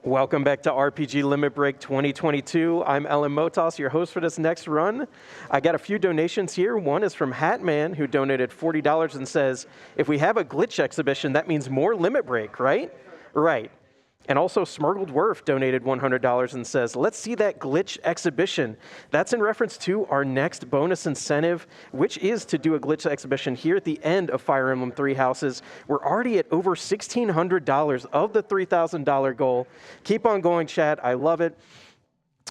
Welcome back to RPG Limit Break 2022. I'm Ellen Motos, your host for this next run. I got a few donations here. One is from Hatman, who donated $40 and says, if we have a glitch exhibition, that means more Limit Break, right? Right. And also Smurgled Werf donated $100 and says, let's see that glitch exhibition. That's in reference to our next bonus incentive, which is to do a glitch exhibition here at the end of Fire Emblem Three Houses. We're already at over $1,600 of the $3,000 goal. Keep on going, chat. I love it.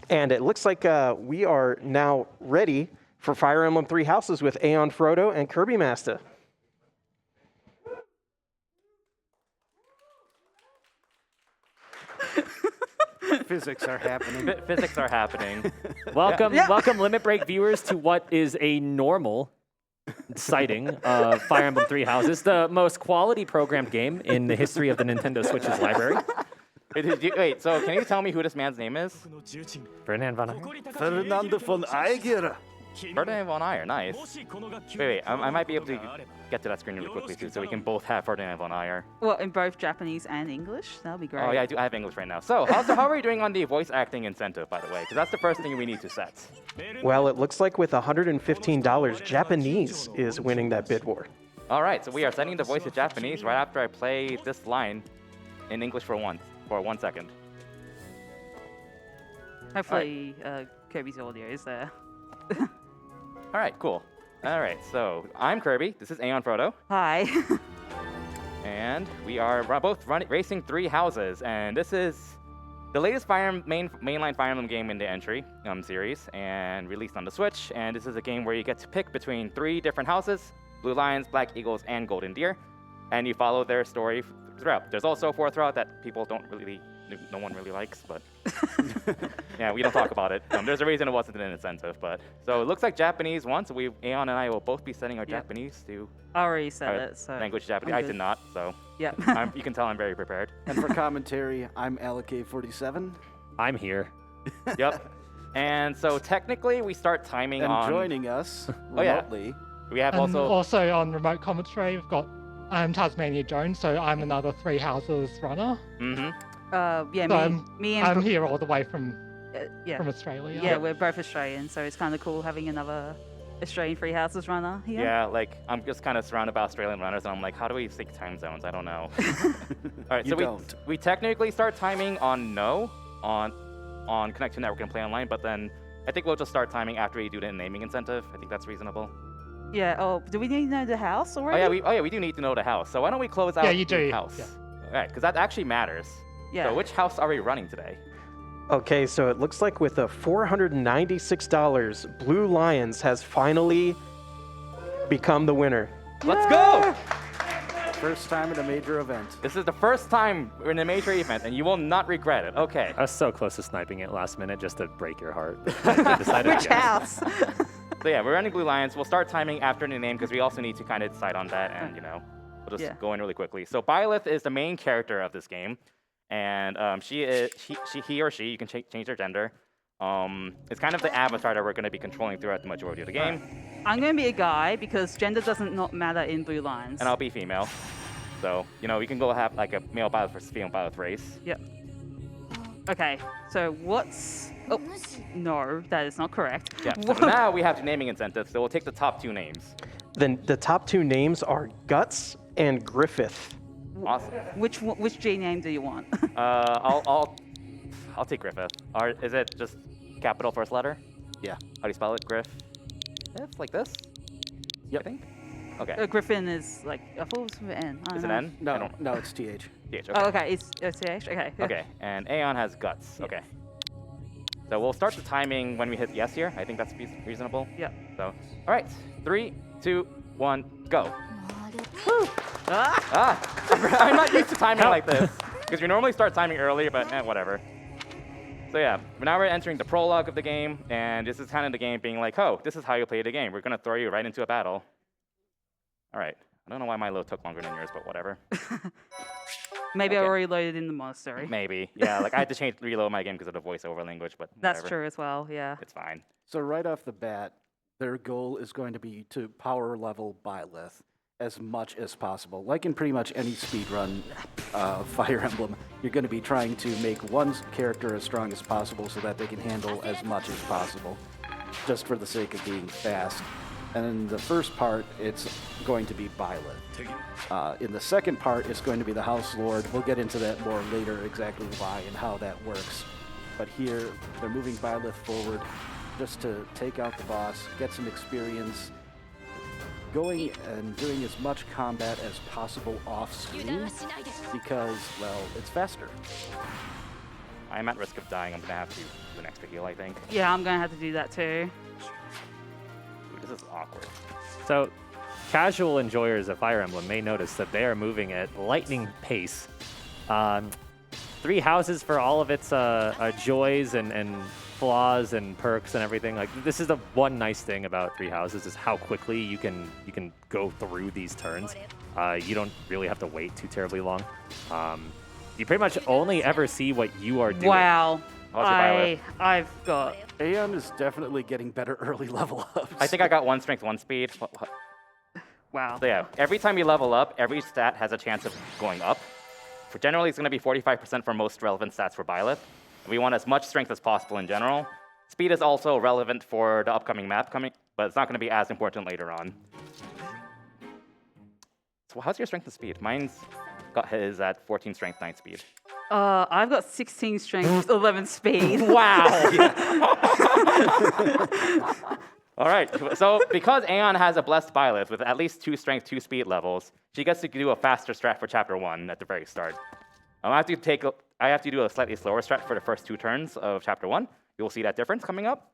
And it looks like we are now ready for Fire Emblem Three Houses with AeonFrodo and Kirbymastah. Physics are happening. Physics are happening. Welcome, Limit Break viewers, to what is a normal sighting of Fire Emblem Three Houses, the most quality programmed game in the history of the Nintendo Switch's library. Wait, so can you tell me who this man's name is? Ferdinand von Aegir. Fernando von Aegir. Ferdinand von Aegir, nice. Wait, I might be able to get to that screen really quickly too, so we can both have Ferdinand von Aegir. Well, in both Japanese and English, that'll be great. Oh yeah, I have English right now. So how are you doing on the voice acting incentive, by the way? Because that's the first thing we need to set. Well, it looks like with $115, Japanese is winning that bid war. All right, so we are setting the voice to Japanese right after I play this line in English for 1 second. Hopefully, Kirby's audio is there. All right, cool. All right, so I'm Kirby. This is AeonFrodo. Hi. And we are both racing Three Houses, and this is the latest mainline Fire Emblem game in the entry series, and released on the Switch. And this is a game where you get to pick between 3 different houses: Blue Lions, Black Eagles, and Golden Deer, and you follow their story throughout. There's also a fourth route that no one really likes, but yeah, we don't talk about it. There's a reason it wasn't an incentive, but so it looks like Japanese won. So Aeon and I will both be setting our Japanese to. I already said it, so. Language Japanese. I did not, so. Yep. You can tell I'm very prepared. And for commentary, I'm Alec47. I'm here. Yep. And so technically, we start timing and on. Joining us remotely. We have and also on remote commentary, we've got Tasmania Jones, so I'm another Three Houses runner. Mm-hmm. Yeah, so me and I'm here all the way from from Australia. Yeah, we're both Australian, so it's kind of cool having another Australian Three Houses runner here. Yeah, like I'm just kind of surrounded by Australian runners, and I'm like, how do we sync time zones? I don't know. All right, so we technically start timing on Connect to Network and Play Online, but then I think we'll just start timing after we do the naming incentive. I think that's reasonable. Yeah. Oh, do we need to know the house already? Oh yeah, we do need to know the house. So why don't we close out the house? Yeah. All right, because that actually matters. Yeah. So which house are we running today? Okay, so it looks like with a $496, Blue Lions has finally become the winner. Let's go! First time in a major event. This is the first time we're in a major event, and you will not regret it. Okay. I was so close to sniping it last minute just to break your heart. Which house? So yeah, we're running Blue Lions. We'll start timing after the name because we also need to kind of decide on that, and we'll just go in really quickly. So Byleth is the main character of this game. And he or she, you can change their gender. It's kind of the avatar that we're going to be controlling throughout the majority of the game. I'm going to be a guy because gender doesn't not matter in Blue Lions. And I'll be female. So, we can go have like a male Byleth versus female Byleth race. Yep. Okay, so what's... Oh, no, that is not correct. Yeah, so now we have the naming incentives, so we'll take the top 2 names. Then the top 2 names are Guts and Griffith. Awesome. Which G name do you want? I'll take Griffith. Or is it just capital first letter? Yeah. How do you spell it? Griff? It's like this? Yep. I think. Okay. Griffin is like, I thought it was with an N. Is it N? No, it's TH. TH, okay. Oh, okay, it's TH, okay. Okay, and Aeon has Guts, okay. So we'll start the timing when we hit yes here. I think that's reasonable. Yeah. So, all right, 3, 2, 1, go. Woo! I'm not used to timing like this because we normally start timing earlier, but whatever. So yeah, now we're entering the prologue of the game, and this is kind of the game being like, oh, this is how you play the game. We're gonna throw you right into a battle. All right. I don't know why my load took longer than yours, but whatever. Maybe I already loaded in the monastery. Maybe. Yeah, like I had to reload my game because of the voiceover language, but That's whatever. true as well, yeah. It's fine. So right off the bat, their goal is going to be to power level Byleth. as much as possible. Like in pretty much any speedrun Fire Emblem, you're going to be trying to make one character as strong as possible so that they can handle as much as possible, just for the sake of being fast. And in the first part, it's going to be Byleth. In the second part, it's going to be the House Lord. We'll get into that more later, exactly why and how that works. But here, they're moving Byleth forward just to take out the boss, get some experience, going and doing as much combat as possible off-screen, because, well, it's faster. I'm at risk of dying. I'm going to have to do an extra heal, I think. Yeah, I'm going to have to do that too. This is awkward. So, casual enjoyers of Fire Emblem may notice that they are moving at lightning pace. 3 houses for all of its joys and flaws and perks and everything. Like, this is the one nice thing about 3 houses is how quickly you can go through these turns. You don't really have to wait too terribly long. You pretty much only ever see what you are doing. Wow. How's your Byleth? I've got... Aeon is definitely getting better early level ups. I think I got 1 strength, 1 speed. Wow. So yeah, every time you level up, every stat has a chance of going up. For generally, it's going to be 45% for most relevant stats for Byleth. We want as much strength as possible in general. Speed is also relevant for the upcoming map coming, but it's not going to be as important later on. So how's your strength and speed? Mine's got his at 14 strength, 9 speed. I've got 16 strength, 11 speed. Wow! All right, so because Aeon has a blessed Byleth with at least 2 strength, 2 speed levels, she gets to do a faster strat for Chapter 1 at the very start. I have to do a slightly slower strat for the first 2 turns of Chapter 1. You'll see that difference coming up.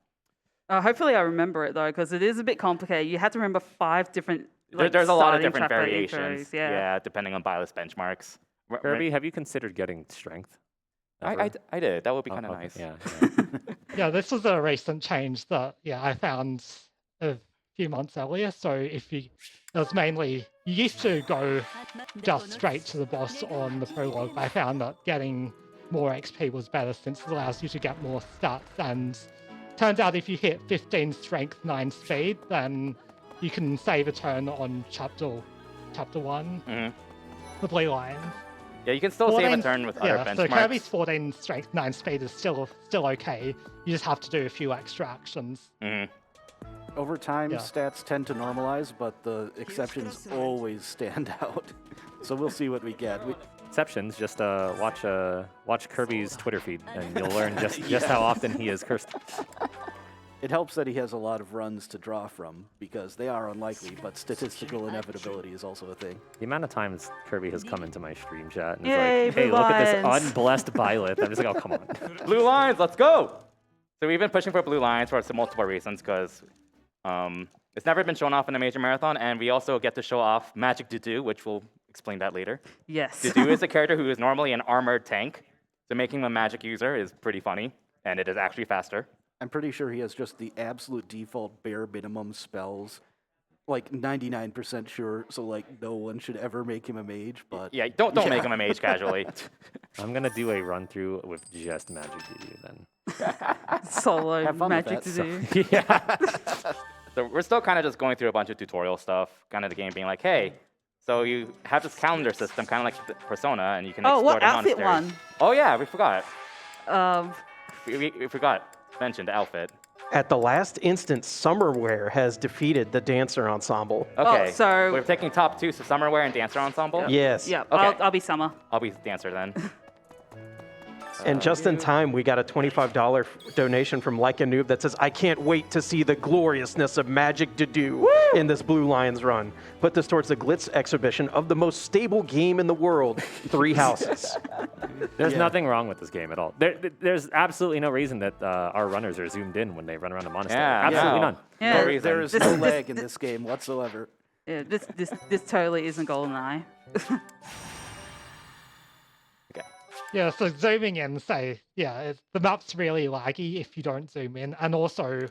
Hopefully I remember it though, because it is a bit complicated. You have to remember 5 different There's a lot of different chapter variations. intros, yeah. Depending on Byleth's benchmarks. Kirby, have you considered getting strength? I did. That would be kind of okay. nice. Yeah. Yeah, this was a recent change that I found a few months earlier. So if it was mainly you used to go just straight to the boss on the prologue, but I found that getting more XP was better since it allows you to get more stats. And turns out if you hit 15 strength, 9 speed, then you can save a turn on chapter 1, the Blue Lions. Yeah, you can still save a turn with other benchmarks. So Kirby's 14 strength, 9 speed is still okay. You just have to do a few extra actions. Over time, stats tend to normalize, but the exceptions always stand out. So we'll see what we get. Exceptions, just watch Kirby's Twitter feed, and you'll learn just how often he is cursed. It helps that he has a lot of runs to draw from, because they are unlikely, but statistical inevitability is also a thing. The amount of times Kirby has come into my stream chat and Yay, is like, hey, Blue look at this Lions." unblessed Byleth. I'm just like, oh, come on. Blue Lions, let's go! So we've been pushing for Blue Lions for multiple reasons, because it's never been shown off in a major marathon, and we also get to show off Magic Dudu, which we'll explain that later. Yes. Dudu is a character who is normally an armored tank, so making him a magic user is pretty funny, and it is actually faster. I'm pretty sure he has just the absolute default bare minimum spells. Like 99% sure, so like no one should ever make him a mage, but... Yeah, don't make him a mage casually. I'm going to do a run-through with just Magic Dudu then. Solo Have fun with Magic that. to do. Yeah. So we're still kind of just going through a bunch of tutorial stuff, kind of the game being like, hey, so you have this calendar system, kind of like the Persona, and you can explore what the outfit monasteries. one? Oh yeah, we forgot. Um, We forgot to mention the outfit. At the last instance, Summerwear has defeated the Dancer Ensemble. Okay, so- we're taking top 2, so Summerwear and Dancer Ensemble? Yes. yeah, Okay. I'll be Summer. I'll be Dancer then. And just in time, we got a $25 donation from Like a Noob that says, I can't wait to see the gloriousness of Magic Dudu in this Blue Lions run. Put this towards the Glitz exhibition of the most stable game in the world, 3 houses. There's nothing wrong with this game at all. There's absolutely no reason that our runners are zoomed in when they run around a monastery. Yeah, Absolutely no. none. Yeah, No reason. There is no lag in this game whatsoever. Yeah, this totally isn't GoldenEye. Yeah, so zooming in, say, the map's really laggy if you don't zoom in, and also,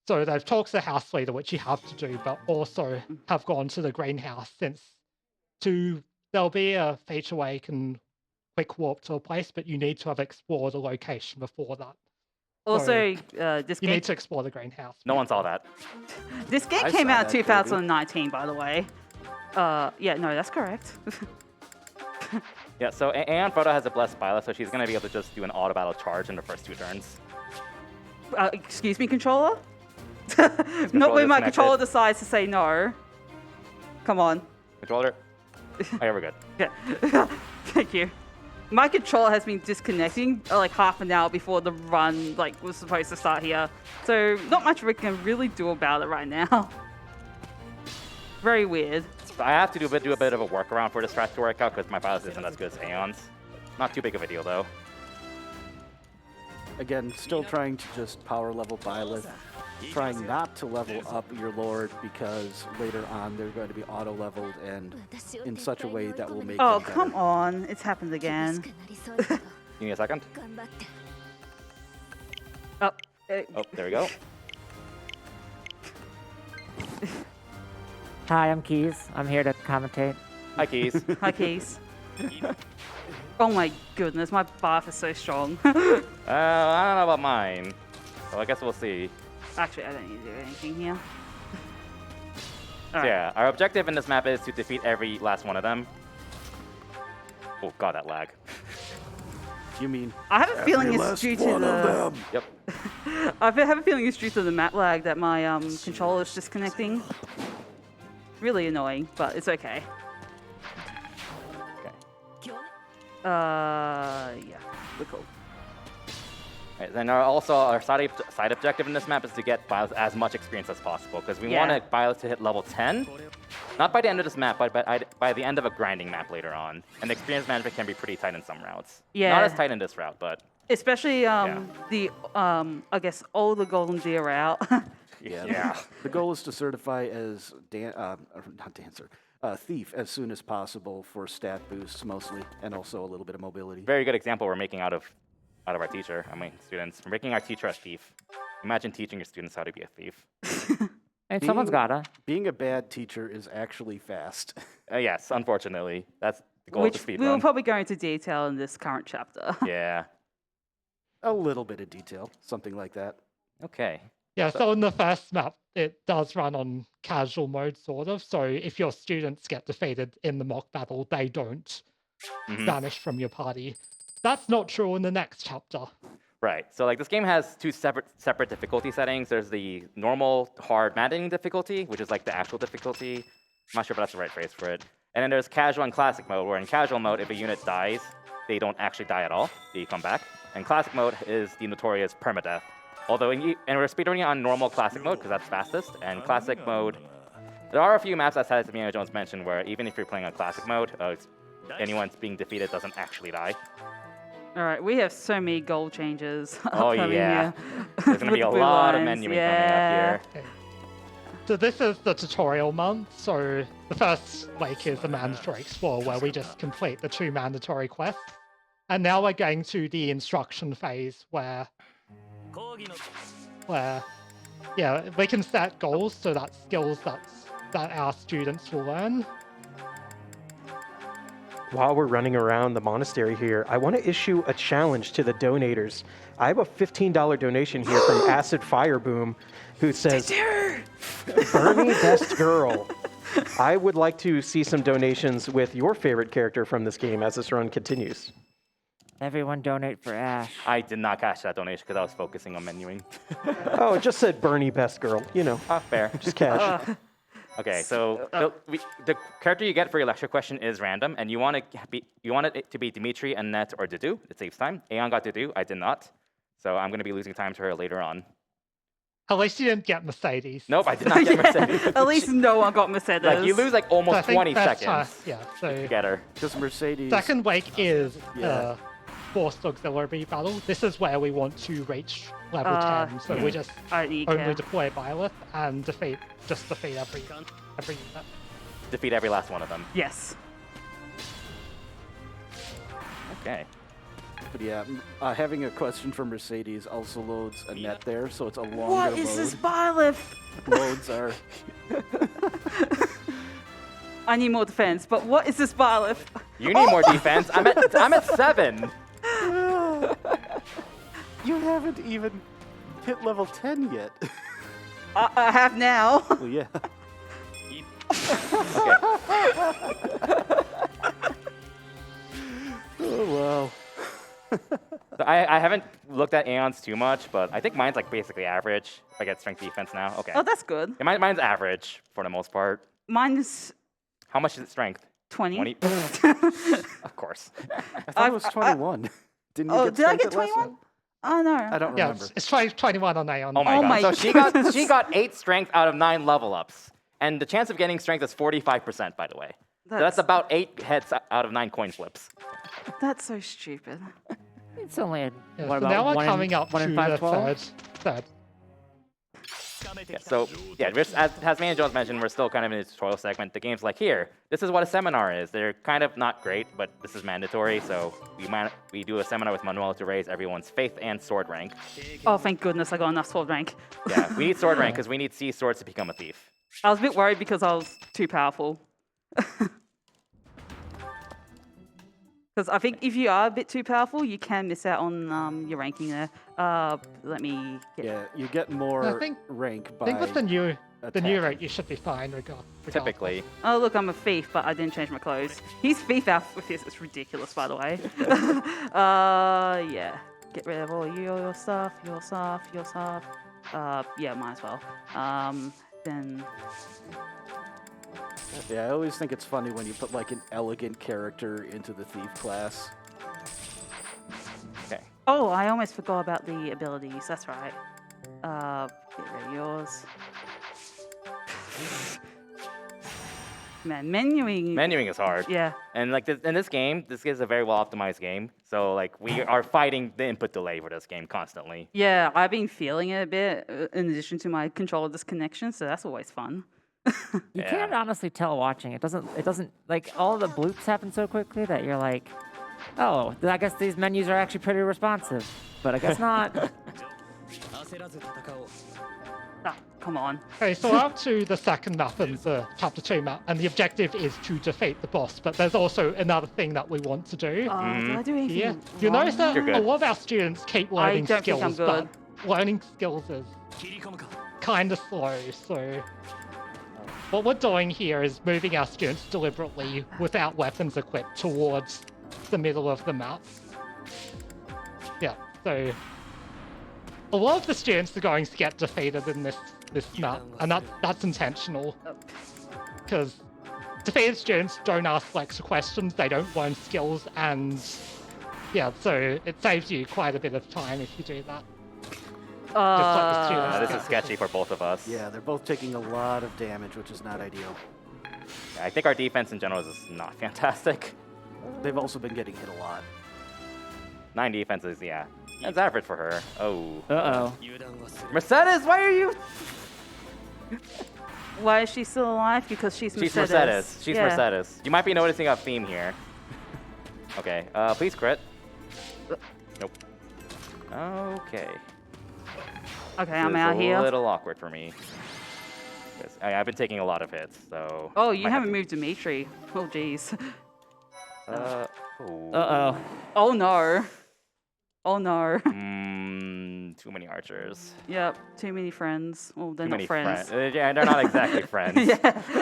so they've talked to the house leader, which you have to do, but also have gone to the greenhouse since there'll be a feature where you can quick warp to a place, but you need to have explored a location before that. Also, So this you game need to explore the greenhouse. No one saw that. this game I came saw out that, 2019, by the way. Yeah, no, that's correct. Yeah, so AeonFrodo has a blessed Byleth, so she's going to be able to just do an auto battle charge in the first 2 turns. Excuse me, controller? Not Controller when my disconnected. controller decides to say no. Come on. Controller. Okay, we're good. Yeah. Thank you. My controller has been disconnecting like half an hour before the run was supposed to start here. So not much we can really do about it right now. Very weird. So I have to do a bit of a workaround for this strat to work out because my Byleth isn't as good as Aeon's. Not too big of a deal though. Again, still trying to just power level Byleth. Trying not to level up your Lord because later on they're going to be auto leveled and in such a way that will make Oh, them better. come on. It's happened again. Give me a second. Oh, Oh, there we go. Hi, I'm Keys. I'm here to commentate. Hi, Keys. hi, Keys. Oh my goodness, my buff is so strong. I don't know about mine. So I guess we'll see. Actually, I don't need to do anything here. So yeah, our objective in this map is to defeat every last one of them. Oh god, that lag. You mean I have a feeling it's due to the. Yep. I have a feeling it's due to the map lag that my controller is disconnecting. Really annoying, but it's okay. Okay. Yeah, we're cool. Right, then our side objective in this map is to get Byleth as much experience as possible because we Yeah. want Byleth to hit level 10. Not by the end of this map, but by the end of a grinding map later on. And the experience management can be pretty tight in some routes. Yeah. Not as tight in this route, but Especially the I guess older Golden Deer route. yeah. the goal is to certify as thief as soon as possible for stat boosts mostly, and also a little bit of mobility. Very good example we're making out of our teacher. I mean, students. We're making our teacher a thief. Imagine teaching your students how to be a thief. Hey, someone's gotta. Being a bad teacher is actually fast. Yes, unfortunately. That's the goal of the Which speed we will run. probably go into detail in this current chapter. Yeah. A little bit of detail, something like that. Okay. Yeah, so in the first map, it does run on casual mode, sort of. So if your students get defeated in the mock battle, they don't Mhm. vanish from your party. That's not true in the next chapter. Right. So like this game has 2 separate difficulty settings. There's the normal hard maddening difficulty, which is like the actual difficulty. I'm not sure if that's the right phrase for it. And then there's casual and classic mode, where in casual mode, if a unit dies, they don't actually die at all. They come back. And classic mode is the notorious permadeath. Although, and we're speedrunning on normal classic mode because that's fastest. And classic mode, there are a few maps, as Satamina Jones mentioned, where even if you're playing on classic mode, anyone being defeated doesn't actually die. All right, we have so many goal changes. Oh upcoming yeah, here. there's gonna be a With blue lot of lines, menuing coming up here. So this is the tutorial month. So the first week is the mandatory explore, where we just complete the 2 mandatory quests. And now we're going to the instruction phase where yeah, we can set goals, so that's skills that our students will learn. While we're running around the monastery here, I want to issue a challenge to the donators. I have a $15 donation here from Acid Fireboom, who says, Bernie Best Girl. I would like to see some donations with your favorite character from this game as this run continues. Everyone donate for Ash. I did not cash that donation because I was focusing on menuing. Oh, it just said Bernie Best Girl. You know, Fair. just cash. Okay, so the character you get for your lecture question is random, and you want it to be Dimitri, Annette, or Dudu. It saves time. Aeon got Dudu. I did not. So I'm going to be losing time to her later on. At least you didn't get Mercedes. Nope, I did not get Mercedes. At least no one got Mercedes. Like, you lose like So I almost think 20 that's, seconds yeah, so to get her. Because Mercedes... second week is Yeah. forced auxiliary battle. This is where we want to reach level 10. So we just I don't need only care. deploy Byleth and defeat every unit. Defeat every last one of them. Yes. Okay. But yeah, having a question for Mercedes also loads a net there, so it's a longer What load. is this Byleth? Loads are... I need more defense, but what is this Byleth? You need more defense. I'm at 7. You haven't even hit level 10 yet. I have now. Well, yeah. Oh, wow. So I haven't looked at Aeon's too much, but I think mine's like basically average. If I get strength defense now, okay. Oh, that's good. Yeah, mine's average for the most part. Mine is How much is it strength? 20. 20? Of course. I thought it was 21. Didn't you Oh, get did I strength get at last 21? one? Oh, no. I don't Yeah, remember. it's 21 on Aeon. Oh my Oh god. my So she goodness. got 8 strength out of 9 level ups. And the chance of getting strength is 45%, by the way. So that's about 8 heads out of 9 coin flips. That's so stupid. It's only a, Yeah, what so about now we're one coming in, up one to in the 512? third. Yeah, so, yeah, just as Tasmanian Jones mentioned, we're still kind of in the tutorial segment. The game's like, here, this is what a seminar is. They're kind of not great, but this is mandatory, so we do a seminar with Manuel to raise everyone's faith and sword rank. Oh, thank goodness I got enough sword rank. Yeah, we need sword rank because we need C swords to become a thief. I was a bit worried because I was too powerful. Because I think if you are a bit too powerful, you can miss out on your ranking there. Let me get... Yeah, you get more think- rank by I think with the new attack. rate, you should be fine regardless. Typically. Oh, look, I'm a thief, but I didn't change my clothes. His thief outfit is ridiculous, by the way. Yeah. Get rid of all your stuff, your stuff, your stuff. Yeah, might as well. Then... Yeah, I always think it's funny when you put like an elegant character into the thief class. Okay. Oh, I almost forgot about the abilities. That's right. Get rid of yours. Man, menuing. Menuing is hard. Yeah. And like in this game, this is a very well optimized game. So like we are fighting the input delay for this game constantly. Yeah, I've been feeling it a bit in addition to my controller disconnection, so that's always fun. You Yeah. can't honestly tell watching. It doesn't, like, all the bloops happen so quickly that you're like, oh, I guess these menus are actually pretty responsive. But I guess not. Ah, come on. Okay, so we're up to the second map and the chapter 2 map, and the objective is to defeat the boss. But there's also another thing that we want to do. Did I do anything Yeah, wrong? you notice that You're good. a lot of our students keep learning don't think I'm skills, but good. learning skills is kind of slow. So what we're doing here is moving our students deliberately without weapons equipped towards the middle of the map. Yeah, so a lot of the students are going to get defeated in this map, and that's intentional. Because defeated students don't ask Lexa questions, they don't learn skills, and yeah, so it saves you quite a bit of time if you do that. Just like the students This get is sketchy for both of us. Yeah, they're both taking a lot of damage, which is not ideal. I think our defense in general is not fantastic. They've also been getting hit a lot. 9 defenses, yeah. That's average for her. Oh. Uh-oh. Mercedes, why are you? Why is she still alive? Because she's Mercedes. She's Mercedes. She's Yeah. Mercedes. You might be noticing a theme here. Okay, please crit. Nope. Okay. Okay, I'm This out is a here. little awkward for me. 'Cause I've been taking a lot of hits, so. Oh, you might have haven't moved Dimitri. Oh, jeez. Oh. Uh-oh. Oh, no. Oh, no. Too many archers. Yep, too many friends. Well, they're Too not many friends. Yeah, they're not exactly friends. Yeah,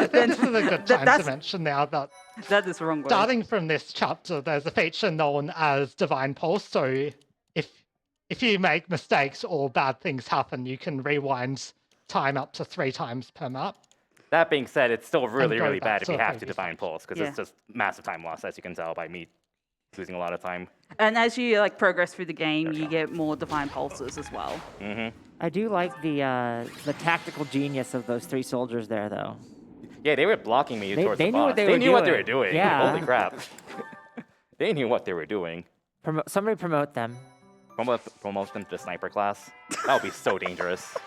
This is a good time to that's- mention now that that is the wrong word. starting from this chapter, there's a feature known as Divine Pulse, so if you make mistakes or bad things happen, you can rewind time up to 3 times per map. That being said, it's still really, go really back bad if to you the have to previous Divine page. Pulse, because Yeah. it's just massive time loss, as you can tell by me losing a lot of time. And as you like progress through the game, There we you go. get more divine pulses as well. Mm-hmm. I do like the tactical genius of those 3 soldiers there, though. Yeah, they were blocking me towards they the knew boss. what they They were knew what they were doing. doing. Yeah. Holy crap. They knew what they were doing. Somebody promote them. Promote them to sniper class. That would be so dangerous.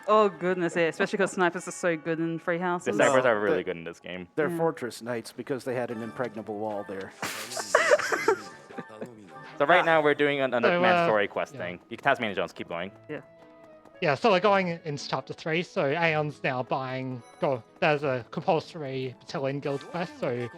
Oh goodness, yeah. Especially because snipers are so good in free The houses. snipers No, are really but- good in this game. They're fortress knights because they had an impregnable wall there. So right now we're doing a mandatory quest yeah. thing. Tasmanian Jones, keep going. Yeah, so we're going into chapter 3, so Aeon's now there's a compulsory battalion guild quest, so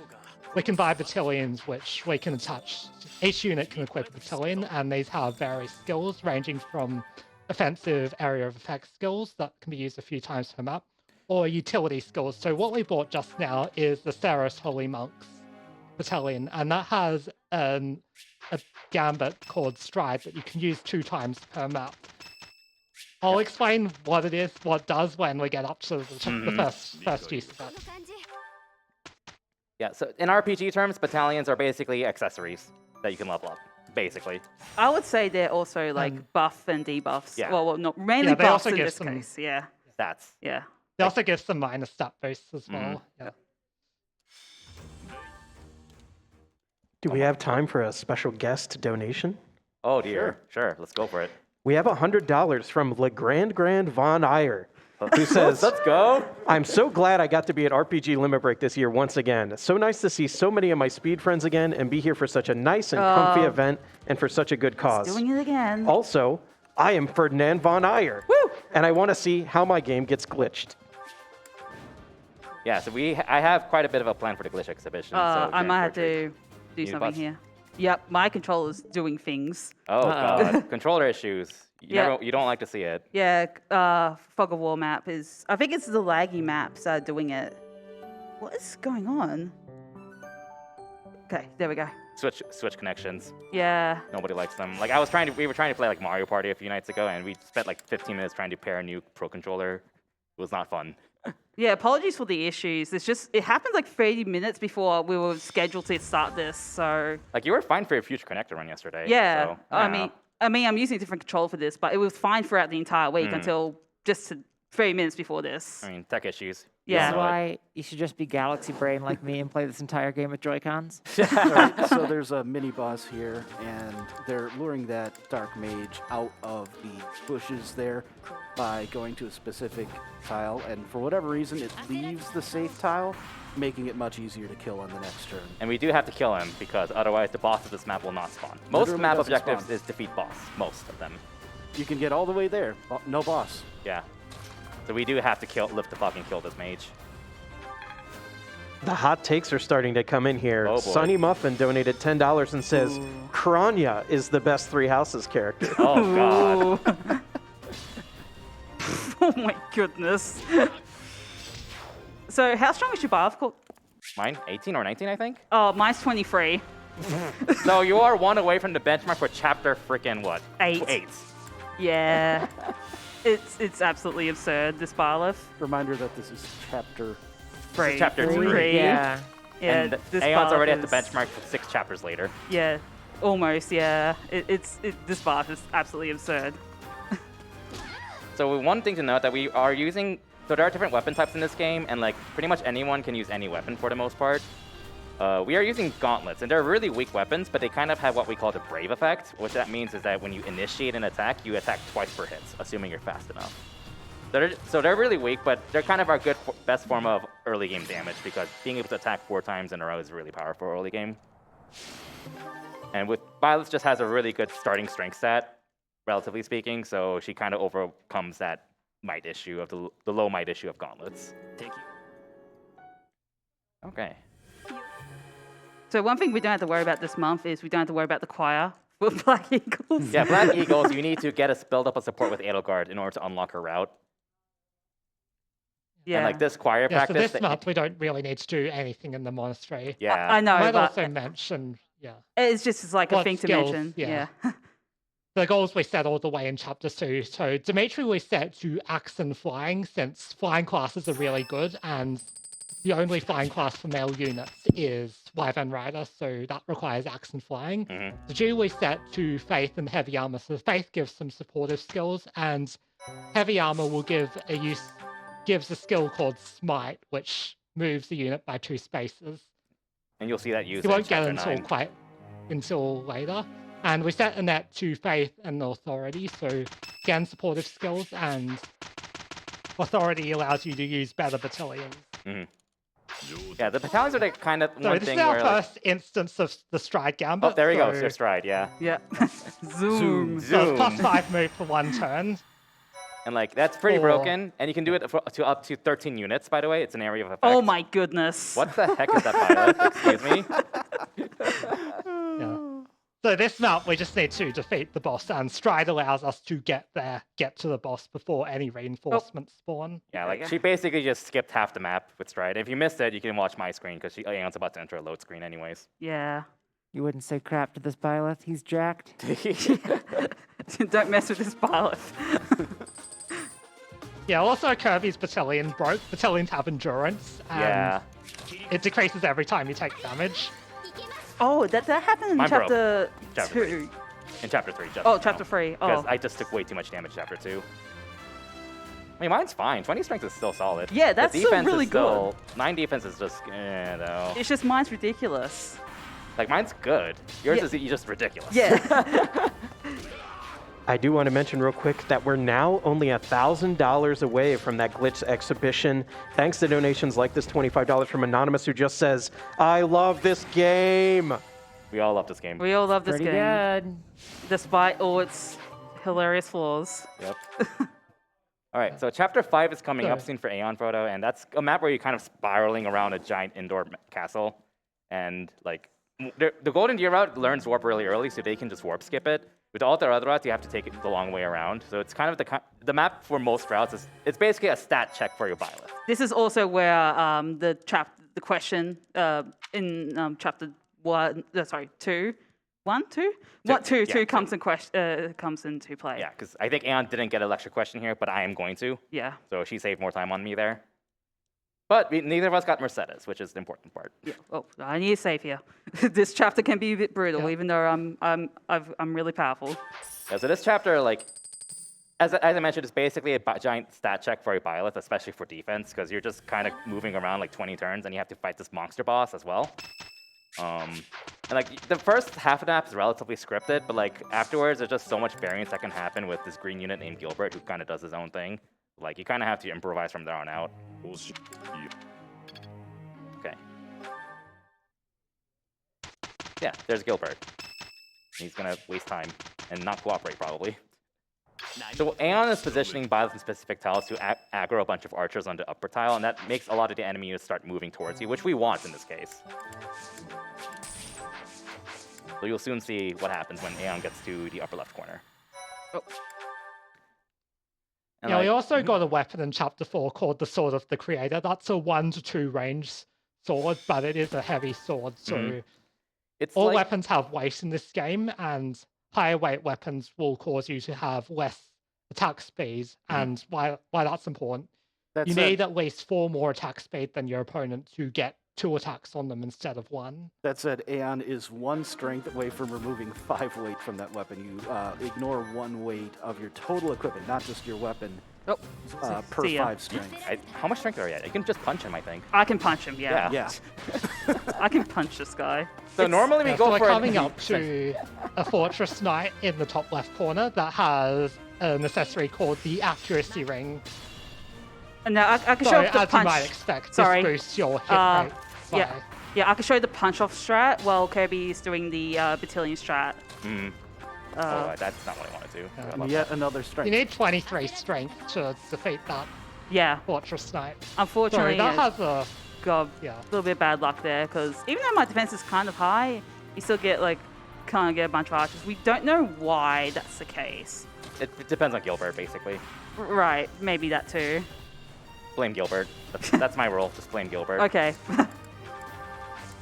we can buy battalions which we can attach. Each unit can equip a battalion, and these have various skills ranging from offensive area of effect skills that can be used a few times per map, or utility skills. So what we bought just now is the Saros Holy Monks Battalion, and that has a gambit called Stride that you can use 2 times per map. I'll explain what it is, what it does when we get up to the first use of it. Yeah, so in RPG terms, battalions are basically accessories that you can level up, basically. I would say they're also like buff and debuffs. Yeah. Well, not mainly Yeah, they buffs also in give this some- case. Yeah. Stats. Yeah. They also give some minor stat boosts as well. Yeah. Do we have time for a special guest donation? Oh dear. Sure, let's go for it. We have $100 from Grand Von Iyer, who says, Let's go. I'm so glad I got to be at RPG Limit Break this year once again. So nice to see so many of my speed friends again and be here for such a nice and comfy event and for such a good cause. Doing it again. Also, I am Ferdinand Von Iyer, and I want to see how my game gets glitched. Yeah, so I have quite a bit of a plan for the glitch exhibition. So I might have to. to do Need something buttons? here. Yep, my controller's doing things. Oh god, controller issues. You don't like to see it. Yeah, Fog of War map is... I think it's the laggy maps that are doing it. What is going on? Okay, there we go. Switch connections. Yeah. Nobody likes them. Like we were trying to play like Mario Party a few nights ago, and we spent like 15 minutes trying to pair a new Pro controller. It was not fun. Yeah, apologies for the issues. It happened like 30 minutes before we were scheduled to start this, so... Like you were fine for your future connector run yesterday. Yeah, So, I don't know. mean, I'm using a different controller for this, but it was fine throughout the entire week until just 30 minutes before this. I mean, tech issues. Yeah. That's why you should just be Galaxy Brain like me and play this entire game with Joy-Cons. Alright, so there's a mini boss here, and they're luring that dark mage out of the bushes there by going to a specific tile, and for whatever reason, it leaves the safe tile, making it much easier to kill on the next turn. And we do have to kill him because otherwise the boss of this map will not spawn. Most Literally map doesn't objectives spawn. is defeat boss. Most of them. You can get all the way there, no boss. Yeah. So we do have to lift the fucking kill this mage. The hot takes are starting to come in here. Oh, boy. Sunny Muffin donated $10 and says, Kranya is the best Three Houses character. Oh god. Ooh. Oh my goodness. So how strong is your buff? Mine 18 or 19, I think. Oh, mine's 23. So you are 1 away from the benchmark for chapter freaking what? 8. 8. Yeah. It's absolutely absurd, this bar lift. Reminder that this is chapter... This is chapter 3. Yeah. Yeah, And this Aeon's bar already at lift the is- benchmark for 6 chapters later. Yeah, almost, yeah. This bar is absolutely absurd. So one thing to note that we are using, so there are different weapon types in this game, and like pretty much anyone can use any weapon for the most part. We are using gauntlets, and they're really weak weapons, but they kind of have what we call the brave effect. What that means is that when you initiate an attack, you attack twice per hit, assuming you're fast enough. So they're really weak, but they're kind of our best form of early game damage because being able to attack 4 times in a row is really powerful early game. And with Violet just has a really good starting strength stat, relatively speaking, so she kind of overcomes that might issue of the low might issue of gauntlets. Thank you. Okay. So one thing we don't have to worry about this month is we don't have to worry about the choir with Black Eagles. Yeah, Black Eagles, you need to build up a support with Edelgard in order to unlock her route. Yeah. And like this choir Yeah, so practice. this month we don't really need to do anything in the monastery. Yeah. I know, Might but also mention, yeah, it's just like a what thing to skills, mention. yeah. Yeah. the goals we set all the way in Chapter 2. So Dimitri we set to Axe and Flying, since flying classes are really good, and the only flying class for male units is Wyvern Rider, so that requires Axe and Flying. Mhm. The Jew we set to Faith and Heavy Armor, so Faith gives some supportive skills, and Heavy Armor will gives a skill called Smite, which moves the unit by 2 spaces. And you'll see that used You in won't get chapter 9. until later. And we set Annette to Faith and Authority, so again, supportive skills, and Authority allows you to use better battalions. Yeah, the battalions are the kind of So one this thing is our where like, first instance of the Stride Gambit. oh, there we go, so- Sir Stride, yeah. Yeah. Zoom. So it's +5 move for 1 turn. And like that's pretty Or- broken, and you can do it to up to 13 units, by the way. It's an area of effect. Oh my goodness. What the heck is that pilot? Excuse me? Yeah. So this map, we just need to defeat the boss, and Stride allows us to get to the boss before any reinforcements spawn. Yeah, like she basically just skipped half the map with Stride. If you missed it, you can watch my screen because Aeon's about to enter a load screen anyways. Yeah. You wouldn't say crap to this Byleth. He's jacked. Don't mess with this pilot. Yeah, also Kirby's battalion broke. Battalions have endurance, and Yeah. it decreases every time you take damage. Oh, that happened in Mine broke. chapter Chapter 2. In chapter 3. Oh, chapter 3. Because Oh. I just took way too much damage chapter 2. I mean, mine's fine. 20 strength is still solid. Yeah, The that's still defense really is still, 9 defense is just, though. It's just mine's ridiculous. Like, mine's good. Yours Yeah. is just ridiculous. Yeah. I do want to mention real quick that we're now only $1,000 away from that glitch exhibition, thanks to donations like this $25 from Anonymous, who just says, "I love this game." We all love this game. We all love this Pretty game, good. despite all its hilarious flaws. Yep. All right, so chapter 5 is coming up Sorry. soon for AeonFrodo, and that's a map where you're kind of spiraling around a giant indoor castle. And, like, the Golden Deer route learns warp really early, so they can just warp skip it. With all the other routes, you have to take it the long way around. So it's kind of the map for most routes is it's basically a stat check for your Byleth. This is also where the question in chapter 2. 2 yeah, comes comes into play. Yeah, because I think Aeon didn't get a lecture question here, but I am going to. Yeah. So she saved more time on me there. But neither of us got Mercedes, which is the important part. Yeah. Oh, I need a save here. This chapter can be a bit brutal, Yeah. even though I'm really powerful. Yeah, so this chapter, like, as I mentioned, is basically a giant stat check for your Byleth, especially for defense, because you're just kind of moving around like 20 turns, and you have to fight this monster boss as well. And like the first half of the map is relatively scripted, but like afterwards, there's just so much variance that can happen with this green unit named Gilbert, who kind of does his own thing. Like you kind of have to improvise from there on out. Okay. Yeah, there's Gilbert. He's gonna waste time and not cooperate probably. So Aeon is positioning Byleth in specific tiles to aggro a bunch of archers on the upper tile, and that makes a lot of the enemy units start moving towards you, which we want in this case. So you'll soon see what happens when Aeon gets to the upper left corner. Oh. And Yeah, we like- also got a weapon in Chapter 4 called the Sword of the Creator. That's a 1 to 2 range sword, but it is a heavy sword, so It's all like, weapons have weight in this game, and higher weight weapons will cause you to have less attack speed, and why that's important. That's You need at least 4 more attack speed than your opponent to get 2 attacks on them instead of 1. That said, Aeon is 1 strength away from removing 5 weight from that weapon. You ignore 1 weight of your total equipment, not just your weapon, Oh, per see ya. 5 strength. how much strength are you at? You can just punch him, I think. I can punch him. Yeah. Yeah. I can punch this guy. So normally we Yeah, go so we're for coming up to a Fortress Knight in the top left corner that has an accessory called the Accuracy Ring. And now I can So, show the as you might punch. expect, Sorry. this boosts your hit rate by... Yeah, I can show you the punch off strat while Kirby is doing the battalion strat. That's not what I wanted to. I love Yet another strength. You need 23 strength to defeat that Yeah, Fortress Knight. unfortunately, Sorry, that yeah, has a... got Yeah. a little bit of bad luck there because even though my defense is kind of high, you still get kind of get a bunch of archers. We don't know why that's the case. It depends on Gilbert, basically. Right, maybe that too. Blame Gilbert. That's my role. Just blame Gilbert. Okay.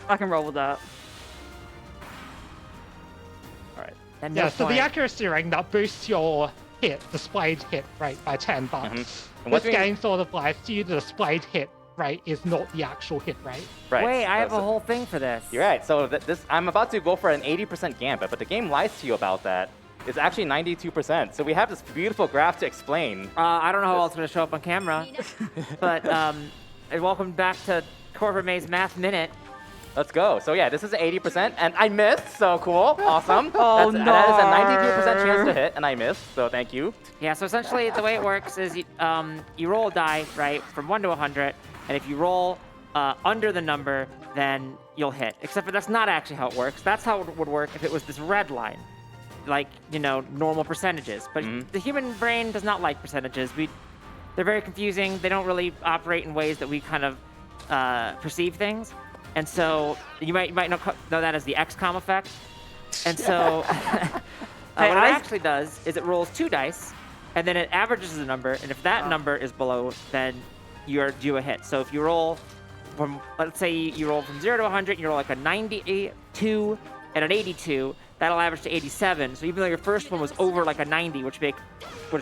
I can roll with that. All right. At Yeah, no so the point- Accuracy Ring, that boosts your displayed hit rate by 10 bucks. And This what's being- game sort of lies to you, the displayed hit rate is not the actual hit rate. Right. Wait, I have so- a whole thing for this. You're right. So I'm about to go for an 80% gambit, but the game lies to you about that. It's actually 92%. So we have this beautiful graph to explain. I don't know how else it's going to show up on camera, but welcome back to Corporate Maze Math Minute. Let's go. So yeah, this is 80%, and I missed. So cool, awesome. Oh, That is a no. 92% chance to hit, and I missed. So thank you. Yeah, so essentially the way it works is you roll a die, right, from 1 to 100, and if you roll under the number, then you'll hit. Except for that's not actually how it works. That's how it would work if it was this red line, like, normal percentages. But the human brain does not like percentages. They're very confusing. They don't really operate in ways that we kind of perceive things. And so you might know that as the XCOM effect. And so Hey, what it I- actually does is it rolls 2 dice, and then it averages a number, and if that number is below, then you're due a hit. So if you roll from, let's say you roll from 0 to 100, you roll like a 92 and an 82, that'll average to 87. So even though your first one was over like a 90, which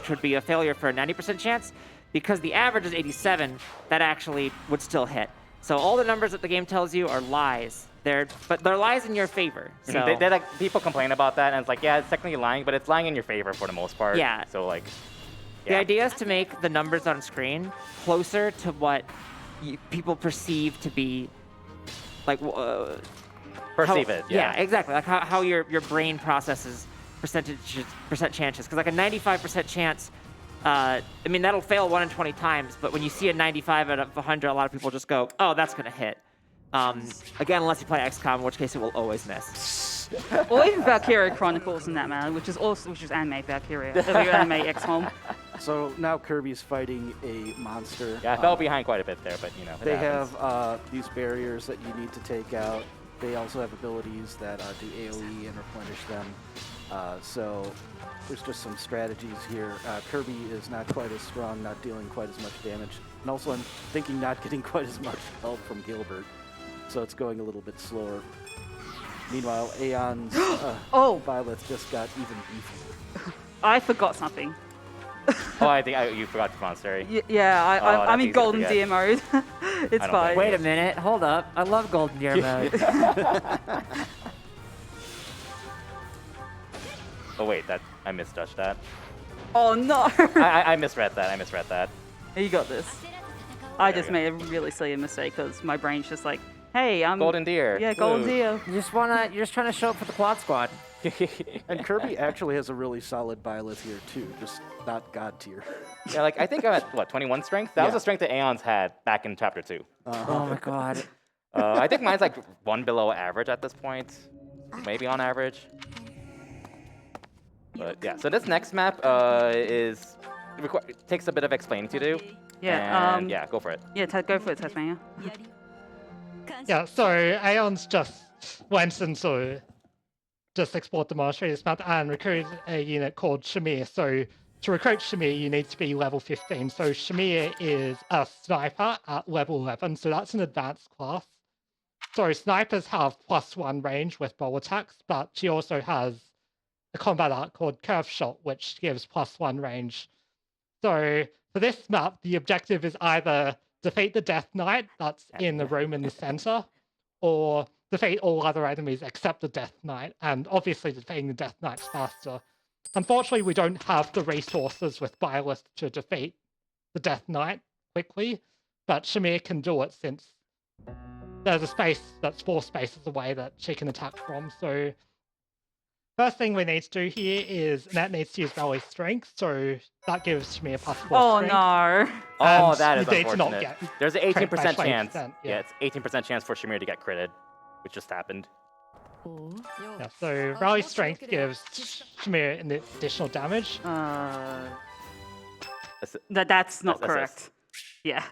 would be a failure for a 90% chance, because the average is 87, that actually would still hit. So all the numbers that the game tells you are lies. But they're lies in your favor. So They like, people complain about that, and it's like, yeah, it's technically lying, but it's lying in your favor for the most part. Yeah. So like, the yeah. idea is to make the numbers on screen closer to what people perceive to be like Perceive it. Yeah, exactly. Like how your brain processes percent chances. Because like a 95% chance, I mean, that'll fail 1 in 20 times, but when you see a 95 out of 100, a lot of people just go, oh, that's going to hit. Again, unless you play XCOM, in which case it will always miss. Or even Valkyria Chronicles in that manner, which is anime Valkyria, anime XCOM. So now Kirby's fighting a monster. Yeah, I fell behind quite a bit there, but you know. They have these barriers that you need to take out. They also have abilities that do AoE and replenish them. So there's just some strategies here. Kirby is not quite as strong, not dealing quite as much damage. And also I'm thinking not getting quite as much help from Gilbert. So it's going a little bit slower. Meanwhile, Aeon's Violet just got even beefier. I forgot something. Oh, I think you forgot the monastery. I'm that's in easy to Golden forget. Deer mode. It's I don't fine. think- Wait a minute, hold up. I love Golden Deer mode. Oh wait, I misjudged that. Oh no! I misread that. You got this. I There just we made a really silly mistake because my brain's just like, hey, I'm Golden Deer. Yeah, Golden Woo. Deer. You're just trying to show up for the quad squad. And Kirby actually has a really solid Violet here too, just not God tier. Yeah, like I think I'm at what 21 strength. That was the strength that Aeon's had back in Chapter 2. Oh my god. I think mine's like 1 below average at this point, maybe on average. But yeah, so this next map takes a bit of explaining to do. Yeah. And, yeah, go for it. Yeah, go for it, Tasmania. Yeah, so Aeon's just went into just explored the monastery this map and recruited a unit called Shamir. So to recruit Shamir, you need to be level 15. So Shamir is a sniper at level 11, so that's an advanced class. So snipers have +1 range with bow attacks, but she also has a combat art called Curve Shot, which gives +1 range. So for this map, the objective is either defeat the Death Knight that's in the room in the center, or defeat all other enemies except the Death Knight, and obviously defeating the Death Knight's faster. Unfortunately, we don't have the resources with Byleth to defeat the Death Knight quickly, but Shamir can do it since there's a space that's 4 spaces away that she can attack from. So first thing we need to do here is Annette needs to use Rally Strength, so that gives Shamir +4 Oh strength. no! Oh, And that is you need to not unfortunate. get There's an crit by 18% chance. 20%, Yeah, it's 18% chance for Shamir to get critted, which just happened. Yeah, so Rally Strength gives Shamir an additional damage. That's not That's correct. Yeah.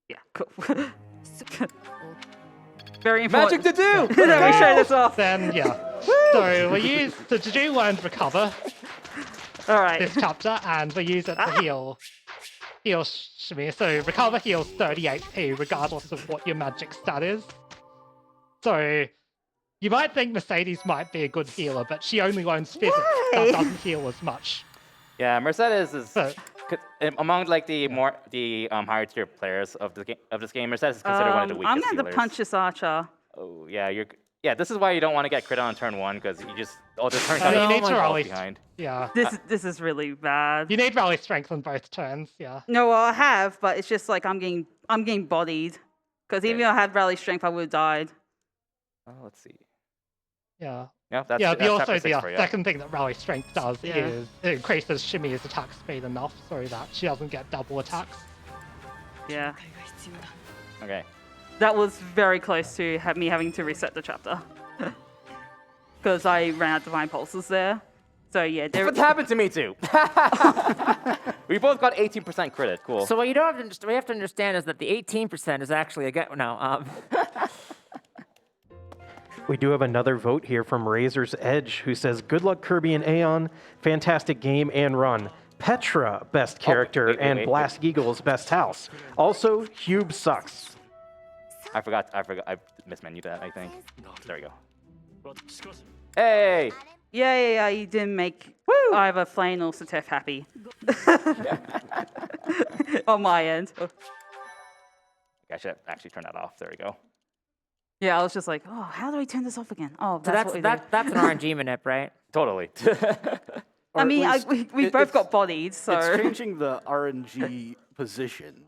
Yeah, cool. Very important. Magic to do! Let me show this off. Then, yeah. So we use the to-do learned recover All right. this chapter, and we use it to heal Shamir. So recover heals 30 HP regardless of what your magic stat is. So you might think Mercedes might be a good healer, but she only learns physics. Why? That doesn't heal as much. Yeah, Mercedes is So, among like the higher tier players of this game. Mercedes is considered one of the weakest I'm going to healers. punch this archer. Oh yeah, this is why you don't want to get crit on turn 1 because you just the turn you comes need to rally. behind. Yeah. This is really bad. You need rally strength on both turns, yeah. No, well, I have, but it's just like I'm getting bodied. Because even if I had rally strength, I would have died. Oh, let's see. Yeah. Yeah, that's Yeah, that's also chapter 6 the for you. second thing that Rally Strength does Yeah. is it increases Shamir's attack speed enough so that she doesn't get double attacks. Yeah. Okay. That was very close to me having to reset the chapter. Because I ran out Divine Pulses there. So yeah, there. What happened to me too? We both got 18% credit. Cool. So what you don't have to, we have to understand is that the 18% is actually a get. No. We do have another vote here from Razor's Edge, who says, "Good luck, Kirby and Aeon. Fantastic game and run. Petra, best character, and wait. Blast Eagles, best house. Also, Hube sucks." I forgot. I mismenuyed that, I think. There we go. Hey! Yeah, you didn't make either Flame or Satef happy. On my end. I should actually turn that off. There we go. Yeah, I was just like, oh, how do I turn this off again? Oh, So that's what we do. that's an RNG manip, right? Totally. Or I at mean, least we both got bodied, so. It's changing the RNG position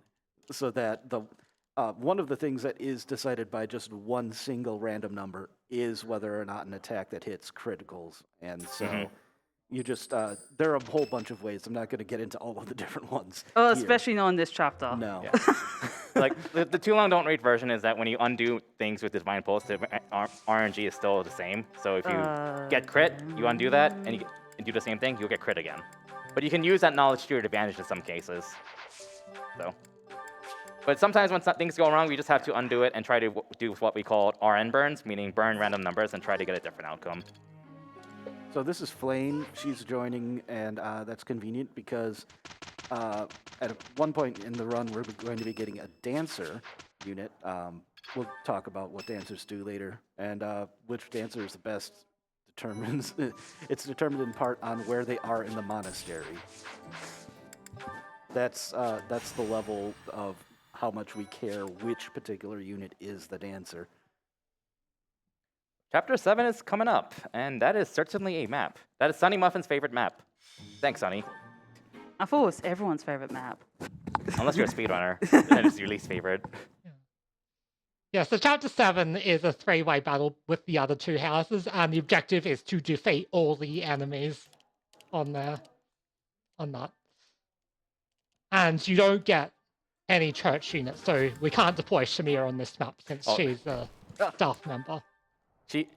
so that the one of the things that is decided by just one single random number is whether or not an attack that hits criticals. And so you just, there are a whole bunch of ways. I'm not going to get into all of the different ones. Oh, here. especially not in this chapter. No. Yeah. Like, the too long don't read version is that when you undo things with Divine Pulse, the RNG is still the same. So if you get crit, you undo that, and you do the same thing, you'll get crit again. But you can use that knowledge to your advantage in some cases. So. But sometimes when things go wrong, we just have to undo it and try to do what we call RN burns, meaning burn random numbers and try to get a different outcome. So this is Flame. She's joining, and that's convenient because at one point in the run, we're going to be getting a dancer unit. We'll talk about what dancers do later, and which dancer is the best determines. It's determined in part on where they are in the monastery. That's the level of how much we care which particular unit is the dancer. Chapter 7 is coming up, and that is certainly a map. That is Sunny Muffin's favorite map. Thanks, Sunny. I thought it was everyone's favorite map. Unless you're a speedrunner, then it's your least favorite. Yeah, so Chapter 7 is a three-way battle with the other two houses, and the objective is to defeat all the enemies on there. On that. And you don't get any church units, so we can't deploy Shamir on this map since she's a staff member.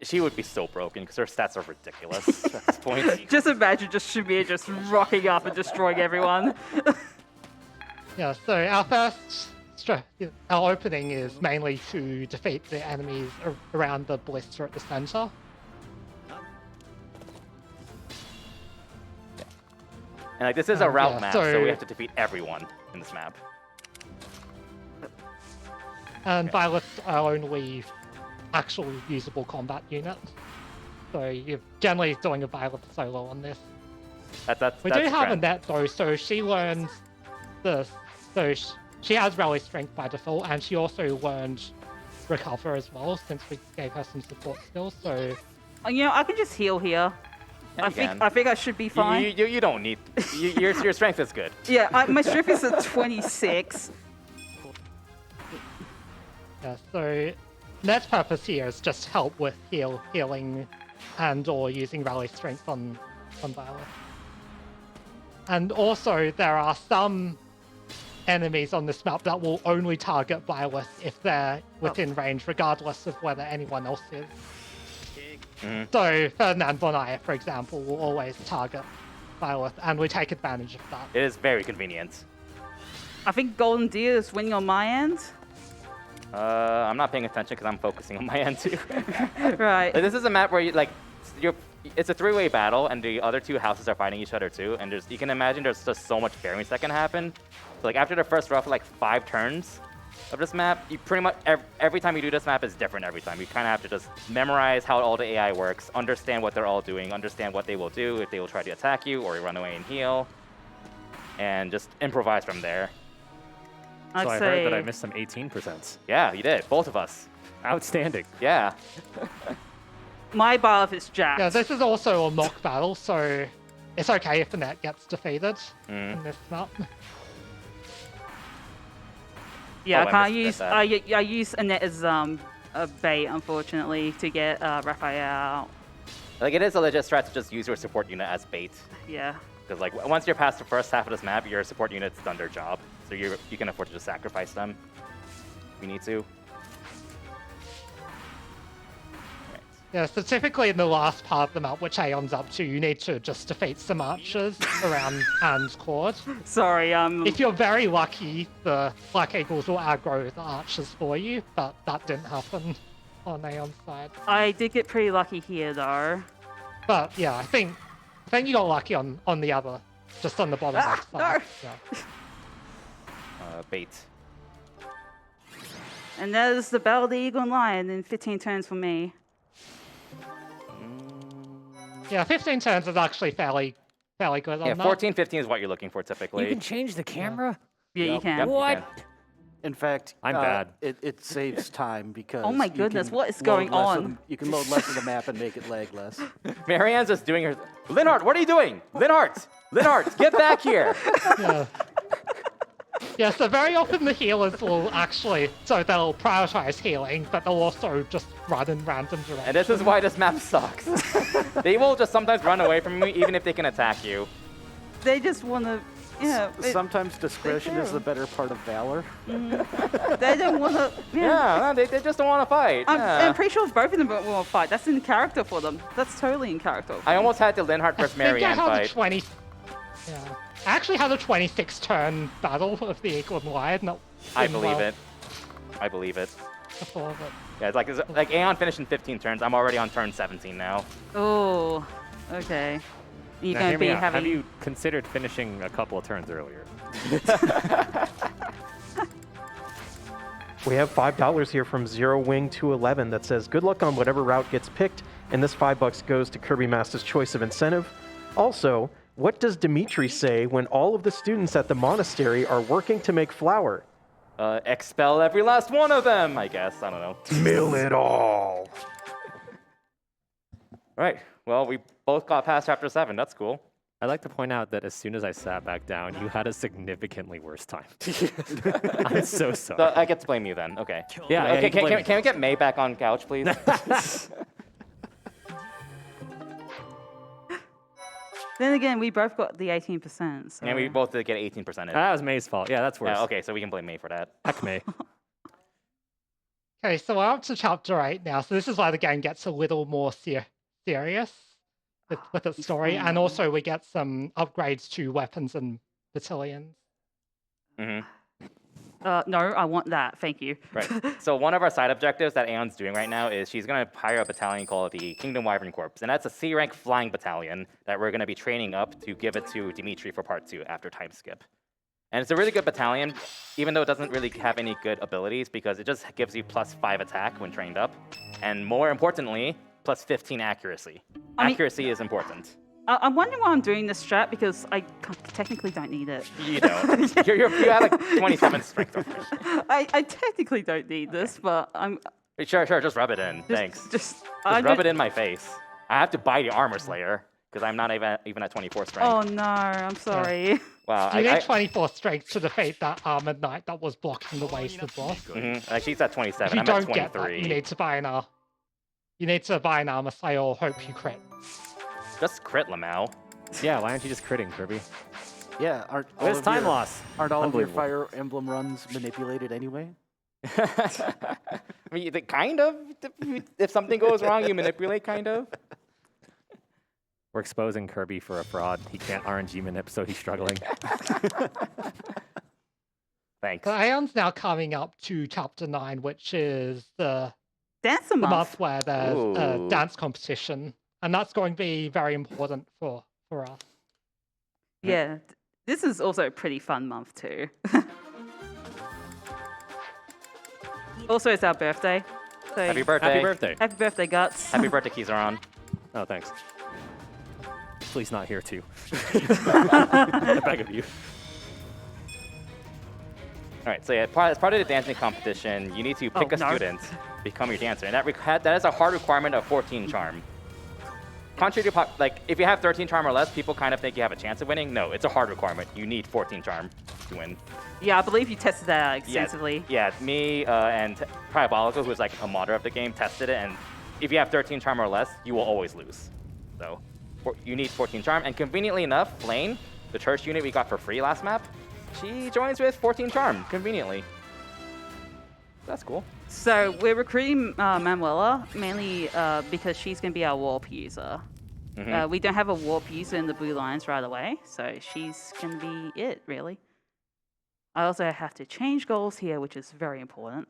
She would be so broken because her stats are ridiculous at this point. Just imagine just Shamir just rocking up and destroying everyone. Yeah, so our opening is mainly to defeat the enemies around the blister at the center. And like this is a route map, so we so have to defeat everyone in this map. And violets are only actual usable combat unit. So you're generally doing a violet solo on this. That's We that's do have a trend. net though, so she learns this. So she has rally strength by default, and she also learned recover as well, since we gave her some support skills. So You know, I can just heal here. Yeah, I you think can. I think I should be fine. You don't need. Your strength is good. Yeah, my strength is at 26. yeah, so net's purpose here is just help with healing and or using rally strength on Violet. And also there are some enemies on this map that will only target Violet if they're within range, regardless of whether anyone else is. So Ferdinand Bonaya, for example, will always target Violet, and we take advantage of that. It is very convenient. I think Golden Deer is winning on my end. I'm not paying attention because I'm focusing on my end too. Right. Like, this is a map where it's a three-way battle, and the other two houses are fighting each other too. And you can imagine there's just so much variance that can happen. So like after the first roughly like 5 turns of this map, you pretty much every time you do this map is different every time. You kind of have to just memorize how all the AI works, understand what they're all doing, understand what they will do if they will try to attack you or run away and heal, and just improvise from there. I'd So I say heard that I missed some 18%. Yeah, you did, both of us. Outstanding. Yeah. my buff is jacked. Yeah, this is also a mock battle, so it's okay if the net gets defeated in this map. Yeah, Oh, I I can't missed use. that. I use Annette as a bait, unfortunately, to get Raphael out. Like it is a legit strat to just use your support unit as bait. Yeah. Because like once you're past the first half of this map, your support unit's done their job. So you can afford to just sacrifice them if you need to. Right. Yeah, so typically in the last part of the map, which Aeon's up to, you need to just defeat some archers around Anne's Court. Sorry. If you're very lucky, the Black Eagles will aggro the archers for you, but that didn't happen. on Aeon's side. I did get pretty lucky here, though. But yeah, I think you got lucky on the other, just on the bottom left side. no. Yeah. Bait. And there's the Battle of the Eagle and Lion in 15 turns for me. Yeah, 15 turns is actually fairly good on Yeah, that. 14, 15 is what you're looking for typically. You can change the camera? Yeah, you Yep. can. Yep, you What? can. In fact, I'm bad. It saves time because. Oh my you goodness, can what is load going less of on? you can load less of the map and make it lag less. Marianne's just doing her. Linhart, what are you doing? Linhart, get back here! Yeah. Yeah, so very often the healers will actually, so they'll prioritize healing, but they'll also just run in random directions. And this is why this map sucks. They will just sometimes run away from me, even if they can attack you. They just want to, Sometimes discretion is do. the better part of valor. they don't want to, Yeah, they just don't want to fight. Yeah. I'm pretty sure both of them want to fight. That's in character for them. That's totally in character. I almost had the Linhart versus I think Marianne I had fight. I actually had a 26 turn battle of the Eagle and Lion. I believe it. I believe it. Before, but Yeah, it's like Aeon finished in 15 turns. I'm already on turn 17 now. Oh, okay. You're Now, going hear to me be out. having... Have you considered finishing a couple of turns earlier? We have $5 here from Zero Wing 211 that says, "Good luck on whatever route gets picked, and this $5 goes to Kirbymastah's choice of incentive. Also, what does Dimitri say when all of the students at the monastery are working to make flour?" Expel every last one of them, I guess. I don't know. Mill it all. Right. Well, we both got past chapter 7. That's cool. I'd like to point out that as soon as I sat back down, you had a significantly worse time. I'm so sorry. So I get to blame you then. Okay. Yeah, Okay. you can blame me. Can we get May back on couch, please? Then again, we both got the 18%. So. And we both did get 18% in. That was May's fault. Yeah, that's worse. Yeah, okay, so we can blame May for that. Heck May. Okay, so we're up to chapter 8 now. So this is where the game gets a little more serious with its story. And also we get some upgrades to weapons and battalions. Mm-hmm. No, I want that. Thank you. Right. So one of our side objectives that Aeon's doing right now is she's going to hire a battalion called the Kingdom Wyvern Corps. And that's a C-rank flying battalion that we're going to be training up to give it to Dimitri for part 2 after time skip. And it's a really good battalion, even though it doesn't really have any good abilities, because it just gives you +5 attack when trained up. And more importantly, +15 accuracy. Accuracy is important. I'm wondering why I'm doing this strat, because I technically don't need it. You don't. you have like 27 strength already. I technically don't need this, but I'm... Sure, just rub it in. Thanks. Just rub it in my face. I have to buy the Armor Slayer, because I'm not even at 24 strength. Oh no, I'm sorry. Wow. You need 24 strength to defeat that armored knight that was blocking the way to the boss. She's at If 27. you I'm don't at 23. get that, you need to buy an armor slayer or hope you crit. Just crit Lamau. Yeah, why aren't you just critting, Kirby? Yeah, aren't all Where's of time your- loss? Aren't all of your Unbelievable. Fire Emblem runs manipulated anyway? I mean, kind of. If something goes wrong, you manipulate, kind of. We're exposing Kirby for a fraud. He can't RNG manip, so he's struggling. Thanks. So Aeon's now coming up to chapter 9, which is the Dance a month. month where there's a Ooh. dance competition. And that's going to be very important for us. Yeah, this is also a pretty fun month too. Also, it's our birthday. So Happy birthday. Happy birthday. Happy birthday, Guts. Happy birthday, Keizaron. Oh, thanks. Please not here, too. I beg of you. All right, so yeah, as part of the dancing competition, you need to pick Oh, a no. student, become your dancer, and that is a hard requirement of 14 charm. Contrary to if you have 13 charm or less, people kind of think you have a chance of winning. No, it's a hard requirement. You need 14 charm to win. Yeah, I believe you tested that out extensively. Yeah, me and Parabolico, who is like a modder of the game, tested it, and if you have 13 charm or less, you will always lose. So you need 14 charm, and conveniently enough, Lane, the church unit we got for free last map, she joins with 14 charm, conveniently. That's cool. So we're recruiting Manuela mainly because she's going to be our warp user. We don't have a warp user in the Blue Lions right away, so she's going to be it, really. I also have to change goals here, which is very important.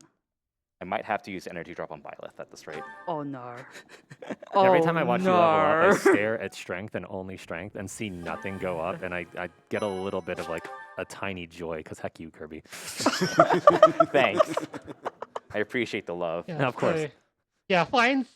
I might have to use energy drop on Byleth at this rate. Oh no. Every Oh, time I watch no. you level up, I stare at strength and only strength and see nothing go up, and I get a little bit of like a tiny joy, because heck you, Kirby. Thanks. I appreciate the love. Yeah, Of course. So, yeah, finds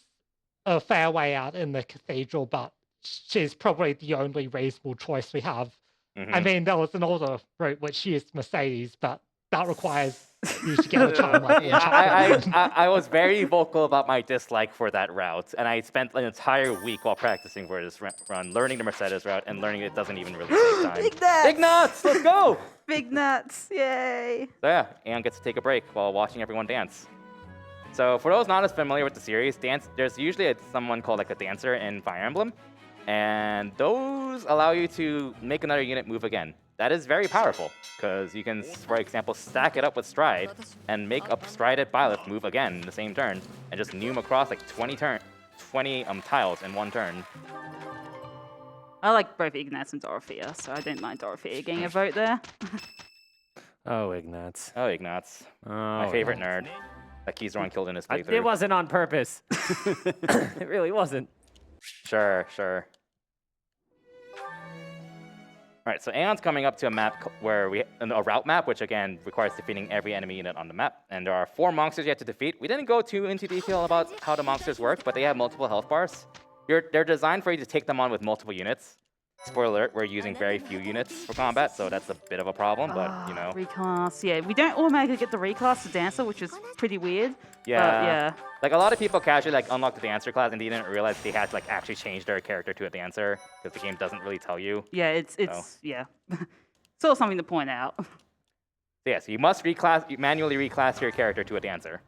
a fair way out in the cathedral, but she's probably the only reasonable choice we have. I mean, there was an older route which used Mercedes, but that requires you to get a charm like in chapter. I was very vocal about my dislike for that route, and I spent an entire week while practicing for this run, learning the Mercedes route, and learning it doesn't even really take time. Big nuts! Big nuts! Let's go! Big nuts! Yay! So yeah, Aeon gets to take a break while watching everyone dance. So for those not as familiar with the series, there's usually someone called like a dancer in Fire Emblem, and those allow you to make another unit move again. That is very powerful, because you can, for example, stack it up with Stride and make a Strided Byleth move again in the same turn, and just noom across like 20 tiles in one turn. I like both Ignatz and Dorothea, so I don't mind Dorothea getting a vote there. Oh, Ignatz. Oh, Ignatz. Oh, My favorite nerd that Keizaron killed in his playthrough. It wasn't on purpose. It really wasn't. Sure. All right, so Aeon's coming up to a map where a route map, which again requires defeating every enemy unit on the map. And there are 4 monsters you have to defeat. We didn't go too into detail about how the monsters work, but they have multiple health bars. They're designed for you to take them on with multiple units. Spoiler alert, we're using very few units for combat, so that's a bit of a problem, but you know. Reclass, yeah. We don't automatically get the reclass to Dancer, which is pretty weird. Yeah. But, yeah. Like a lot of people casually like unlock the Dancer class and they didn't realize they had to like actually change their character to a Dancer, because the game doesn't really tell you. Yeah, it's yeah. Still something to point out. So yeah, so you must manually reclass your character to a Dancer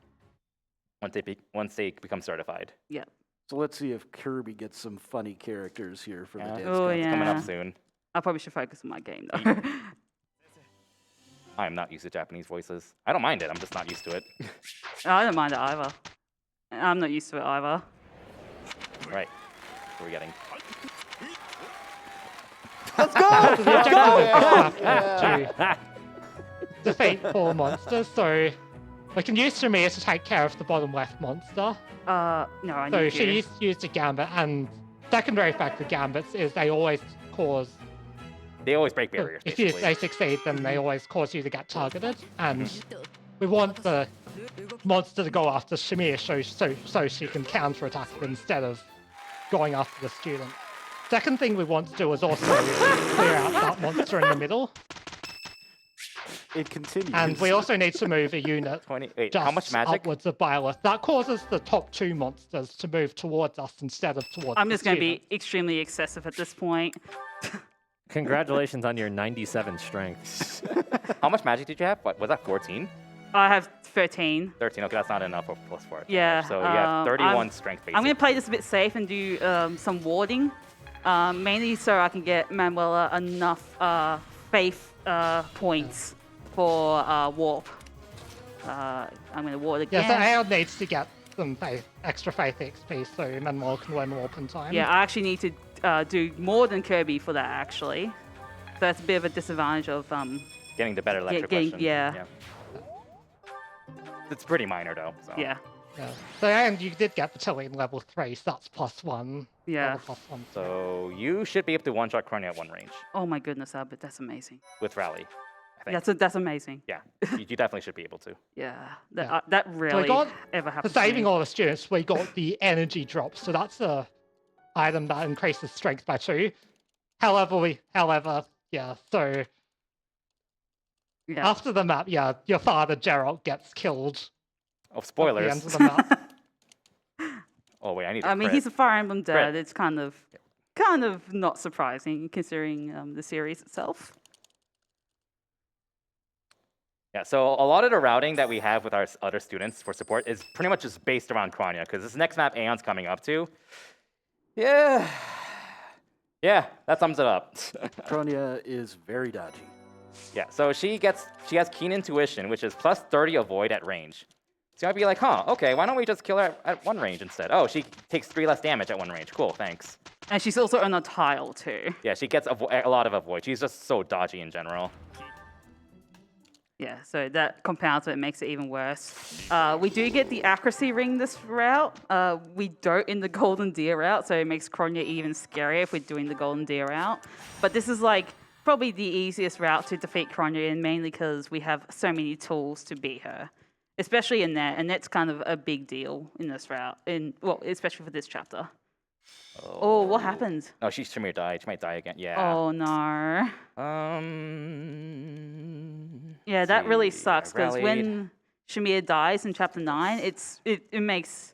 once they become certified. Yeah. So let's see if Kirby gets some funny characters here for the dance. Oh, contest. yeah. Coming up soon. I probably should focus on my game though. I am not used to Japanese voices. I don't mind it, I'm just not used to it. I don't mind it either. I'm not used to it either. Right. What are we getting? Let's go! To defeat 4 monsters, so we can use Shamir to take care of the bottom left monster. No, I So need she you. used a gambit, and secondary effect of gambits is they always cause. They always break barriers, If basically. they succeed, then they always cause you to get targeted, and we want the monster to go after Shamir so she can counterattack it instead of going after the student. Second thing we want to do is also clear out that monster in the middle, It continues. and we also need to move a unit 20. Wait, just how much magic? upwards of Byleth. That causes the top 2 monsters to move towards us instead of towards I'm the just going to student. be extremely excessive at this point. Congratulations on your 97 strength. How much magic did you have? What was that? 14? I have 13. 13. Okay, that's not enough for +4. Yeah, So you have 31 I'm strength basic. I'm going to play this a bit safe and do some warding, mainly so I can get Manuela enough faith points for warp. I'm going to ward again. Yeah, so Aeon needs to get some extra faith XP so Manuel can learn warp in time. Yeah, I actually need to do more than Kirby for that, actually. So that's a bit of a disadvantage of getting the better lecture getting- question. yeah. It's pretty minor though. So. yeah. Yeah. So and you did get Battalion level 3, so that's +1. Yeah. Level +1. So you should be able to one-shot Kronia at 1 range Oh my goodness, Albert, that's amazing. with Rally. I think. That's amazing. Yeah, you definitely should be able to. Yeah, Yeah. that rarely got- ever For happens. to saving me. all the students, we got the energy drop, so that's the item that increases strength by 2. However, yeah, so Yeah. after the map, yeah, your father, Geralt, gets killed Oh, at the spoilers. end of the map. Oh wait, I need. I mean, he's a Fire Emblem dad. Crit. It's kind of not surprising considering the series itself. Yeah, so a lot of the routing that we have with our other students for support is pretty much just based around Kronia, because this next map Aeon's coming up to. Yeah, that sums it up. Kronia is very dodgy. Yeah, so she has Keen Intuition, which is +30 avoid at range. So I'd be like, huh, okay, why don't we just kill her at 1 range instead? Oh, she takes 3 less damage at 1 range. Cool, thanks. And she's also on a tile too. Yeah, she gets a lot of avoid. She's just so dodgy in general. Yeah, so that compounds it, makes it even worse. We do get the accuracy ring this route. We don't in the golden deer route, so it makes Kronya even scarier if we're doing the golden deer route. But this is like probably the easiest route to defeat Kronya, and mainly because we have so many tools to beat her, especially in that, and that's kind of a big deal in this route. Well, especially for this chapter. Oh, what happened? Oh, she might die. She might die again. Yeah. Oh no. Yeah, that really sucks because when Shamir dies in chapter 9, it makes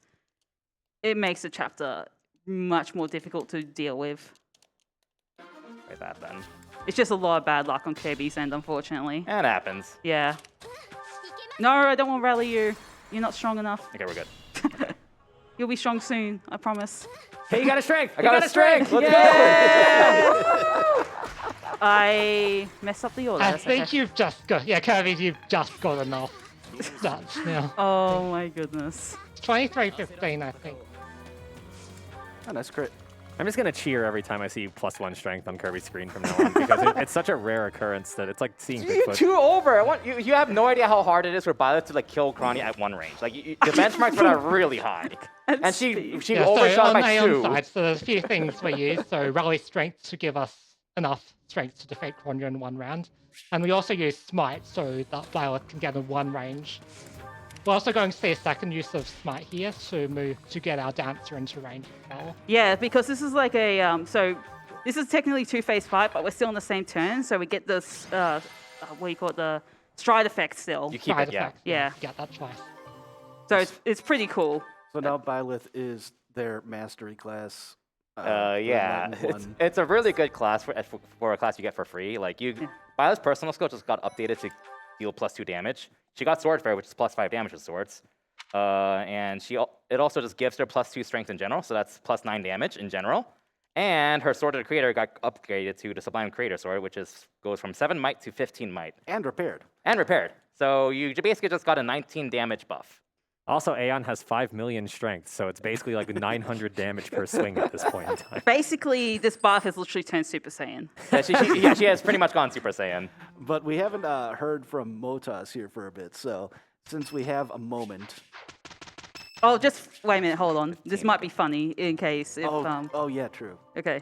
the chapter much more difficult to deal with. Like that then. It's just a lot of bad luck on Kirby's end, unfortunately. That happens. Yeah. No, I don't want to rally you. You're not strong enough. Okay, we're good. You'll be strong soon, I promise. Hey, you got a strength. I got a strength. Let's go. I messed up the order. I That's think okay. you've just got, Kirby, you've just got enough stats now. Oh my goodness. 23-15, I think. Oh, nice crit. I'm just gonna cheer every time I see +1 strength on Kirby's screen from now on because it's such a rare occurrence that it's like seeing You're Bigfoot. too over. You have no idea how hard it is for Violet to like kill Kronya at one range. Like the benchmarks are really high, and she Yeah, so overshot on by Aeon 2. side, so there's a few things we use. So rally strength to give us enough strength to defeat Kronya in one round. And we also use smite so that Violet can get in one range. We're also going to see a second use of smite here to get our dancer into range as well. Yeah, because this is like a so this is technically 2-phase fight, but we're still on the same turn, so we get this what do you call it, the stride effect still. You keep Side it, yeah. effect, Yeah. Get that twice. So it's pretty cool. So now Byleth is their mastery class. Yeah, it's a really good class for a class you get for free. Like Violet's personal skill just got updated to deal +2 damage. She got Sword Fair, which is +5 damage with swords, and it also just gives her +2 strength in general, so that's +9 damage in general. And her Sword of the Creator got upgraded to the Sublime Creator Sword, which goes from 7 might to 15 might. And repaired. And repaired. So you basically just got a 19 damage buff. Also, Aeon has 5 million strength, so it's basically like 900 damage per swing at this point in time. Basically, this buff has literally turned Super Saiyan. Yeah, she has pretty much gone Super Saiyan. But we haven't heard from Motas here for a bit, so since we have a moment. Oh, just wait a minute, hold on. This might be funny in case if Oh yeah, true. Okay.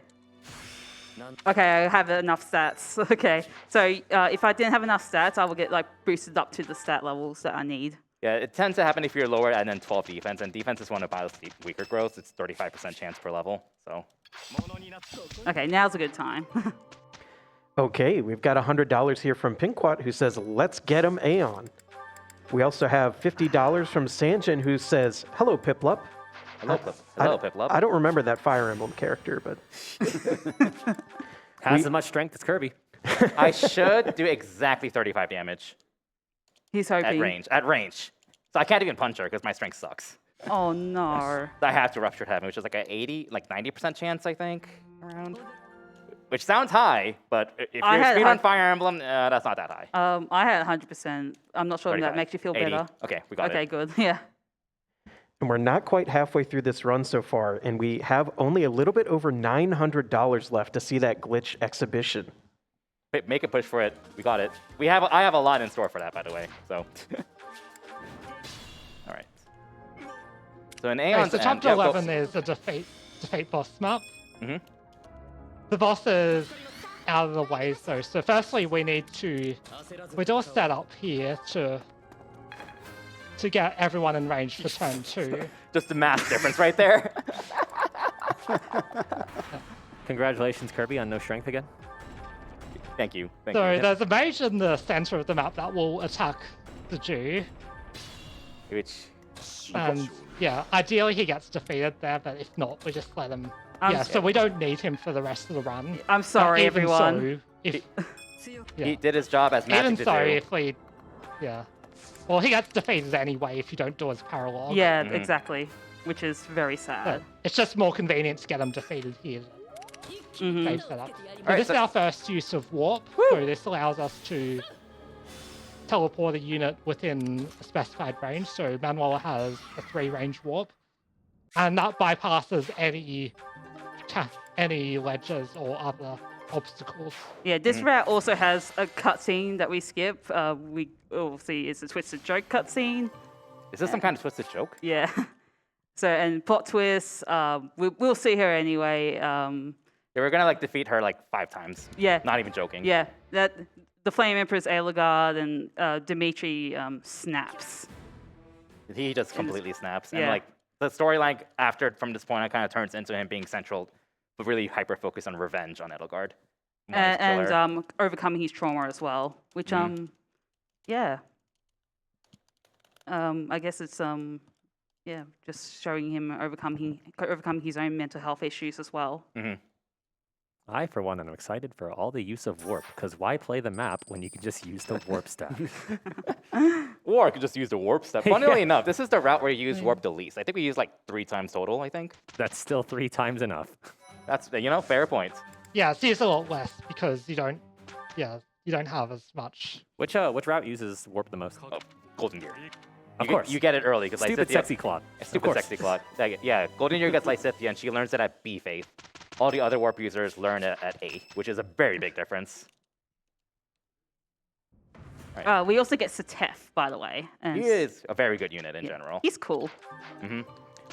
Okay, I have enough stats. Okay, so if I didn't have enough stats, I will get like boosted up to the stat levels that I need. Yeah, it tends to happen if you're lower and then 12 defense, and defense is one of Violet's weaker growths. It's 35% chance per level, so. Okay, now's a good time. Okay, we've got $100 here from Pinkwat who says, let's get him Aeon. We also have $50 from Sanjin who says, hello, Piplup. Hello, Piplup. I don't remember that Fire Emblem character, but... Has as much strength as Kirby. I should do exactly 35 damage He's hoping. at range. So I can't even punch her because my strength sucks. Oh no. I have to Ruptured Heaven, which is like 90% chance, I think, around. Which sounds high, but if you're speedrun Fire Emblem, that's not that high. I had 100%. I'm not sure if that 35, makes you feel 80. better. Okay, we got it. Okay, good. Yeah. And we're not quite halfway through this run so far, and we have only a little bit over $900 left to see that glitch exhibition. Make a push for it. We got it. I have a lot in store for that, by the way. So. All right. So in Aeon's So chapter 11 is a defeat boss map. Mm-hmm. The boss is out of the way though. So firstly we do a setup here to get everyone in range for turn 2. Just the mass difference right there. Congratulations, Kirby, on no strength again. Thank you. Thank So you. there's a mage in the center of the map that will attack the Jew. Which. And yeah, ideally he gets defeated there, but if not, we just let him. I'm So we don't need him for the rest of the run. I'm sorry, But even everyone. So, He did his job as even magic to so, do. if we, well, he gets defeated anyway if you don't do his paralog. Yeah, exactly. Which is very But sad. it's just more convenient to get him defeated here. Save setup. Alright, This is our first use of warp, so this allows us to teleport a unit within a specified range. So Manuel has a 3-range warp, and that bypasses any ledges or other obstacles. Yeah, this route also has a cutscene that we skip. We will see it's a twisted joke cutscene. Is this some kind of twisted joke? Yeah. So and plot twist. We'll see her anyway. Yeah, we're gonna like defeat her like 5 times. Yeah. Not even joking. Yeah. That the Flame Emperor's Eligard and Dimitri snaps. He just completely snaps. And yeah. like the storyline after from this point on kind of turns into him being central, but really hyper focused on revenge on Edelgard. And overcoming his trauma as well. Which yeah. I guess it's yeah, just showing him overcoming his own mental health issues as well. Mm-hmm. I, for one, am excited for all the use of warp, because why play the map when you can just use the warp staff? Or I could just use the warp step. Funnily enough, this is the route where you use warp the least. I think we used like 3 times total, I think. That's still 3 times enough. That's, fair point. Yeah, it's used a lot less because you don't have as much. Which route uses warp the most? Oh, Golden Gear. Of course. You get it early. Cause Stupid sexy clock. Stupid sexy clock. Yeah, Golden Gear gets Lysithia, and she learns it at B phase. All the other warp users learn it at A, which is a very big difference. Right. We also get Satef, by the way. And He is a very good unit in general. He's cool. Mm-hmm.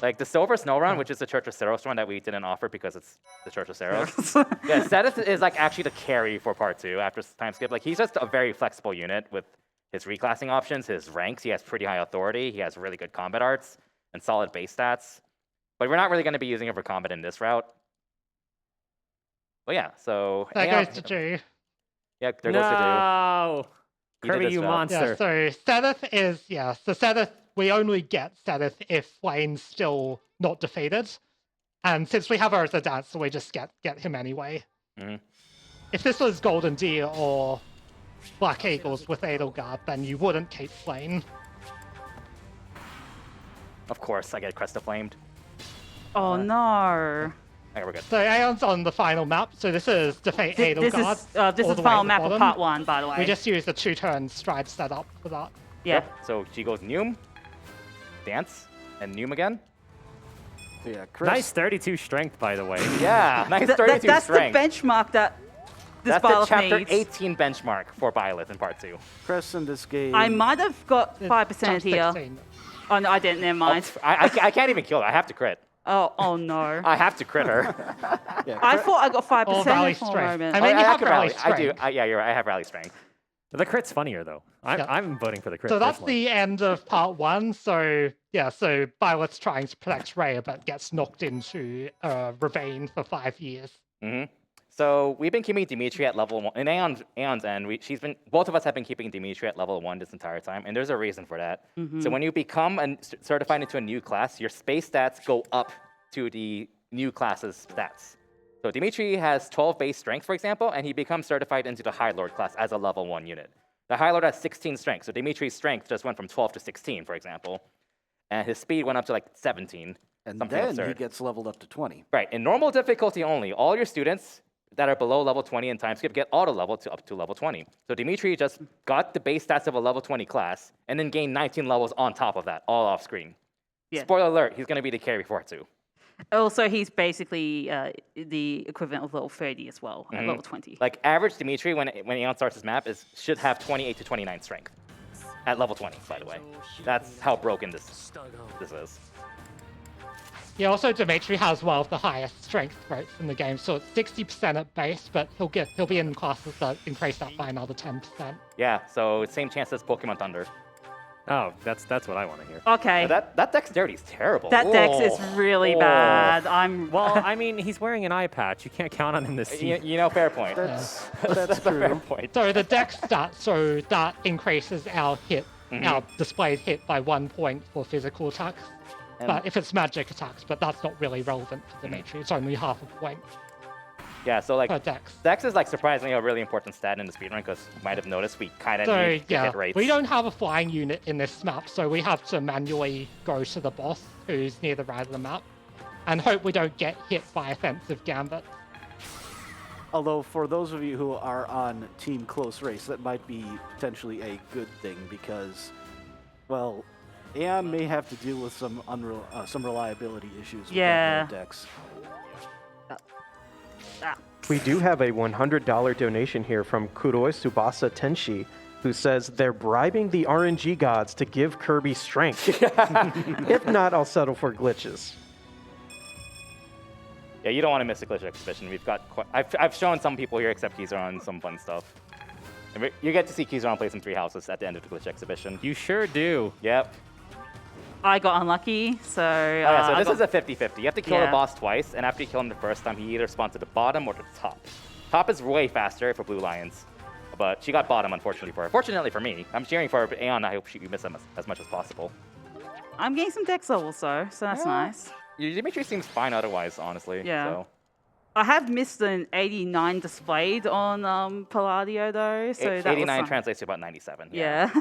Like the Silver Snow run, which is the Church of Seros run that we didn't offer because it's the Church of Seros. Yeah, Seteth is like actually the carry for part 2 after time skip. Like he's just a very flexible unit with his reclassing options, his ranks. He has pretty high authority. He has really good combat arts and solid base stats. But we're not really going to be using him for combat in this route. But yeah, so That goes to Drew. Yeah, there goes to No! He did Kirby, his you job. monster. Yeah, so Seteth is, so Seteth, we only get Seteth if Flame's still not defeated. And since we have her as a dancer, we just get him anyway. Mm-hmm. If this was Golden Deer or Black Eagles with Edelgard, then you wouldn't keep Flame. Of course, I get Cresta Flamed. Oh no. Okay, we're good. So Aeon's on the final map, so this is defeat Edelgard. This all is the the final way map at of the part bottom. 1, by the way. We just used the 2-turn stride setup for that. yeah. Yep. So she goes Neum, Dance, and Neum again. Yeah, Chris. Nice 32 strength, by the way. Yeah, nice 32 That's strength. the benchmark that this That's the Byleth chapter needs. 18 benchmark for Byleth in part 2. Chris in this game. I might have got 5% Jump here. 16. Oh no, I didn't. Never mind. I can't even kill her. I have to crit. Oh no. I have to crit her. Yeah, I thought I got 5% Or Rally for a Strength. moment. I mean, you have could Rally I do. Strength. Yeah, you're right. I have rally strength. The crit's funnier, though. Yeah. I'm voting for the crit. So that's personally. the end of part 1. So so Byleth's trying to protect Rhea, but gets knocked into a ravine for 5 years. Mm-hmm. So we've been keeping Dimitri at level 1. In Aeon's end, both of us have been keeping Dimitri at level 1 this entire time, and there's a reason for that. So when you become certified into a new class, your space stats go up to the new class's stats. So Dimitri has 12 base strength, for example, and he becomes certified into the High Lord class as a level 1 unit. The High Lord has 16 strength, so Dimitri's strength just went from 12 to 16, for example. And his speed went up to like 17. and something then absurd. he gets leveled up to 20. Right, in normal difficulty only, all your students that are below level 20 in time skip get auto-level up to level 20. So Dimitri just got the base stats of a level 20 class, and then gained 19 levels on top of that, all off screen. Yeah. Spoiler alert, he's going to be the carry for it too. Also, he's basically the equivalent of level 30 as well, at level 20. Like average Dimitri, when Aeon starts his map, should have 28 to 29 strength. At level 20, by the way. That's how broken this is. Yeah, also Dimitri has one of the highest strength rates in the game, so it's 60% at base, but he'll be in classes that increase that by another 10%. Yeah, so same chance as Pokemon Thunder. Oh, that's what I want to hear. Okay. That dexterity is terrible. That dex is Oh. really Oh. bad. Well, I mean, he's wearing an eye patch. You can't count on him to see. Fair point. That's That's a fair true. point. So the dex stat, so that increases our hit, our displayed hit by 1 point for physical attacks. But if it's magic attacks, but that's not really relevant for Dimitri. It's only half a point Yeah, so like per dex. dex is like surprisingly a really important stat in the speedrun because you might have noticed we kind of So need to yeah, hit rates. we don't have a flying unit in this map, so we have to manually go to the boss who's near the right of the map, and hope we don't get hit by offensive gambit. Although for those of you who are on Team Close Race, that might be potentially a good thing because, well, Aeon may have to deal with some reliability issues with Yeah. that dex. We do have a $100 donation here from Kuroi Tsubasa Tenshi, who says they're bribing the RNG gods to give Kirby strength. If not, I'll settle for glitches. Yeah, you don't want to miss a glitch exhibition. We've got I've shown some people here except Keizaron some fun stuff. And you get to see Keizaron play some 3 houses at the end of the glitch exhibition. You sure do. Yep. I got unlucky, so. So this is a 50-50. You have to kill the Yeah. boss twice, and after you kill him the first time, he either spawns to the bottom or to the top. Top is way faster for Blue Lions, but she got bottom, unfortunately for her. Fortunately for me, I'm cheering for Aeon. I hope you miss him as much as possible. I'm getting some dex levels, though, so that's nice. Dimitri seems fine otherwise, honestly. Yeah. So. I have missed an 89 displayed on Palladio, though, so that 89 was translates to about 97. Yeah.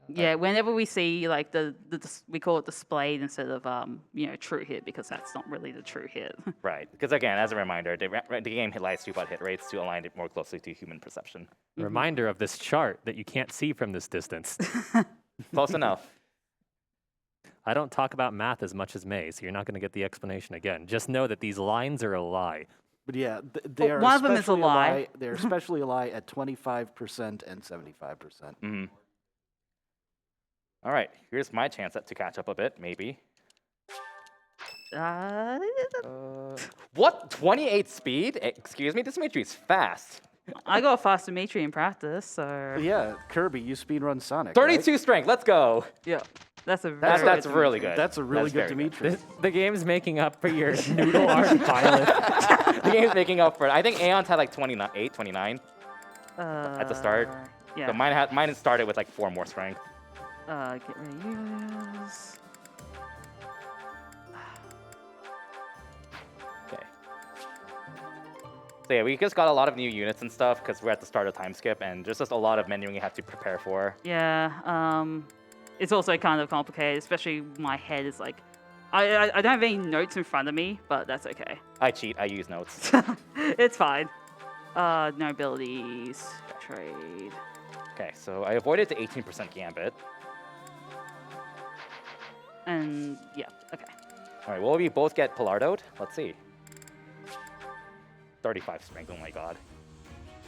Yeah, whenever we see like we call it displayed instead of true hit, because that's not really the true hit. Right, because again, as a reminder, the game lies to about hit rates to align it more closely to human perception. Reminder of this chart that you can't see from this distance. Close enough. I don't talk about math as much as May, so you're not going to get the explanation again. Just know that these lines are a lie. But yeah, they are one of them is a especially lie. They're especially a lie at 25% and 75%. Mm-hmm. All right, here's my chance to catch up a bit, maybe. What? 28 speed? Excuse me, this Dimitri's fast. I got a fast Dimitri in practice, so. Yeah, Kirby, you speedrun Sonic. 32 right? strength, let's go. Yeah, that's a very That's good really Dimitri. good. That's a really That's good very Dimitri. The game's making up for your noodle arm pilot. The game's making up for it. I think Aeon's had like 28, 29 at the start. Yeah. So mine started with like 4 more strength. Get rid of use. Okay. So yeah, we just got a lot of new units and stuff because we're at the start of time skip, and there's just a lot of menuing you have to prepare for. Yeah. It's also kind of complicated, especially my head is like, I don't have any notes in front of me, but that's okay. I cheat. I use notes. It's fine. No abilities. Trade. Okay, so I avoided the 18% gambit. And yeah, okay. All right, will we both get Pillardoed? Let's see. 35 strength, oh my god.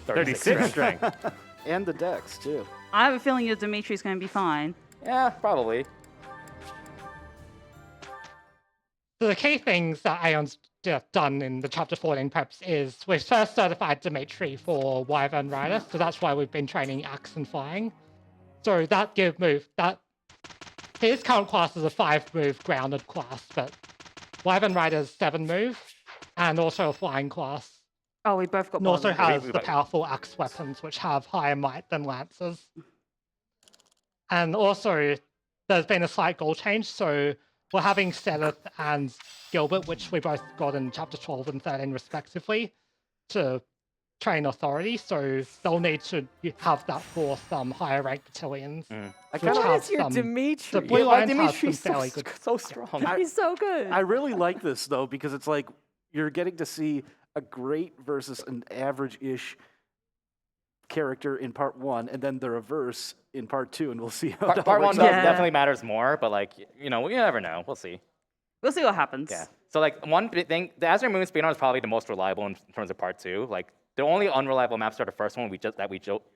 36 strength. And the Dex, too. I have a feeling your Dimitri's going to be fine. Yeah, probably. So the key things that Aeon's done in the Chapter 14 preps is we've first certified Dimitri for Wyvern Rider, so that's why we've been training Axe and Flying. So that his current class is a 5-move grounded class, but Wyvern Rider's 7-move, and also a flying class. Oh, we both got And also bottom. has the powerful axe weapons, which have higher might than lances. And also, there's been a slight goal change, so we're having Sedith and Gilbert, which we both got in Chapter 12 and 13 respectively, to train Authority, so they'll need to have that for some higher ranked battalions. I kind What of is your Dimitri? The Blue Lions have some Dimitri's fairly good. so strong. He's so good. I really like this, though, because it's like you're getting to see a great versus an average-ish character in part 1, and then the reverse in part 2, and we'll see how it all Part 1 works does out. Yeah. definitely matters more, but like, you never know. We'll see. We'll see what happens. Yeah. So like one big thing, the Azure Moon speedrun is probably the most reliable in terms of part 2. Like the only unreliable maps are the first one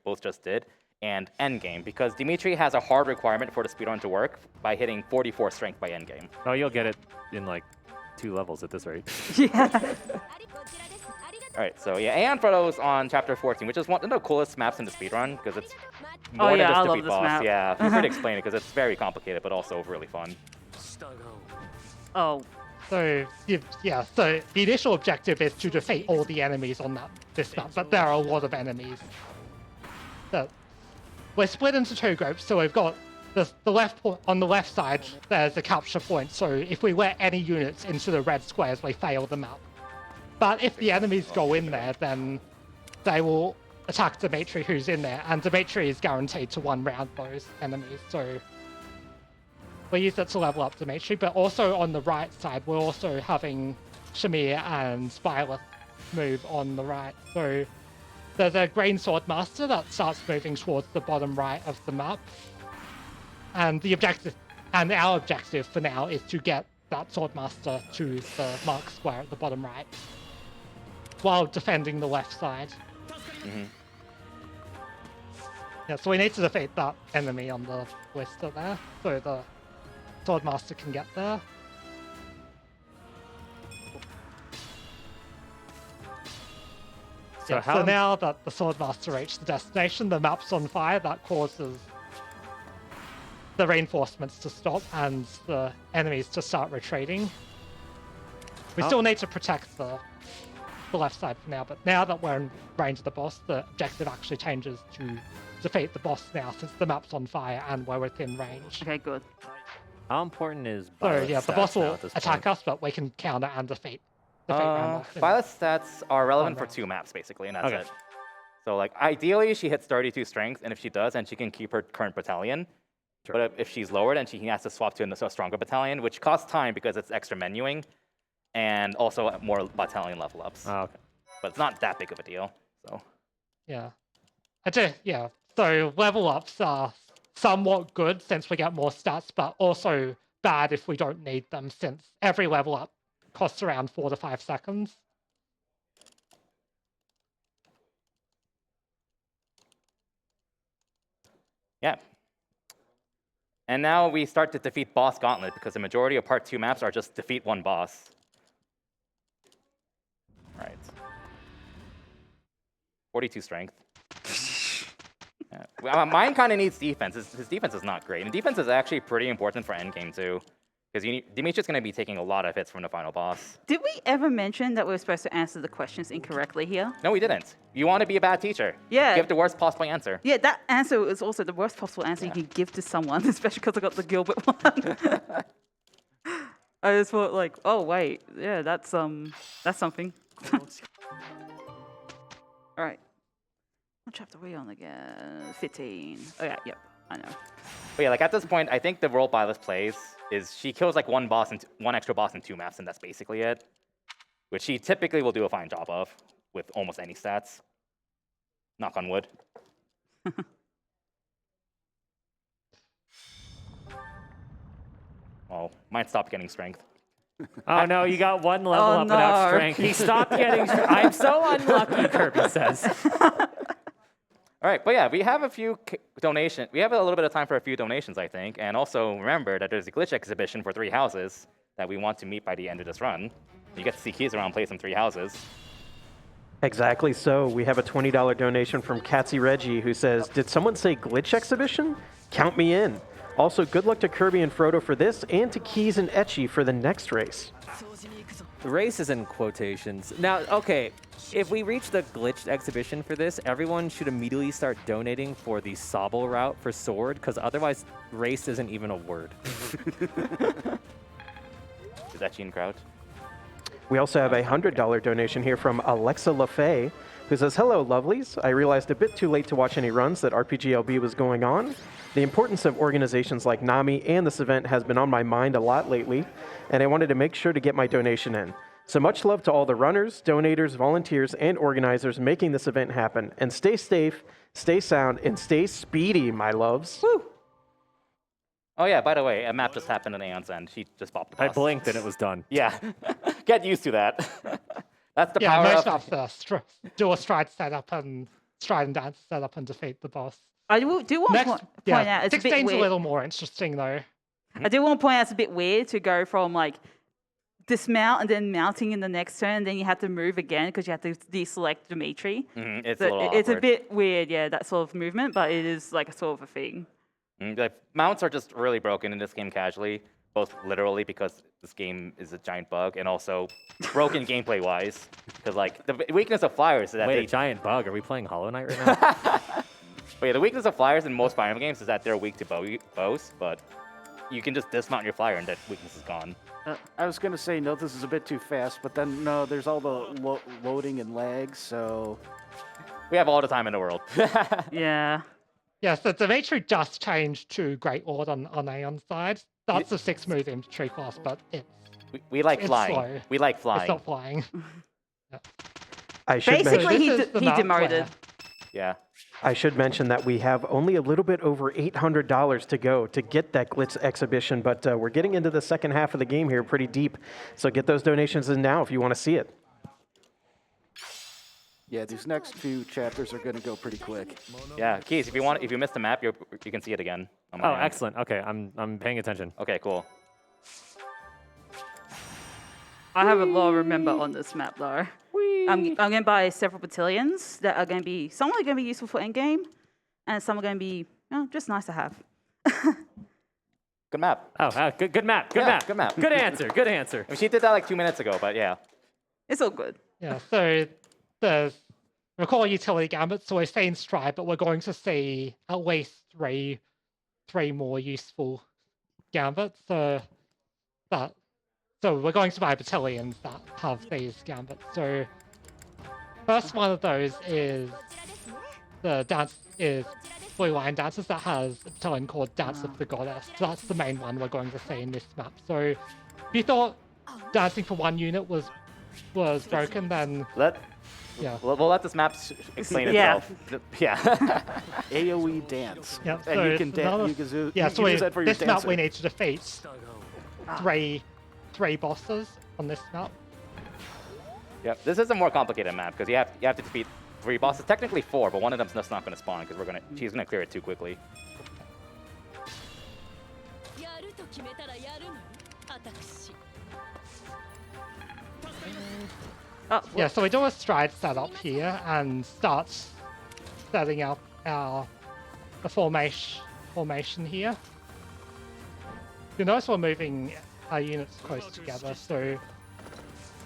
both just did, and Endgame, because Dimitri has a hard requirement for the speedrun to work by hitting 44 strength by Endgame. Oh, you'll get it in like 2 levels at this rate. Yeah. All right, so yeah, AeonFrodo's on chapter 14, which is one of the coolest maps in the speedrun because it's Oh, more yeah, than just I to love beat this boss. map. Yeah, feel free to explain it because it's very complicated, but also really fun. Oh, So so the initial objective is to defeat all the enemies on this map, but there are a lot of enemies. So we're split into 2 groups, so we've got on the left side, there's a capture point, so if we let any units into the red squares, we fail the map. But if the enemies go in there, then they will attack Dimitri, who's in there, and Dimitri is guaranteed to one-round those enemies, so we use it to level up Dimitri, but also on the right side, we're also having Shamir and Spyleth move on the right. So there's a Green Sword Master that starts moving towards the bottom right of the map. And our objective for now is to get that Swordmaster to the mark square at the bottom right, while defending the left side. Yeah, so we need to defeat that enemy on the blister there, so the Swordmaster can get there. So Yeah, so now that the Swordmaster reached the destination, the map's on fire. That causes the reinforcements to stop and the enemies to start retreating. We still need to protect the left side for now, but now that we're in range of the boss, the objective actually changes to defeat the boss now, since the map's on fire and we're within range. Okay, good. How important is So Violet's yeah, the stats boss now will at this attack point? us, but we can counter and defeat Randolph. Violet's stats are relevant for round. 2 maps, basically, and that's Okay. it. So, like, ideally, she hits 32 strength, and if she does, then she can keep her current battalion. Sure. But if she's lower, then she has to swap to a stronger battalion, which costs time because it's extra menuing, and also more battalion level ups. Oh, okay. But it's not that big of a deal. So, Yeah. Yeah. So level ups are somewhat good since we get more stats, but also bad if we don't need them, since every level up costs around 4 to 5 seconds. yeah. And now we start to defeat Boss Gauntlet, because the majority of Part 2 maps are just defeat one boss. All right. 42 strength. Yeah. Well, mine kind of needs defense. His defense is not great. And defense is actually pretty important for endgame, too. Because Dimitri's going to be taking a lot of hits from the final boss. Did we ever mention that we were supposed to answer the questions incorrectly here? No, we didn't. You want to be a bad teacher. Yeah. Give the worst possible answer. Yeah, that answer is also the worst possible answer you can give to someone, especially because I got the Gilbert one. I just thought like, oh wait, yeah, that's something. All right. What chapter are we on again? 15. Oh yeah, yep, I know. But yeah, like at this point, I think the role Violet plays is she kills like one extra boss in 2 maps, and that's basically it. Which she typically will do a fine job of with almost any stats. Knock on wood. Well, might stop getting strength. Oh no, you got 1 level Oh, up without no. strength. He stopped getting strength. I'm so unlucky, Kirby says. All right, but yeah, we have a few donations. We have a little bit of time for a few donations, I think. And also remember that there's a glitch exhibition for 3 houses that we want to meet by the end of this run. You get to see Keizaron play some 3 houses. Exactly so. We have a $20 donation from Katsy Reggie, who says, "Did someone say glitch exhibition? Count me in. Also, good luck to Kirby and Frodo for this, and to Keizaron Etchy for the next race." The race is in quotations. Now, okay, if we reach the glitched exhibition for this, everyone should immediately start donating for the Sobble route for sword, because otherwise, race isn't even a word. Is that Gene Crouch? We also have a $100 donation here from Alexa LaFay, who says, "Hello, lovelies. I realized a bit too late to watch any runs that RPGLB was going on. The importance of organizations like NAMI and this event has been on my mind a lot lately, and I wanted to make sure to get my donation in. So much love to all the runners, donators, volunteers, and organizers making this event happen. And stay safe, stay sound, and stay speedy, my loves." Woo! Oh yeah, by the way, a map just happened in Aeon's End. She just popped the I boss. blinked and it was done. Yeah, get used to that. That's the Yeah, power most of... maps do a stride setup and stride and dance setup and defeat the boss. I do want to point out it's a bit 16's weird. a little more interesting though. I do want to point out it's a bit weird to go from like dismount and then mounting in the next turn, and then you have to move again because you have to deselect Dimitri. It's So a little it's a awkward. bit weird, yeah, that sort of movement, but it is like a sort of a thing. Like, mounts are just really broken in this game casually, both literally because this game is a giant bug, and also broken gameplay-wise. Because like the weakness of flyers is that Wait, they... a giant bug. Are we playing Hollow Knight right now? But yeah, the weakness of flyers in most Fire Emblem games is that they're weak to bows, but you can just dismount your flyer and that weakness is gone. I was going to say, no, this is a bit too fast, but then, no, there's all the loading and lag, so... We have all the time in the world. Yeah. Yeah, so Dimitri just changed to Great Lord on Aeon's side. That's a 6-move infantry class, but we like It's flying. slow. We like it's flying. not flying. I should mention, Basically, This is the he map demoted. where Yeah. I should mention that we have only a little bit over $800 to go to get that Glitz exhibition, but we're getting into the second half of the game here pretty deep. So get those donations in now if you want to see it. Yeah, these next two chapters are going to go pretty quick. Yeah, Keys, if you missed the map, you can see it again. On my Oh, end. excellent. Okay, I'm paying attention. Okay, cool. I have a lot to remember on this map though. I'm going to buy several battalions that are going to be, some are going to be useful for endgame, and some are going to be just nice to have. Good map. Oh, good map. Good Yeah, map. good map. Good answer. Good answer. I mean, she did that like 2 minutes ago, but yeah. It's all good. Yeah, so we're calling utility gambits, so we're saying stride, but we're going to see at least three more useful gambits. So we're going to buy battalions that have these gambits. So first one of those is Blue Line Dancers that has a battalion called Dance of the Goddess. So that's the main one we're going to see in this map. So if you thought dancing for one unit was broken, then yeah. We'll let this map explain Yeah. itself. Yeah. AoE dance. Yeah, And so you it's can another- you can use, yeah, you so can use that for your this map dancer. we need to defeat three bosses on this map. Yep. This is a more complicated map because you have to defeat 3 bosses. Technically 4, but one of them's just not going to spawn because she's going to clear it too quickly. Oh, Yeah, so we do a stride setup here and start setting up the formation here. You notice we're moving our units close together, so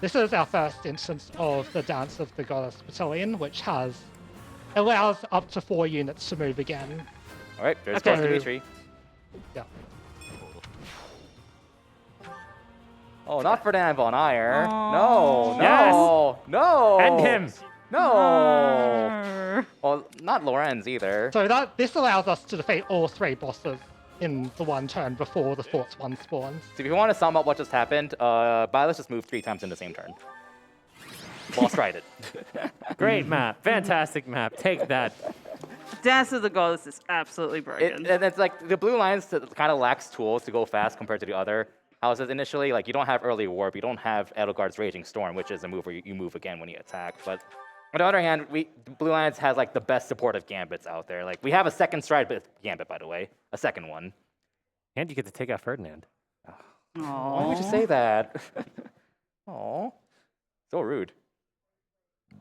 this is our first instance of the Dance of the Goddess Battalion, which allows up to 4 units to move again. All right, there's Okay. Dimitri. Yeah. Oh, not Ferdinand von Ayer. Oh. No, Yes. no. End him. No. Well, not Lorenz either. So this allows us to defeat all 3 bosses in the one turn before the fourth one spawns. So if you want to sum up what just happened, Byleth just moved 3 times in the same turn. Boss tried it. Great map. Fantastic map. Take that. Dance of the Goddess is absolutely broken. And it's like the blue lines kind of lacks tools to go fast compared to the other houses initially. Like you don't have early warp, you don't have Edelgard's Raging Storm, which is a move where you move again when you attack. But on the other hand, Blue Lines has like the best supportive gambits out there. Like we have a second stride gambit, by the way, a second one. And you get to take out Ferdinand. Why would you say that? Oh, so rude.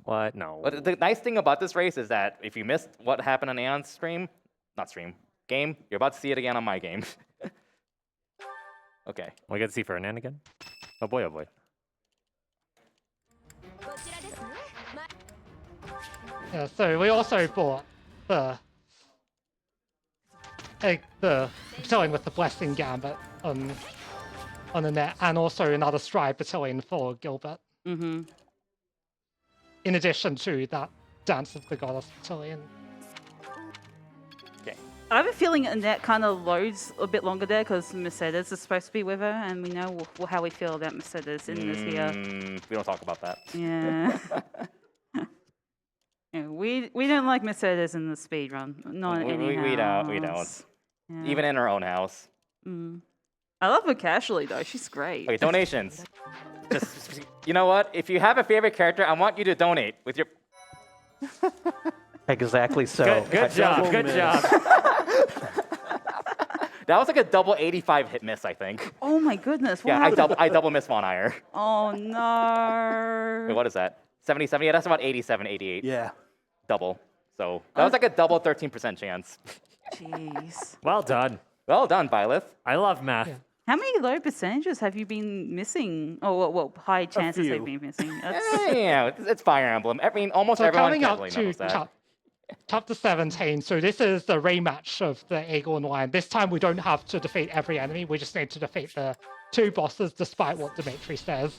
What? No. But the nice thing about this race is that if you missed what happened on Aeon's game, you're about to see it again on my game. Okay. We get to see Ferdinand again? Oh boy, oh boy. Yeah, so we also bought the battalion with the Blessing Gambit on the net, and also another Stride battalion for Gilbert. Mm-hmm. In addition to that Dance of the Goddess battalion. Okay. I have a feeling Annette kind of loads a bit longer there because Mercedes is supposed to be with her, and we know how we feel about Mercedes in this here. We don't talk about that. Yeah. Yeah, we don't like Mercedes in the speed run. Not in any we don't. house. Yeah. Even in our own house. Mm. I love her casually though. She's great. Okay, donations. Just, you know what? If you have a favorite character, I want you to donate with your. Exactly so. Good job. Good job. That was like a double 85 hit miss, I think. Oh my goodness. What Yeah, happened? I double miss Von Ayer. Oh no. Wait, what is that? 77? Yeah, that's about 87, 88. Yeah. Double. So that was like a double 13% chance. Jeez. Well done. Well done, Byleth. I love math. Yeah. How many low percentages have you been missing? Oh, well, high chances few. have been missing. Yeah, it's Fire Emblem. I mean, almost So everyone coming up casually to knows that. chapter 17, so this is the rematch of the Eagle and Lion. This time we don't have to defeat every enemy, we just need to defeat the 2 bosses despite what Dimitri says.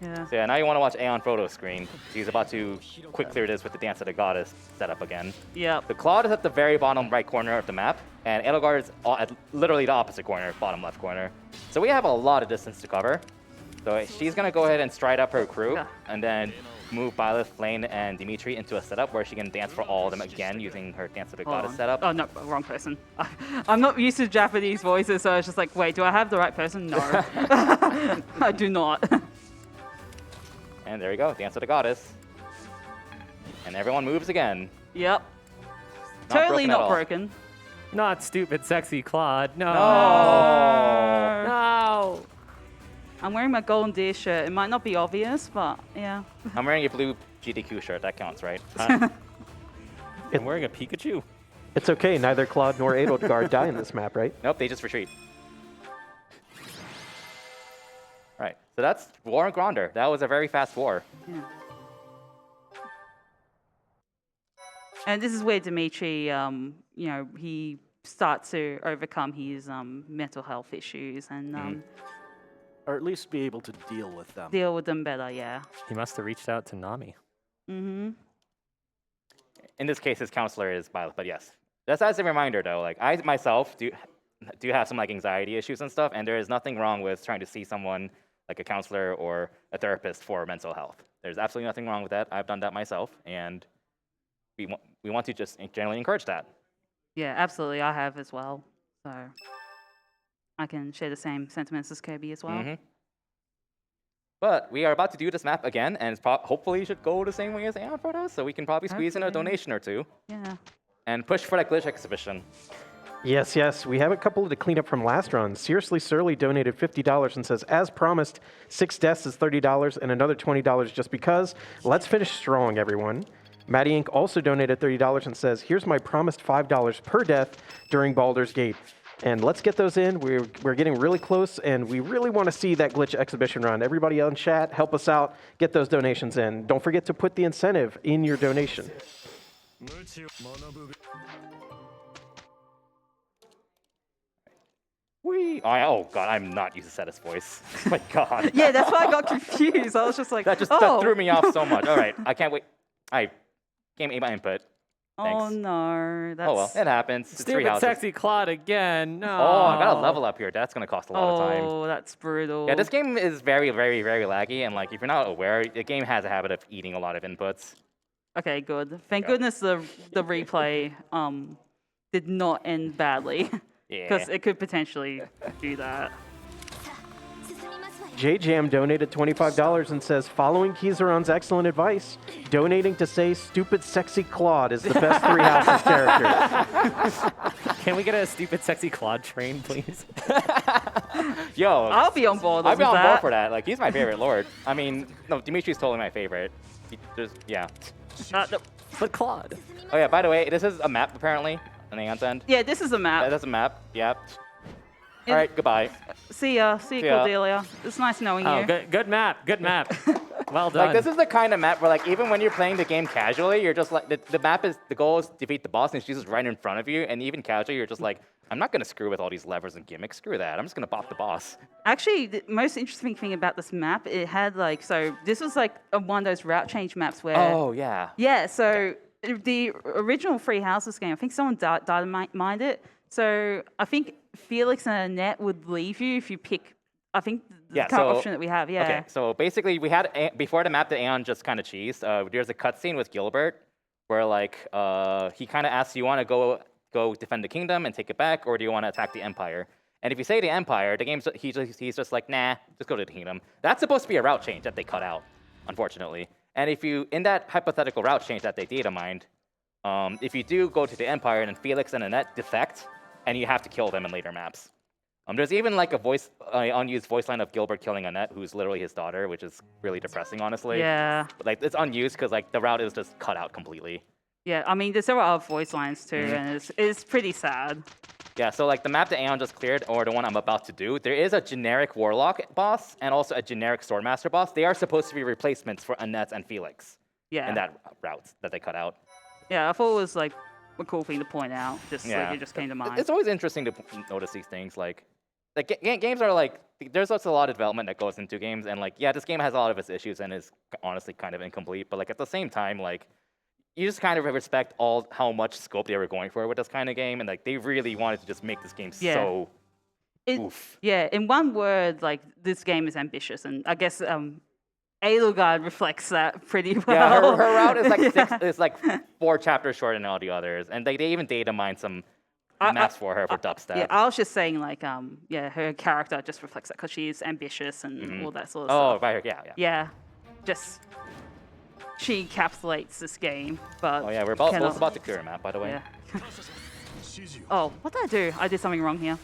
Yeah. So yeah, now you want to watch AeonFrodo's screen. He's about to quick clear this with the Dance of the Goddess setup again. Yep. The Claude is at the very bottom right corner of the map, and Edelgard is at literally the opposite corner, bottom left corner. So we have a lot of distance to cover. So she's gonna go ahead and stride up her crew, Yeah. and then move Byleth, Flame, and Dimitri into a setup where she can dance for all of them again using her Dance of the Hold Goddess on. setup. Oh, no, wrong person. I'm not used to Japanese voices, so I was just like, wait, do I have the right person? No. I do not. And there you go, Dance of the Goddess. And everyone moves again. Yep. Not Totally broken at not all. broken. Not stupid, sexy Claude. No. Oh. No. I'm wearing my golden deer shirt. It might not be obvious, but yeah. I'm wearing a blue GDQ shirt. That counts, right? Huh? I'm wearing a Pikachu. It's okay. Neither Claude nor Edelgard die in this map, right? Nope, they just retreat. Right, so that's War and Gronder. That was a very fast war. Yeah. And this is where Dimitri, he starts to overcome his mental health issues and Or at least be able to deal with them. deal with them better, yeah. He must have reached out to Nami. Mm-hmm. In this case, his counselor is Byleth, but yes. Just as a reminder, though, like I myself do have some like anxiety issues and stuff, and there is nothing wrong with trying to see someone like a counselor or a therapist for mental health. There's absolutely nothing wrong with that. I've done that myself, and we want to just generally encourage that. Yeah, absolutely. I have as well. So I can share the same sentiments as Kirby as well. Mhm. But we are about to do this map again, and it's hopefully should go the same way as AeonFrodo, so we can probably squeeze in a Hopefully. donation or two Yeah. and push for that glitch exhibition. Yes, yes. We have a couple to clean up from last run. Seriously Surly donated $50 and says, as promised, 6 deaths is $30 and another $20 just because. Let's finish strong, everyone. Matty Inc. also donated $30 and says, here's my promised $5 per death during Baldur's Gate. And let's get those in. We're getting really close, and we really want to see that glitch exhibition run. Everybody on chat, help us out. Get those donations in. Don't forget to put the incentive in your donation. Oh god, I'm not used to Setis voice. My god. Yeah, that's why I got confused. I was just like, That oh. threw me off so much. All right, I can't wait. I can't make my input. Oh Thanks. no, that's Oh well, it happens. It's 3 Stupid, houses. sexy Claude again. No. Oh, I got a level up here. That's gonna cost a lot of time. Oh, that's brutal. Yeah, this game is very, very, very laggy, and like if you're not aware, the game has a habit of eating a lot of inputs. Okay, good. Thank Yeah. goodness the replay did not end badly Yeah. because it could potentially do that. JJam donated $25 and says, following Keizaron's excellent advice, donating to say stupid sexy Claude is the best 3 houses character. Can we get a stupid, sexy Claude train, please? Yo, I'll be on board I'd with be on that. board for that. Like he's my favorite lord. I mean, no, Dimitri's totally my favorite. Yeah. No. But Claude. Oh yeah. By the way, this is a map apparently on Aeon's end. Yeah, this is a map. That's a map. Yep. It- All right. Goodbye. See ya, See ya. Cordelia. It's nice knowing Oh, you. good map. Good map. Well done. Like this is the kind of map where like even when you're playing the game casually, you're just like the map is the goal is to defeat the boss and she's just right in front of you, and even casually you're just like, I'm not gonna screw with all these levers and gimmicks. Screw that. I'm just gonna bop the boss. Actually, the most interesting thing about this map, it had like, so this was like one of those route change maps where. Oh yeah. Yeah, so the original Free Houses game, I think someone data mined it. So I think Felix and Annette would leave you if you pick, I think, the Yeah, current so- option that we have, yeah. Okay, so basically we had before the map that Aeon just kind of cheesed. There's a cutscene with Gilbert where like he kind of asks, you want to go defend the kingdom and take it back, or do you want to attack the Empire? And if you say the Empire, the game's he's just like, nah, just go to the kingdom. That's supposed to be a route change that they cut out, unfortunately. And if you in that hypothetical route change that they data mined, if you do go to the Empire and then Felix and Annette defect, and you have to kill them in later maps. There's even like a unused voice line of Gilbert killing Annette, who's literally his daughter, which is really depressing, honestly. Yeah. But, like it's unused because like the route is just cut out completely. Yeah, I mean, there's several other voice lines too, and it's pretty sad. Yeah, so like the map that Aeon just cleared, or the one I'm about to do, there is a generic Warlock boss and also a generic Swordmaster boss. They are supposed to be replacements for Annette and Felix Yeah. in that route that they cut out. Yeah, I thought it was like a cool thing to point out. Just Yeah. like it just came to mind. It's always interesting to notice these things. Like games are like, there's also a lot of development that goes into games, and like, yeah, this game has a lot of its issues and is honestly kind of incomplete. But like at the same time, like you just kind of respect how much scope they were going for with this kind of game, and like they really wanted to just make this game Yeah. so Oof. Yeah, in one word, like this game is ambitious, and I guess Edelgard reflects that pretty well. Yeah, her route is like Yeah. is like 4 chapters shorter than all the others, and they even data mined some maps for her for dubstep. Yeah, I was just saying like her character just reflects that because she's ambitious and all that sort of Oh, stuff. right, yeah. Yeah, just she encapsulates this game. But Oh yeah, we're both cannot- about to clear a map, by the way. Yeah. Oh, what did I do? I did something wrong here.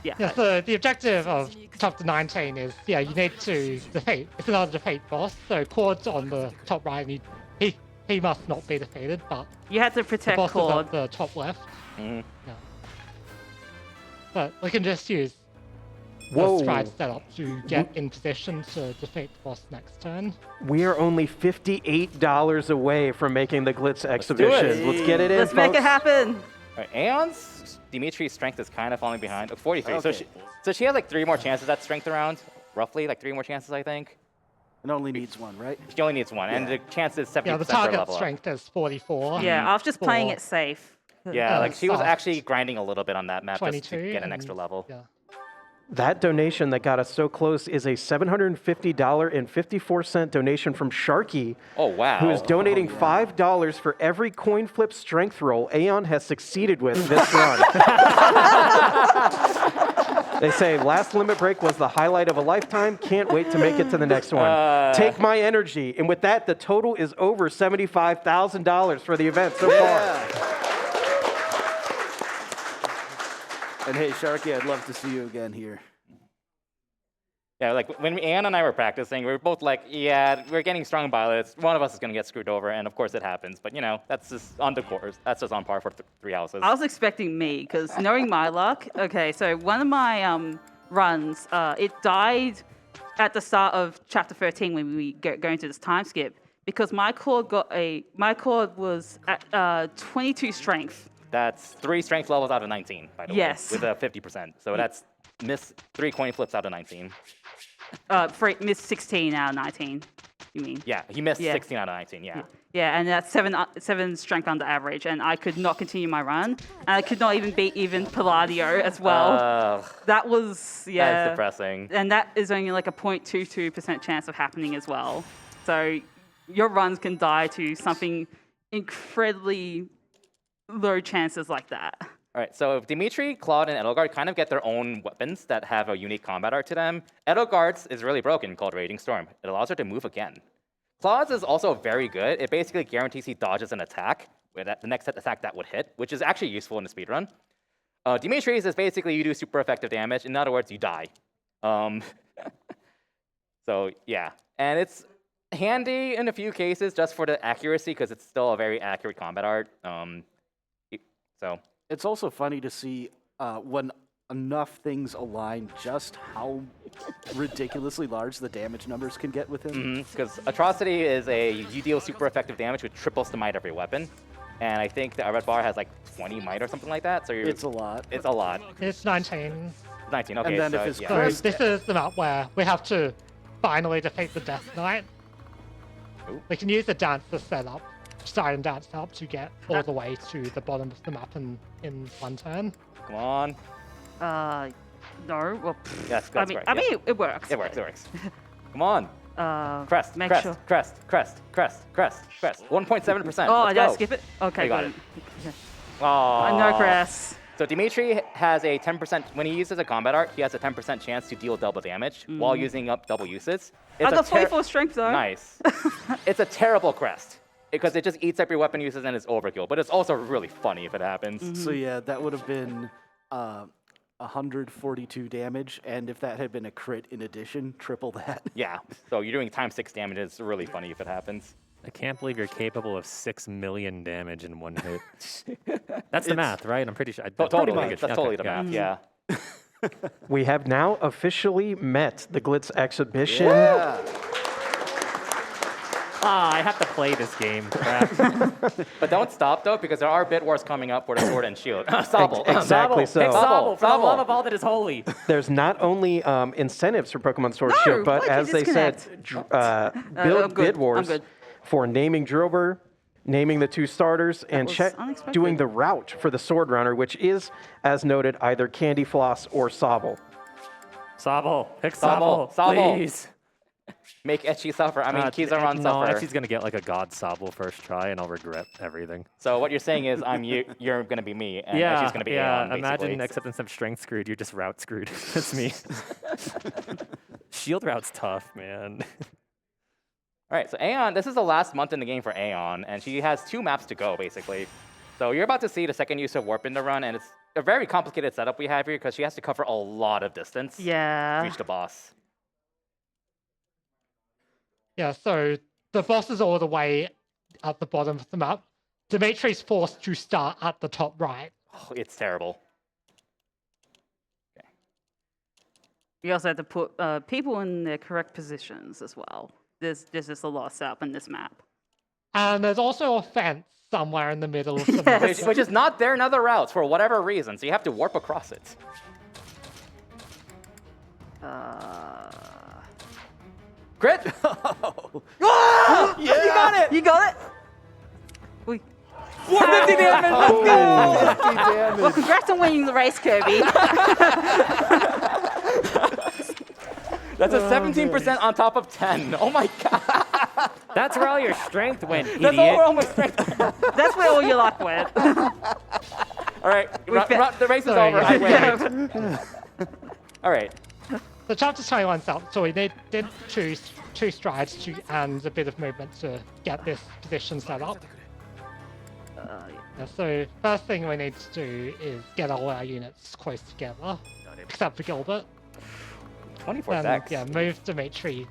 Yeah, so the objective of chapter 19 is, you need to defeat, it's another defeat boss, so Claude's on the top right, and he must not be defeated, but You had to the protect boss Claude. is at the top left. Mhm. Yeah. But we can just use Whoa. the stride setup to get in position to defeat the boss next turn. We are only $58 away from making the Glitz do it. exhibition. Let's get it in, Let's make it folks. happen. All right, Aeon's Dimitri's strength is kind of falling behind. 43. Okay. So she has like 3 more chances at strength around, roughly like 3 more chances, I think. It only needs one, right? She only needs 1, and the chance is 70% Yeah, the for a target level up. strength is 44. Yeah, I was just playing For- it safe. Yeah, like she was soft. actually grinding a little bit on that map just 22 to get an and- extra level. Yeah. That donation that got us so close is a $750.54 donation from Sharky, Oh wow. who is donating $5 for every coin flip strength roll Aeon has succeeded with this run. They say last limit break was the highlight of a lifetime. Can't wait to make it to the next one. Take my energy. And with that, the total is over $75,000 for the event so far. And hey, Sharky, I'd love to see you again here. Yeah, like when Anne and I were practicing, we were both like, yeah, we're getting strong pilots. One of us is going to get screwed over, and of course it happens. But, that's just on the course. That's just on par for 3 houses. I was expecting me because knowing my luck. Okay, so one of my runs, it died at the start of chapter 13 when we go into this time skip because my Claude was at 22 strength. That's 3 strength levels out of 19, by the Yes. way, with a 50%. So that's miss 3 coin flips out of 19. Missed 16 out of 19. You mean? Yeah, he missed Yeah. 16 out of 19, yeah. Yeah, and that's 7 strength under average, and I could not continue my run, and I could not even beat even Palladio as well. That was That's depressing. and that is only like a 0.22% chance of happening as well. So your runs can die to something incredibly low chances like that. All right, so Dimitri, Claude, and Edelgard kind of get their own weapons that have a unique combat art to them. Edelgard's is really broken, called Raging Storm. It allows her to move again. Claude's is also very good. It basically guarantees he dodges an attack, with the next attack that would hit, which is actually useful in the speedrun. Dimitri's is basically you do super effective damage. In other words, you die. So yeah, and it's handy in a few cases just for the accuracy because it's still a very accurate combat art. So It's also funny to see when enough things align just how ridiculously large the damage numbers can get with him. because Atrocity is you deal super effective damage with triples the might of your weapon. And I think the red bar has like 20 might or something like that. So It's a lot. It's a lot. It's 19. 19, okay. And then so, if it's yeah. So Christ. this is the map where we have to finally defeat the Death Knight. Ooh. We can use the dancer setup, start and dance setup to get all the way to the bottom of the map in one turn. Come on. No, well, Yes, that's correct. I yeah. mean, it works. It works, it works. Come on. Crest, make crest, sure. crest, crest, crest, crest, crest. 1.7%. Oh, Let's did I go. skip it? Okay, You got good. Aw. No crest. So Dimitri has a 10%, when he uses a combat art, he has a 10% chance to deal double damage while using up double uses. I got 44 strength though. Nice. It's a terrible crest because it just eats up your weapon uses and it's overkill, but it's also really funny if it happens. So yeah, that would have been 142 damage, and if that had been a crit in addition, triple that. Yeah, so you're doing times 6 damage. It's really funny if it happens. I can't believe you're capable of 6 million damage in one hit. That's the math, right? I'm pretty sure. Totally, that's totally the yeah. math, yeah. We have now officially met the Glitz exhibition. Yeah. Ah, I have to play this game. Crap. But don't stop though, because there are bit wars coming up for the sword and shield. Sobble. Exactly so. Pick Sobble, for the Sobble. love of all that is holy. There's not only incentives for Pokemon Sword No, Shield, but why'd you as they said, disconnect? build I'm good. bid I'm wars good. for naming Drober, naming the 2 starters, and was Chet unexpected. doing the route for the Sword Runner, which is, as noted, either Candy Floss or Sobble. Sobble, pick Sobble, Sobble, Sobble. please. Make Etchy suffer. I mean, Keizaron No, suffer. Etchy's gonna get like a God Sobble first try, and I'll regret everything. So what you're saying is I'm you, you're gonna be me, and yeah, Etchy's gonna be yeah. Aeon, Imagine basically. except instead of strength screwed, you're just route screwed. That's me. Shield route's tough, man. All right, so Aeon, this is the last month in the game for Aeon, and she has 2 maps to go, basically. So you're about to see the second use of Warp in the run, and it's a very complicated setup we have here because she has to cover a lot of distance to Yeah. reach the boss. Yeah, so the boss is all the way at the bottom of the map. Dimitri's forced to start at the top right. Oh, it's terrible. We also have to put people in their correct positions as well. There's just a lot of setup in this map. And there's also a fence somewhere in the middle of the map. Yes. Which is not there in other routes for whatever reason, so you have to warp across it. Crit! Ah! You got it! You got it? We 450 damage! Let's go! Well, congrats on winning the race, Kirby. That's a 17% on top of 10. Oh my god! That's where all your strength went, idiot. That's all my strength. That's where all your luck went. All right, the race is Sorry. over. I win. All right. The chapter's 21's up, so we did choose 2 strides and a bit of movement to get this position set up. Yeah, so first thing we need to do is get all our units close together, except for Gilbert. 24 Then, seconds. yeah, move Dimitri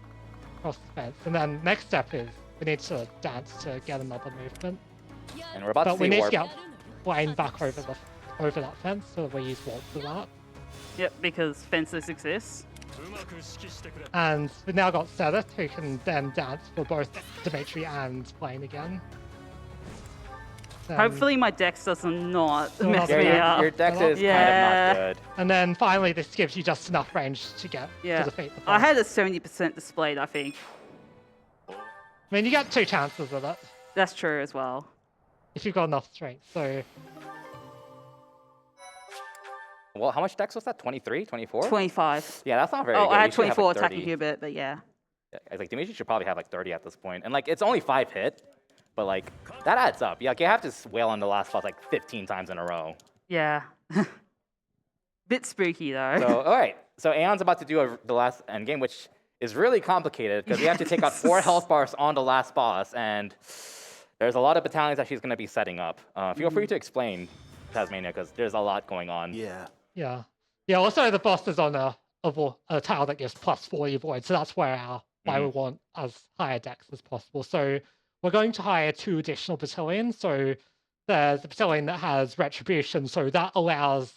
across the fence. And then next step is we need to dance to get another movement. And we're about But to we see need warp. to get Wayne back over that fence, so we use warp for that. Yep, because fences exist. And we've now got Seth, who can then dance for both Dimitri and Wayne again. Then- Hopefully my dex does not Still mess not me bad. up. Your dex is Yeah. kind of not good. And then finally, this gives you just enough range to get Yeah. to defeat the boss. I had a 70% displayed, I think. I mean, you get 2 chances of it That's true as well. if you've got enough strength. So Well, how much dex was that? 23? 24? 25. Yeah, that's not very Oh, good. I You had should have, 24 like, 30. attacking Hubert, but yeah. Yeah, I was like, Dimitri should probably have like 30 at this point. And like, it's only 5 hit, but like, that adds up. Yeah, like, you have to wail on the last boss like 15 times in a row. Yeah. Bit spooky though. So, all right. So Aeon's about to do the last endgame, which is really complicated because we have to take out 4 health bars on the last boss, and there's a lot of battalions that she's going to be setting up. Feel free to explain, Tasmania, because there's a lot going on. Yeah. yeah. Yeah, also the boss is on a tile that gives plus 40 void, so that's why we want as high a dex as possible. So we're going to hire 2 additional battalions. So there's a battalion that has retribution, so that allows,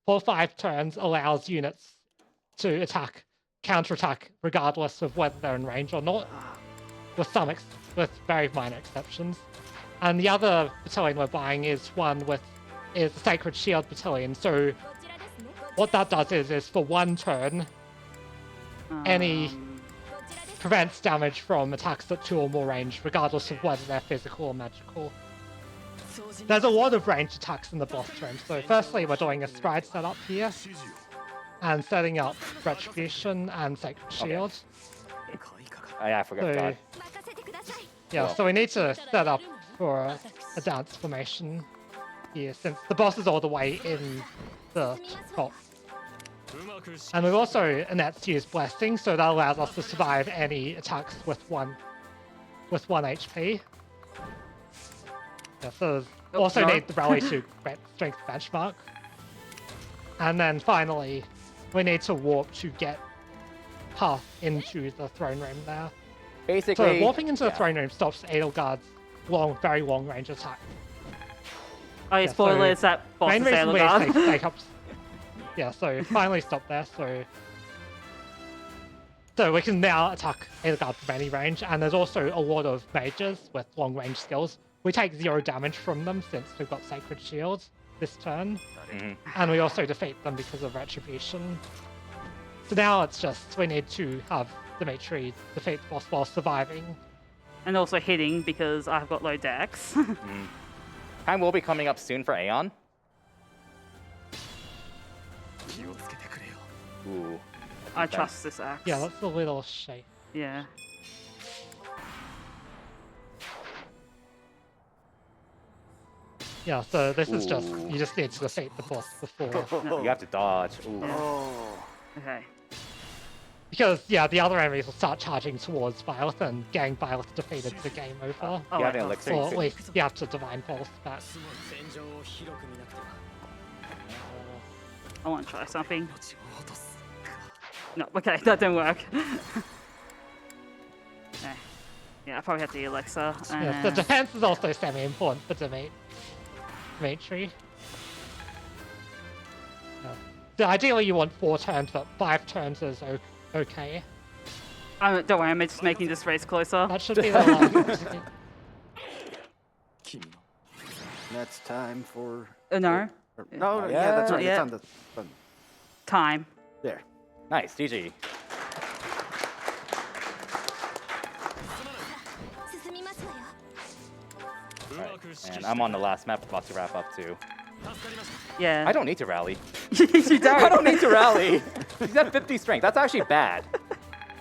for 5 turns, allows units to counterattack regardless of whether they're in range or not, with with very minor exceptions. And the other battalion we're buying is the Sacred Shield battalion. So what that does is for 1 turn, any prevents damage from attacks at 2 or more range, regardless of whether they're physical or magical. There's a lot of ranged attacks in the boss turn. So firstly, we're doing a stride setup here, and setting up Retribution and Sacred Shield. Oh, yeah, I forgot So, that. yeah, Cool. so we need to set up for a dance formation here, since the boss is all the way in the top. And we've also announced to use Blessing, so that allows us to survive any attacks with 1 HP. Yeah, so also need the Rally to Strength benchmark. And then finally, we need to warp to get path into the throne room there. Basically, So warping into the yeah. throne room stops Edelgard's very long range attack. Oh, yeah, Yeah, spoilers, so that boss Main is reason we Edelgard. take up. Yeah, so finally stop there. So we can now attack Edelgard from any range, and there's also a lot of mages with long range skills. We take 0 damage from them since we've got Sacred Shield this turn, and we also defeat them because of Retribution. So now it's just we need to have Dimitri defeat the boss while surviving And also hitting because I've got low dex. Time will be coming up soon for Aeon. Ooh. I trust this axe. Yeah, that's a little shape. Yeah. Yeah, so this is just, Ooh. you just need to defeat the boss before. You have to dodge. Ooh. Okay. Because, yeah, the other enemies will start charging towards Violet, and getting Violet defeated the game over. Oh, You have I an thought- elixir. Or at least you have to Divine Pulse back. I want to try something. No, okay, that didn't work. Okay. Yeah, I probably have the elixir. Yeah, the defense is also semi-important for Dimitri. So ideally you want 4 turns, but 5 turns is okay. Don't worry, I'm just making this race closer. That should be the line. That's time for. No. No, Not yeah, that's yet. right. Not It's on the button. Time. There. Nice, GG. Alright, and I'm on the last map, about to wrap up too. Yeah. I don't need to rally. you don't. I don't need to rally. He's at 50 strength. That's actually bad.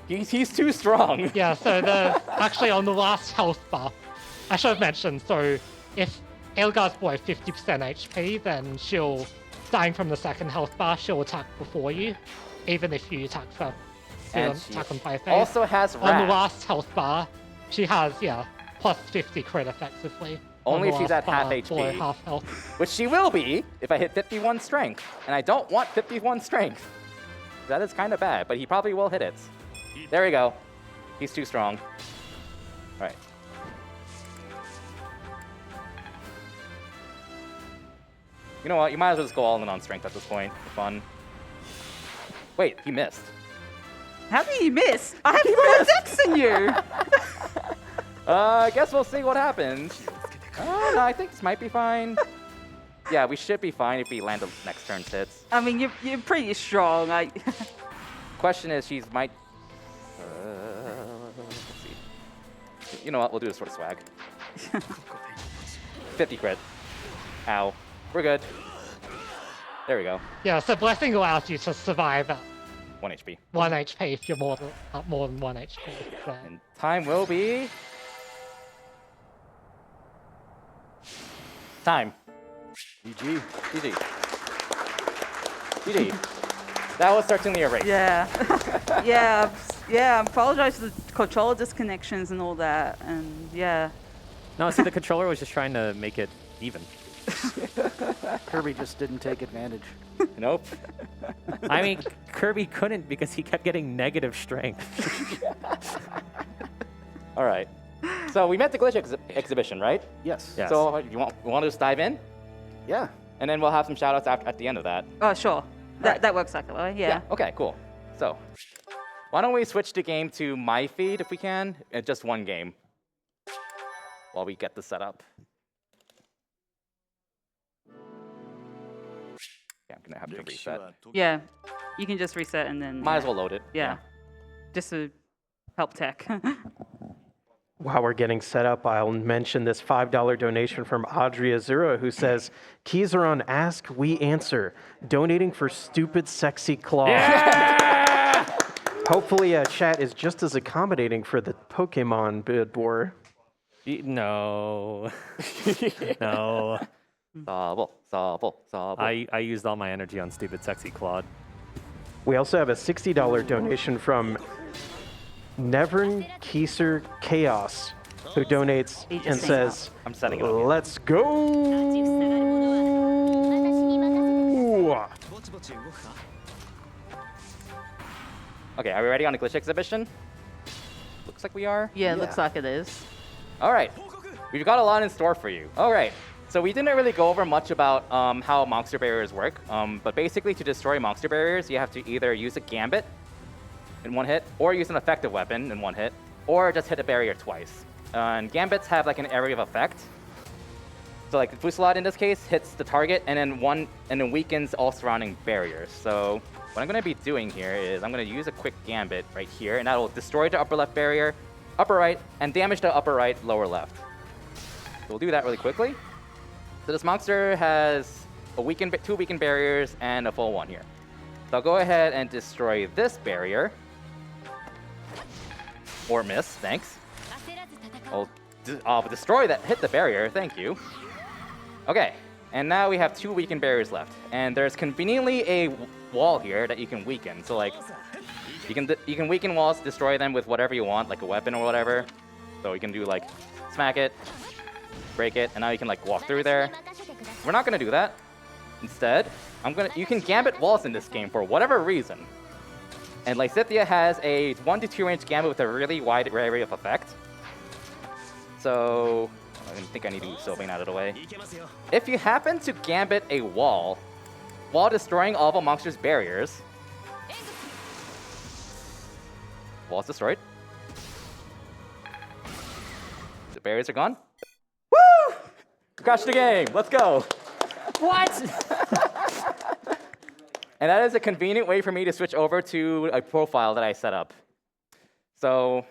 He's too strong. Yeah, so actually on the last health buff, I should have mentioned, so if Elgar's below 50% HP, then she'll, starting from the second health bar, she'll attack before you, even if you attack first. And Attack she on both also has on the wrath. last health bar, she has, yeah, plus 50 crit effectively. Only on if the she's last at half bar, HP. below half health. Which she will be if I hit 51 strength. And I don't want 51 strength. That is kind of bad, but he probably will hit it. There we go. He's too strong. All right. You know what? You might as well just go all in on strength at this point. For fun. Wait, he missed. How did you miss? I have more dex than you. I guess we'll see what happens. No, I think this might be fine. Yeah, we should be fine if we land the next turn's hits. I mean, you're pretty strong. Question is, she's might. Let's see. You know what? We'll do this sort of swag. 50 crit. Ow. We're good. There we go. Yeah, so Blessing allows you to survive at 1 HP. 1 HP if you're more than 1 HP. So. And time will be. Time. GG. GG. GG. That was certainly a race. Yeah. yeah. Yeah. I apologize for the controller disconnections and all that. And yeah. No, see, the controller was just trying to make it even. Kirby just didn't take advantage. Nope. I mean, Kirby couldn't because he kept getting negative strength. All right. So we met the glitch exhibition, right? Yes. Yes. So you want to just dive in? Yeah. And then we'll have some shout outs at the end of that. Oh, sure. Right. That works like that way. Yeah. Okay, cool. So why don't we switch the game to my feed if we can? Just one game while we get the setup. Yeah, I'm going to have to reset. Yeah. You can just reset and then. Might as well load it. Yeah. Just to help tech. While we're getting set up, I'll mention this $5 donation from Adria Zura, who says, Keizaron ask, we answer. Donating for stupid, sexy claw. Yeah! Hopefully, chat is just as accommodating for the Pokemon bid war. No. No. Sobble. I used all my energy on stupid, sexy Claude. We also have a $60 donation from Nevern Keiser Chaos, who donates He just and sang says, I'm setting it up. let's go! Okay, are we ready on the glitch exhibition? Looks like we are. Yeah, looks like it is. All right. We've got a lot in store for you. All right. So we didn't really go over much about how monster barriers work. But basically, to destroy monster barriers, you have to either use a gambit in one hit, or use an effective weapon in one hit, or just hit a barrier twice. And gambits have like an area of effect. So like the Fusillade in this case hits the target and then weakens all surrounding barriers. So what I'm going to be doing here is I'm going to use a quick gambit right here, and that will destroy the upper left barrier, upper right, and damage to upper right, lower left. So we'll do that really quickly. So this monster has a two weakened barriers and a full one here. So I'll go ahead and destroy this barrier. Or miss, thanks. I'll destroy that, hit the barrier, thank you. Okay, and now we have two weakened barriers left. And there's conveniently a wall here that you can weaken. So like, you can weaken walls, destroy them with whatever you want, like a weapon or whatever. So you can do like, smack it, break it, and now you can like walk through there. We're not gonna do that. Instead, you can gambit walls in this game for whatever reason. And Lysithea has a 1 to 2 range gambit with a really wide array of effect. So, I think I need to move Sylvain out of the way. If you happen to gambit a wall while destroying all of a monster's barriers, wall's destroyed. The barriers are gone. Woo! Crashed the game. Let's go. What? And that is a convenient way for me to switch over to a profile that I set up. So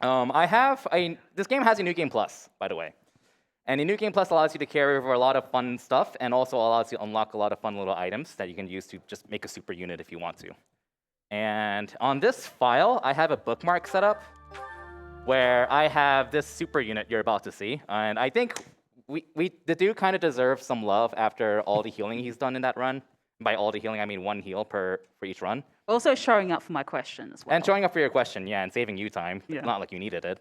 this game has a New Game Plus, by the way. And the New Game Plus allows you to carry over a lot of fun stuff and also allows you to unlock a lot of fun little items that you can use to just make a super unit if you want to. And on this file, I have a bookmark set up where I have this super unit you're about to see. And I think the dude kind of deserves some love after all the healing he's done in that run. By all the healing, I mean 1 heal for each run. Also showing up for my question as well. And showing up for your question, yeah, and saving you time. Yeah. Not like you needed it.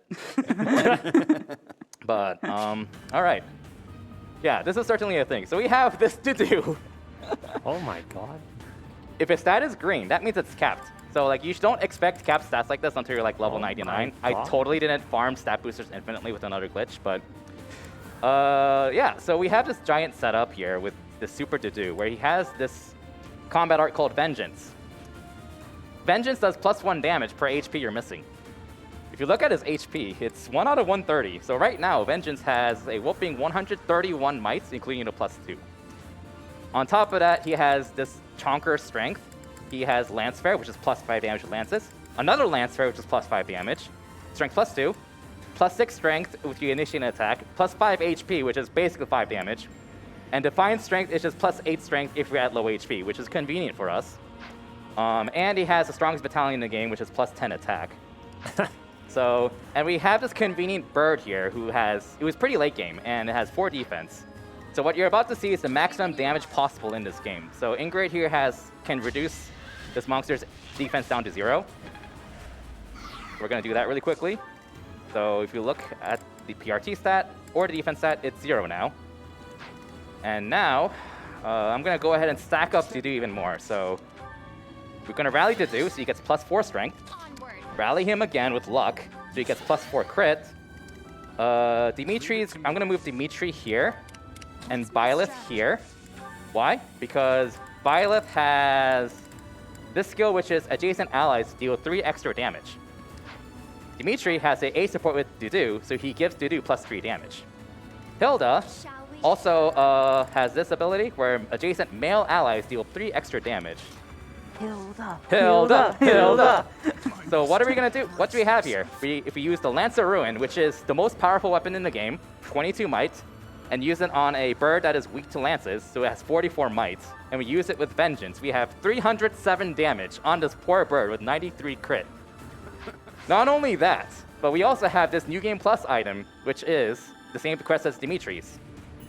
But, all right. Yeah, this is certainly a thing. So we have this to do. Oh my god. If its stat is green, that means it's capped. So like you don't expect capped stats like this until you're like level 99. I totally didn't farm stat boosters infinitely with another glitch, but yeah, so we have this giant setup here with this super to-do where he has this combat art called Vengeance. Vengeance does +1 damage per HP you're missing. If you look at his HP, it's 1 out of 130. So right now, Vengeance has a whopping 131 mites, including a +2. On top of that, he has this Chonker Strength. He has Lance Fair, which is +5 damage with lances. Another Lance Fair, which is +5 damage. Strength +2. +6 Strength if you initiate an attack. +5 HP, which is basically 5 damage. And Defiant Strength is just +8 Strength if you're at low HP, which is convenient for us. And he has the strongest battalion in the game, which is +10 attack. So, and we have this convenient bird here it was pretty late game, and it has 4 defense. So what you're about to see is the maximum damage possible in this game. So Ingrid here can reduce this monster's defense down to 0. We're gonna do that really quickly. So if you look at the PRT stat or the defense stat, it's 0 now. And now, I'm gonna go ahead and stack up to do even more. So we're gonna rally to do, so he gets +4 strength. Rally him again with luck, so he gets +4 crit. I'm gonna move Dimitri here, and Byleth here. Why? Because Byleth has this skill, which is adjacent allies deal 3 extra damage. Dimitri has a support with Dudu, so he gives Dudu +3 damage. Hilda also has this ability where adjacent male allies deal 3 extra damage. Hilda. So what are we gonna do? What do we have here? If we use the Lancer Ruin, which is the most powerful weapon in the game, 22 might, and use it on a bird that is weak to lances, so it has 44 might, and we use it with Vengeance, we have 307 damage on this poor bird with 93 crit. Not only that, but we also have this New Game Plus item, which is the same quest as Dimitri's.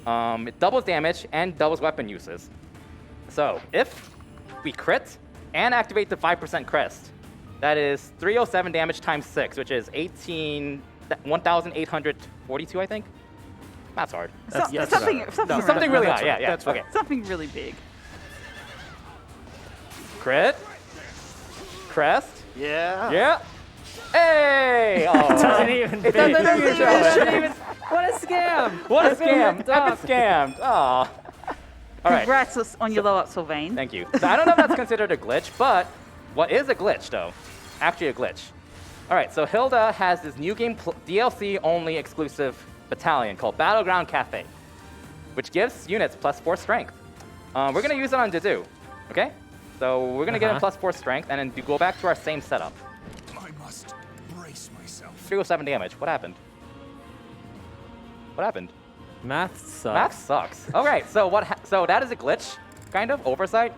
It doubles damage and doubles weapon uses. So if we crit and activate the 5% crest, that is 307 damage times 6, which is 1,842, I think. That's hard. Something really high. Yeah. That's okay. Something really big. Crit. Crest. Yeah. Hey! Oh. It doesn't even. It doesn't even show. What a scam! What a scam! I've been scammed. Oh. All right. Congrats on your level up, Sylvain. Thank you. So I don't know if that's considered a glitch, but what is a glitch, though? Actually a glitch. All right, so Hilda has this new game DLC-only exclusive battalion called Battleground Cafe, which gives units +4 strength. We're going to use it on Dudu, okay? So we're going to get him +4 strength, and then go back to our same setup. Brace myself. 307 damage. What happened? What happened? Math sucks. Math sucks. Okay, so so that is a glitch, kind of oversight.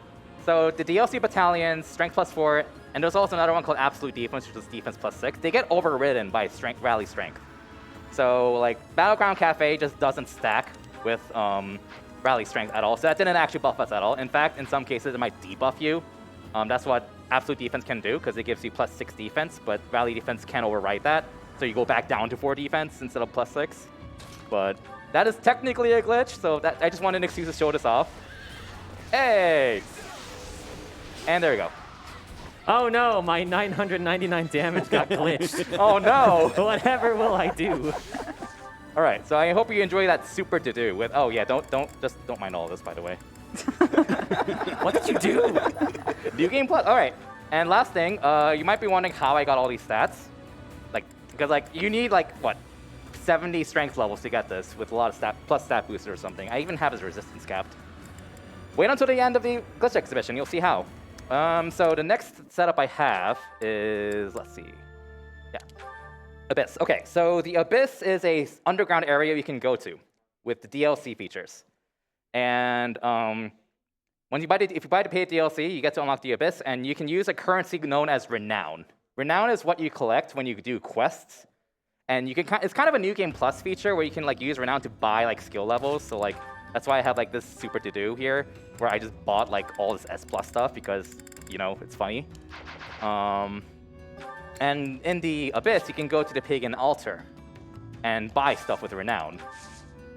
So the DLC battalions, strength +4, and there's also another one called absolute defense, which is defense +6. They get overridden by rally strength. So like Battleground Cafe just doesn't stack with rally strength at all. So that didn't actually buff us at all. In fact, in some cases it might debuff you. That's what absolute defense can do because it gives you +6 defense, but rally defense can override that. So you go back down to 4 defense instead of +6. But that is technically a glitch, so that I just wanted an excuse to show this off. Hey! And there you go. Oh no, my 999 damage got glitched. Oh no! Whatever will I do? All right, so I hope you enjoy that super to-do with, oh yeah, don't mind all this, by the way. What did you do? New Game Plus, all right. And last thing, you might be wondering how I got all these stats. Like, because like, you need like, what, 70 strength levels to get this with a lot of stat booster or something. I even have his resistance capped. Wait until the end of the glitch exhibition, you'll see how. So the next setup I have is, let's see. Yeah. Abyss. Okay, so the Abyss is a underground area you can go to with the DLC features. And if you buy the paid DLC, you get to unlock the Abyss, and you can use a currency known as Renown. Renown is what you collect when you do quests. And you can it's kind of a New Game Plus feature where you can like use Renown to buy like skill levels. So like that's why I have like this super to-do here, where I just bought like all this S+ stuff because, you know, it's funny. And in the Abyss, you can go to the Pagan Altar and buy stuff with Renown.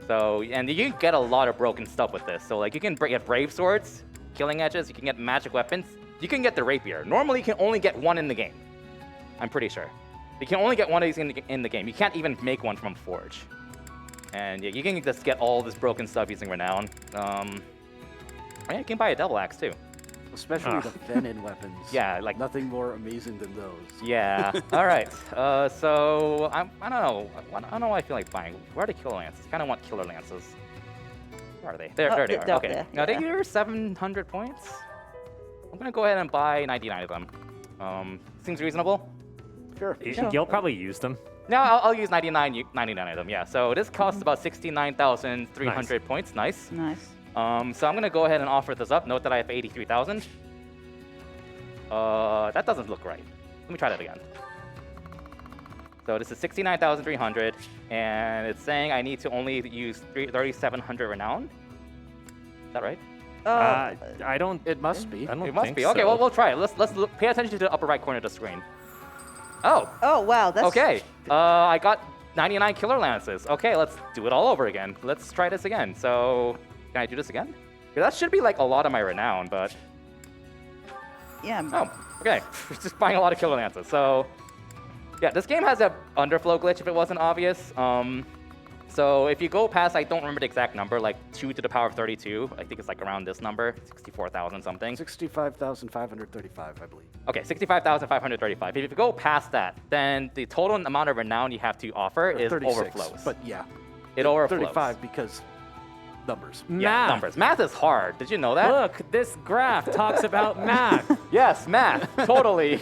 So, and you can get a lot of broken stuff with this. So like you can get Brave Swords, Killing Edges, you can get magic weapons, you can get the Rapier. Normally you can only get one in the game, I'm pretty sure. You can only get one of these in the game. You can't even make one from Forge. And yeah, you can just get all this broken stuff using Renown. Yeah, you can buy a double axe too. Especially the Venom weapons. Yeah, like nothing more amazing than those. Yeah. All right. So I don't know. I don't know what I feel like buying. Where are the killer lances? I kind of want killer lances. Where are they? There they are. Okay. There, Now yeah. they give you 700 points. I'm gonna go ahead and buy 99 of them. Seems reasonable. Sure. You'll probably use them. No, I'll use 99 of them. Yeah. So this costs about 69,300 points. Nice. Nice. So I'm gonna go ahead and offer this up. Note that I have 83,000. That doesn't look right. Let me try that again. So this is 69,300, and it's saying I need to only use 3,700 Renown. Is that right? I don't. It must be. I don't It must think be. Okay, so. well, we'll try it. Let's look, pay attention to the upper right corner of the screen. Oh. Oh wow, that's Okay. I got 99 killer lances. Okay, let's do it all over again. Let's try this again. So, can I do this again? Yeah, that should be like a lot of my Renown, but yeah. oh, okay. Just buying a lot of killer lances. So, yeah, this game has a underflow glitch if it wasn't obvious. So if you go past, I don't remember the exact number, like 2 to the power of 32. I think it's like around this number, 64,000 something. 65,535, I believe. Okay, 65,535. If you go past that, then the total amount of Renown you have to offer is 36, overflows. But yeah. It overflows. 35 because numbers. Yeah, Math. numbers. Math is hard. Did you know that? Look, this graph talks about math. Yes, math. Totally.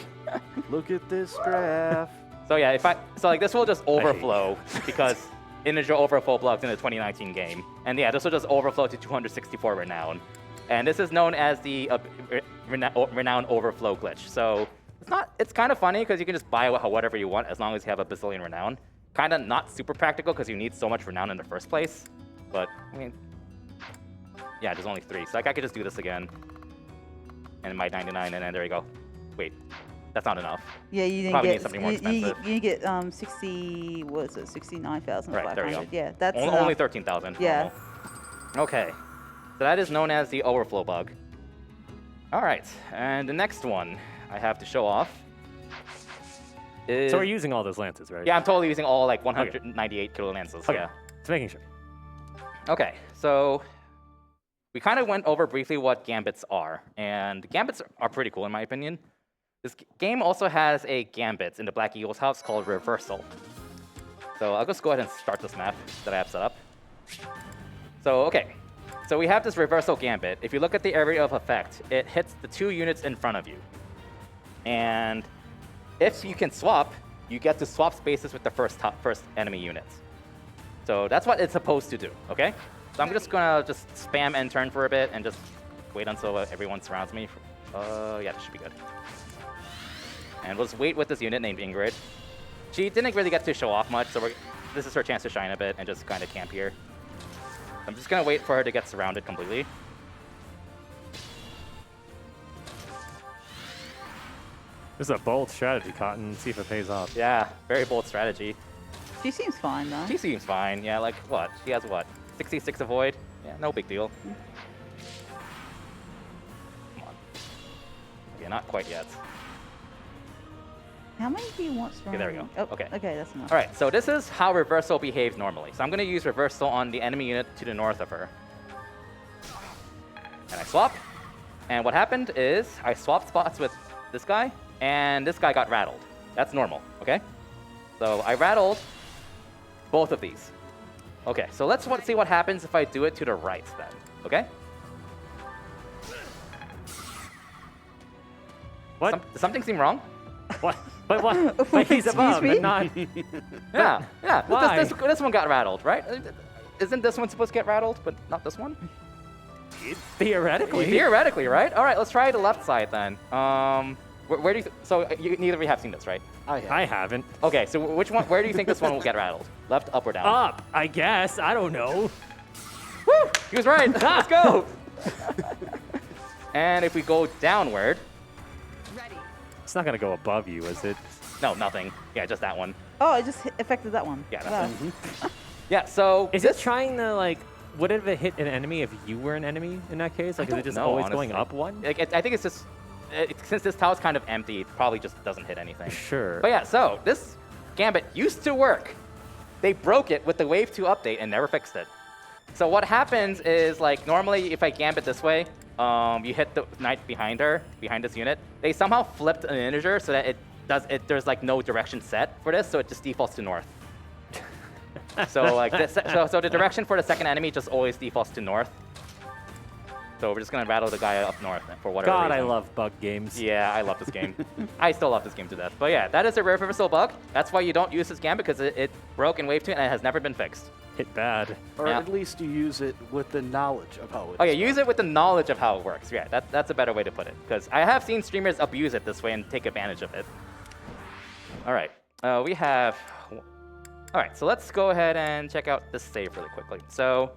Look at this graph. So yeah, like this will just overflow because integer overflow blocks in the 2019 game, and yeah, this will just overflow to 264 Renown, and this is known as the Renown overflow glitch. So it's kind of funny because you can just buy whatever you want as long as you have a bazillion Renown. Kind of not super practical because you need so much Renown in the first place, but I mean, yeah, there's only 3, so like I could just do this again, and my 99, and then there you go. Wait. That's not enough. Yeah, you didn't Probably get need something more expensive. You get 60. What is it? 69,500. Right, there you go. Yeah, that's only 13,000. Yeah. Normal. Okay, so that is known as the overflow bug. All right, and the next one I have to show off is. So we're using all those lances, right? Yeah, I'm totally using all like 198 kilo lances. Okay. Yeah. Just making sure. Okay, so we kind of went over briefly what gambits are, and gambits are pretty cool in my opinion. This game also has a gambit in the Black Eagles house called Reversal. So I'll just go ahead and start this map that I have set up. So, okay. So we have this Reversal gambit. If you look at the area of effect, it hits the 2 units in front of you. And if you can swap, you get to swap spaces with the first enemy units. So that's what it's supposed to do, okay? So I'm just gonna spam end turn for a bit and just wait until everyone surrounds me. Yeah, this should be good. And we'll just wait with this unit named Ingrid. She didn't really get to show off much, so this is her chance to shine a bit and just kind of camp here. I'm just gonna wait for her to get surrounded completely. This is a bold strategy, Cotton. See if it pays off. Yeah, very bold strategy. She seems fine though. She seems fine. Yeah, like what? She has what? 66 avoid? Yeah, no big deal. Come on. Okay, not quite yet. How many do you want? Okay, there we go. Oh, Okay. Okay, that's enough. All right, so this is how reversal behaves normally. So I'm going to use reversal on the enemy unit to the north of her. And I swap. And what happened is I swapped spots with this guy, and this guy got rattled. That's normal, okay? So I rattled both of these. Okay, so let's see what happens if I do it to the right then, okay? What? Does something seem wrong? What? But what? But he's above, me? but not. Yeah. Why? This one got rattled, right? Isn't this one supposed to get rattled, but not this one? Theoretically. Theoretically, right? All right, let's try the left side then. Where do you? Neither of you have seen this, right? I haven't. Okay, so which one? Where do you think this one will get rattled? Left, up, or down? Up, I guess. I don't know. Woo! He was right. Let's go. And if we go downward, It's not gonna go above you, is it? no, nothing. Yeah, just that one. Oh, it just affected that one. Yeah, Wow. that's it. Yeah. So Is it trying to like? Would it have hit an enemy if you were an enemy in that case? Like, is it don't just know, always going honestly. up one? Like, I think it's just since this tile's kind of empty, it probably just doesn't hit anything. Sure. But yeah, so this gambit used to work. They broke it with the Wave 2 update and never fixed it. So what happens is, like, normally if I gambit this way, you hit the knight behind her, behind this unit. They somehow flipped an integer so that there's like no direction set for this, so it just defaults to north. So like so the direction for the second enemy just always defaults to north. So we're just gonna rattle the guy up north for whatever God, I reason. love bug games. Yeah, I love this game. I still love this game to death. But yeah, that is a reversal bug. That's why you don't use this gambit, because it broke in Wave 2 and it has never been fixed. Hit bad. Or Yeah. at least you use it with the knowledge of how it Oh yeah, use it with the knowledge of how it works. Yeah, that's a better way to put it. Because I have seen streamers abuse it this way and take advantage of it. All right, we have... All right, so let's go ahead and check out this save really quickly. So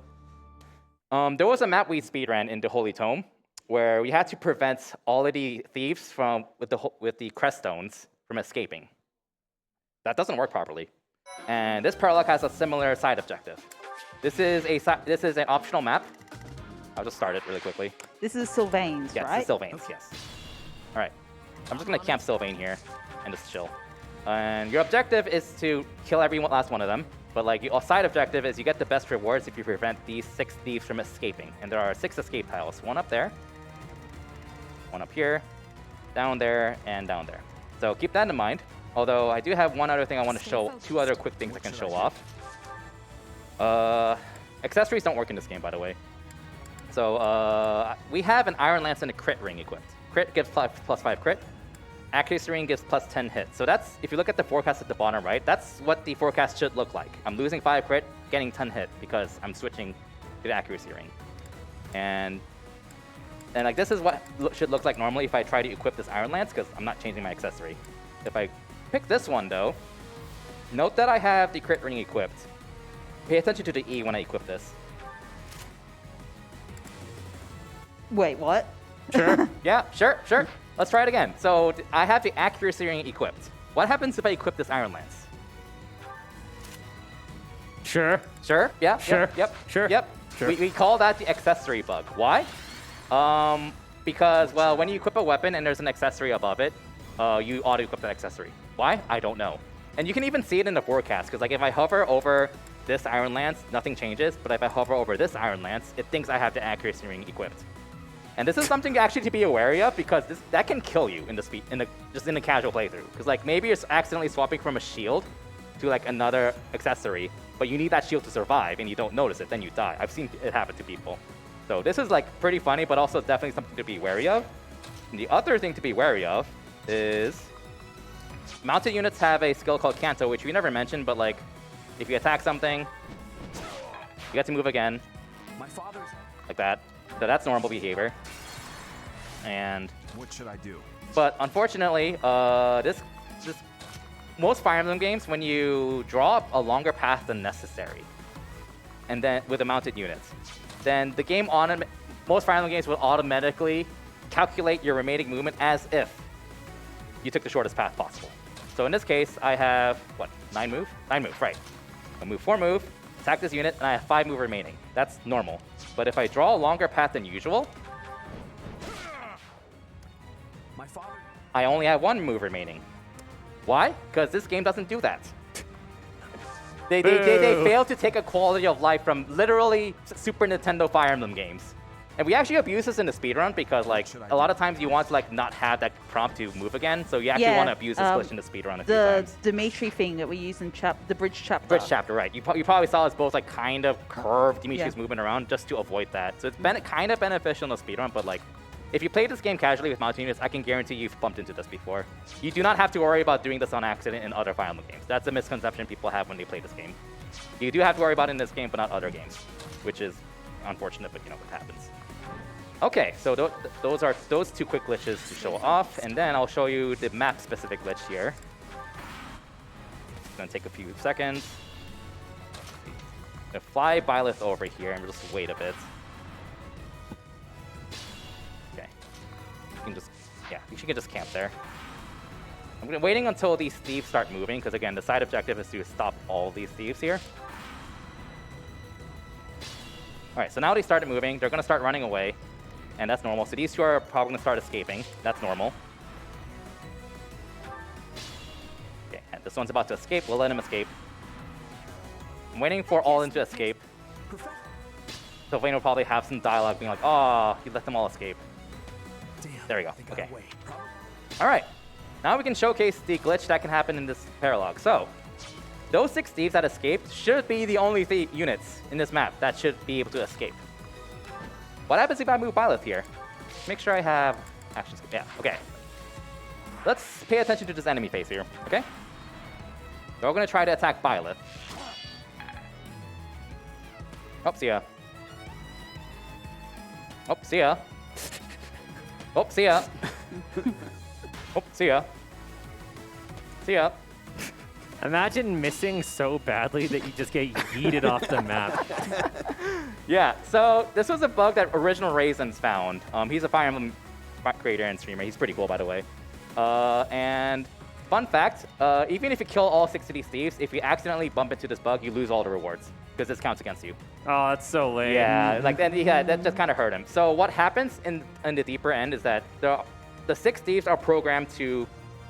there was a map we speedran in the Holy Tome where we had to prevent all of the thieves with the crest stones from escaping. That doesn't work properly. And this paralog has a similar side objective. This is an optional map. I'll just start it really quickly. This is Sylvain's, Yes, right? it's Sylvain's, yes. All right, I'm just gonna camp Sylvain here and just chill. And your objective is to kill every last one of them. But like your side objective is you get the best rewards if you prevent these 6 thieves from escaping. And there are 6 escape tiles. 1 up there, 1 up here, down there, and down there. So keep that in mind. Although I do have one other thing I want to show, 2 other quick things I can show off. Accessories don't work in this game, by the way. So we have an Iron Lance and a crit ring equipped. Crit gives +5 crit. Accuracy ring gives +10 hit. So that's, if you look at the forecast at the bottom right, that's what the forecast should look like. I'm losing 5 crit, getting 10 hit because I'm switching to the accuracy ring. And like this is what should look like normally if I try to equip this Iron Lance, because I'm not changing my accessory. If I pick this one though, note that I have the crit ring equipped. Pay attention to the E when I equip this. Wait, what? Sure. Yeah, sure. Let's try it again. So I have the accuracy ring equipped. What happens if I equip this Iron Lance? Sure. Sure? Yeah? Sure. Yep. Sure. Yep. Sure. We call that the accessory bug. Why? Because, well, when you equip a weapon and there's an accessory above it, you auto-equip that accessory. Why? I don't know. And you can even see it in the forecast, because like if I hover over this Iron Lance, nothing changes. But if I hover over this Iron Lance, it thinks I have the accuracy ring equipped. And this is something actually to be wary of, because that can kill you in the casual playthrough. Because like maybe you're accidentally swapping from a shield to like another accessory, but you need that shield to survive, and you don't notice it, then you die. I've seen it happen to people. So this is like pretty funny, but also definitely something to be wary of. And the other thing to be wary of is mounted units have a skill called Canto, which we never mentioned, but like, if you attack something, you get to move again, like that. So that's normal behavior. And what should I do? But unfortunately, most Fire Emblem games, when you draw a longer path than necessary, and then with the mounted units, then the game most Fire Emblem games will automatically calculate your remaining movement as if you took the shortest path possible. So in this case, I have, what, 9 move? 9 move, right. I move 4 move, attack this unit, and I have 5 move remaining. That's normal. But if I draw a longer path than usual, I only have 1 move remaining. Why? Because this game doesn't do that. They fail to take a quality of life from literally Super Nintendo Fire Emblem games. And we actually abuse this in the speedrun because, like, a lot of times you want to, like, not have that prompt to move again. So you actually want to abuse this glitch in the speedrun a few times. The Dimitri thing that we use in the bridge chapter. Bridge chapter, right. You probably saw us both, like, kind of curve Dimitri's movement around just to avoid that. So it's been kind of beneficial in the speedrun, but, like, if you play this game casually with mounted units, I can guarantee you've bumped into this before. You do not have to worry about doing this on accident in other Fire Emblem games. That's a misconception people have when they play this game. You do have to worry about it in this game, but not other games, which is unfortunate, but you know what happens. Okay, so those are those 2 quick glitches to show off, and then I'll show you the map-specific glitch here. It's gonna take a few seconds. I'm gonna fly Byleth over here and we'll just wait a bit. Okay, you can just camp there. I'm waiting until these thieves start moving, because again, the side objective is to stop all these thieves here. All right, so now they started moving. They're gonna start running away. And that's normal. So these 2 are probably going to start escaping. That's normal. Okay, and this one's about to escape. We'll let him escape. I'm waiting for All-In to escape. So Vayne will probably have some dialogue being like, oh, he let them all escape. There we go. Okay. All right. Now we can showcase the glitch that can happen in this paralog. So those 6 thieves that escaped should be the only units in this map that should be able to escape. What happens if I move Byleth here? Make sure I have actions. Yeah, okay. Let's pay attention to this enemy phase here, okay? So we're going to try to attack Byleth. Oh, see ya. Oh, see ya. Oh, see ya. Oh, see ya. See ya. Imagine missing so badly that you just get yeeted off the map. Yeah, so this was a bug that Original Raisins found. He's a Fire Emblem creator and streamer. He's pretty cool, by the way. And fun fact, even if you kill all 6 of these thieves, if you accidentally bump into this bug, you lose all the rewards, because this counts against you. Oh, that's so lame. Yeah, like then that just kind of hurt him. So what happens in the deeper end is that the 6 thieves are programmed to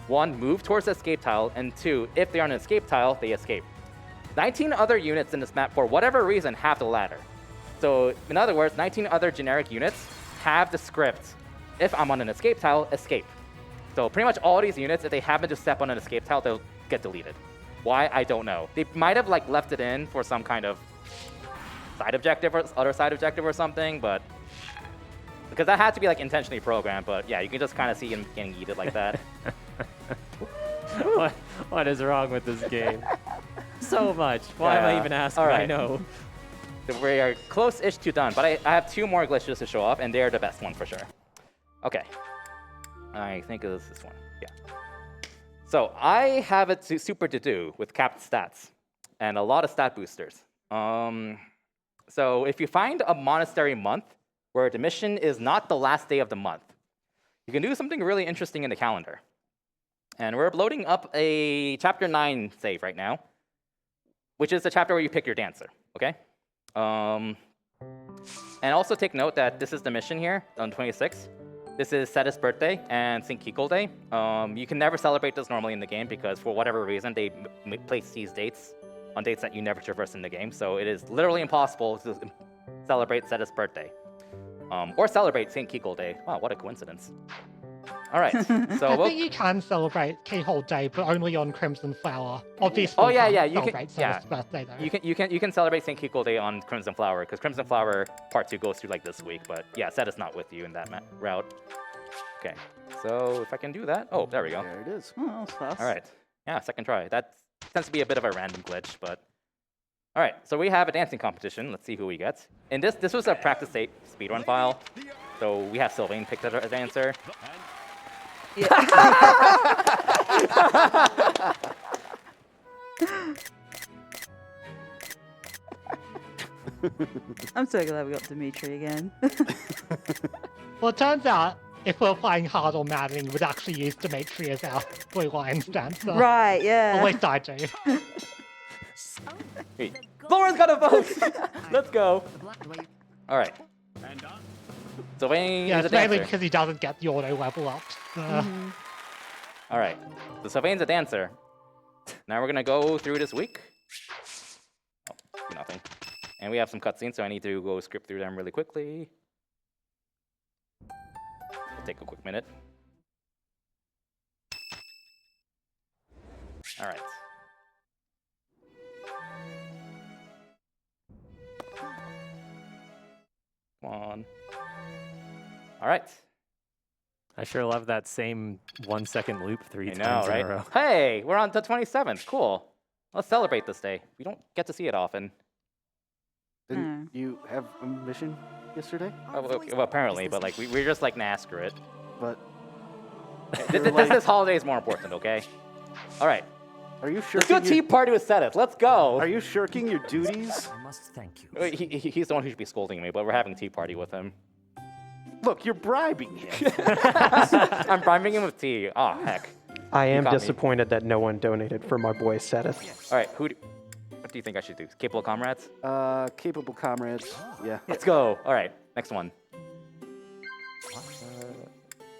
1, move towards the escape tile, and 2, if they're on an escape tile, they escape. 19 other units in this map, for whatever reason, have the ladder. So, in other words, 19 other generic units have the script, if I'm on an escape tile, escape. So pretty much all these units, if they happen to step on an escape tile, they'll get deleted. Why? I don't know. They might have like left it in for some kind of side objective or other side objective or something, but because that had to be like intentionally programmed, but yeah, you can just kind of see him getting yeeted like that. What is wrong with this game? So much. Why am I even asking? All right. I know. So we are close-ish to done, but I have 2 more glitches to show off, and they're the best one for sure. Okay. I think it was this one. Yeah. So I have it super to do with capped stats and a lot of stat boosters. So if you find a monastery month where the mission is not the last day of the month, you can do something really interesting in the calendar. And we're loading up a chapter 9 save right now, which is the chapter where you pick your dancer, okay? And also take note that this is the mission here on 26. This is Seta's birthday and St. Kikul Day. You can never celebrate this normally in the game because for whatever reason, they place these dates on dates that you never traverse in the game. So it is literally impossible to celebrate Seta's birthday. Or celebrate St. Kikul Day. Wow, what a coincidence. All right, so I think you can celebrate Keyhole Day, but only on Crimson Flower. Obviously, oh yeah, you you can can. celebrate Seta's birthday though. You can celebrate St. Kikul Day on Crimson Flower because Crimson Flower Part 2 goes through like this week. But yeah, Seta's not with you in that route. Okay, So if I can do that. Oh, there we go. There it is. Oh, that was fast. All right. Yeah, second try. That tends to be a bit of a random glitch, but. All right, so we have a dancing competition. Let's see who we get. And this was a practice speedrun file. So we have Sylvain picked as our dancer. I'm so glad we got Dimitri again. Well, it turns out if we're playing hard or Maddening, we'd actually use Dimitri as our Blue Lions dancer. Right, yeah. At least I do. Hey, Lauren's got a vote! Let's go. All right. Sylvain Yeah, is a it's mainly dancer. because he doesn't get the auto level up. All right. So Sylvain's a dancer. Now we're going to go through this week. Oh, nothing. And we have some cutscenes, so I need to go script through them really quickly. It'll take a quick minute. All right. Come on. All right. I sure love that same 1 second loop three I know, times in right? a row. Hey, we're on to 27th. Cool. Let's celebrate this day. We don't get to see it often. Didn't you have a mission yesterday? Well, apparently, but like we're just like nah, screw it. But This holiday is more important, okay? All right. are you Let's do a shirking? tea party with Sedith. Let's go. Are you shirking your duties? I must thank you. He's the one who should be scolding me, but we're having a tea party with him. Look, you're bribing him. I'm bribing him with tea. Oh, heck. I am caught me. disappointed that no one donated for my boy Sedith. All right, what do you think I should do? Capable comrades? Capable comrades. Yeah. Let's go. All right, next one.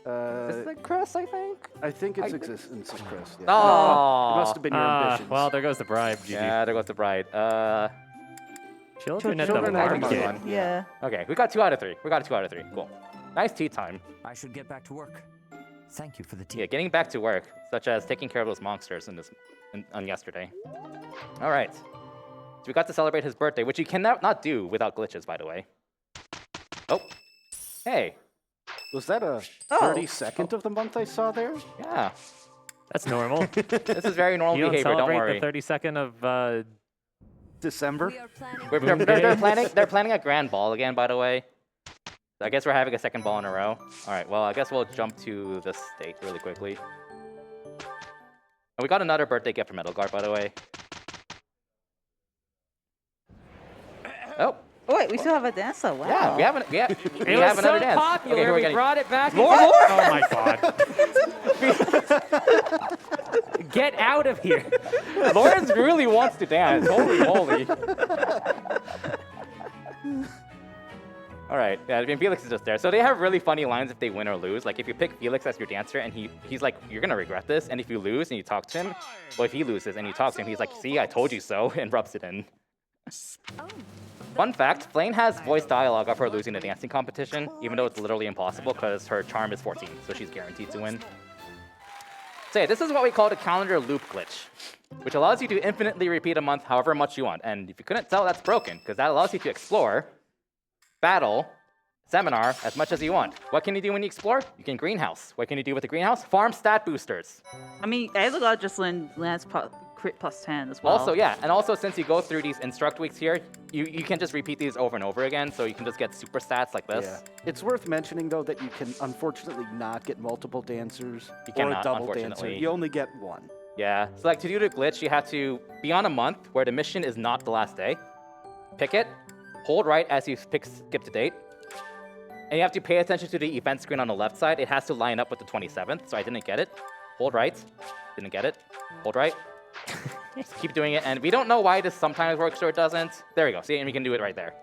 This is like Chris, I think. I think it's existence of Chris. Yeah. Oh. It must have been your ambitions. Well, there goes the bribe, GG. Yeah, there goes the bride. Children at the Children at the market. market. Yeah. Okay, we got 2 out of 3. We got 2 out of 3. Cool. Nice tea time. I should get back to work. Thank you for the tea. Yeah, getting back to work, such as taking care of those monsters on yesterday. All right. So we got to celebrate his birthday, which you cannot not do without glitches, by the way. Oh. Hey. Was that a 32nd of the month I saw there? Yeah. That's normal. This is very normal You don't behavior. Don't celebrate worry. the 32nd of December? They're planning a grand ball again, by the way. So I guess we're having a second ball in a row. All right. Well, I guess we'll jump to this state really quickly. And we got another birthday gift from Edelgard, by the way. Oh. Oh, wait, we still have a dancer. Wow. Yeah, we have It was another so dance. popular, Okay, who are we we getting? brought it back. Lord? Oh my god. Get out of here. Lawrence really wants to dance. Holy moly. All right, yeah, I mean, Felix is just there. So they have really funny lines if they win or lose. Like if you pick Felix as your dancer and he's like, you're gonna regret this. And if you lose and you talk to him, well, if he loses and you talk to him, he's like, see, I told you so, and rubs it in. Fun fact, Flame has voice dialogue of her losing the dancing competition, even though it's literally impossible because her charm is 14, so she's guaranteed to win. So yeah, this is what we call the calendar loop glitch, which allows you to infinitely repeat a month however much you want. And if you couldn't tell, that's broken, because that allows you to explore, battle, seminar as much as you want. What can you do when you explore? You can greenhouse. What can you do with the greenhouse? Farm stat boosters. I mean, Azure just lands crit plus 10 as well. Also, yeah, and also since you go through these instruct weeks here, you can just repeat these over and over again, so you can just get super stats like this. Yeah. It's worth mentioning, though, that you can unfortunately not get multiple dancers You or a cannot, double dancer. unfortunately. You only get one. Yeah, so like to do the glitch, you have to be on a month where the mission is not the last day. Pick it, hold right as you skip the date, and you have to pay attention to the event screen on the left side. It has to line up with the 27th, so I didn't get it. Hold right, didn't get it. Hold right. Just keep doing it, and we don't know why this sometimes works or it doesn't. There we go, see, and we can do it right there.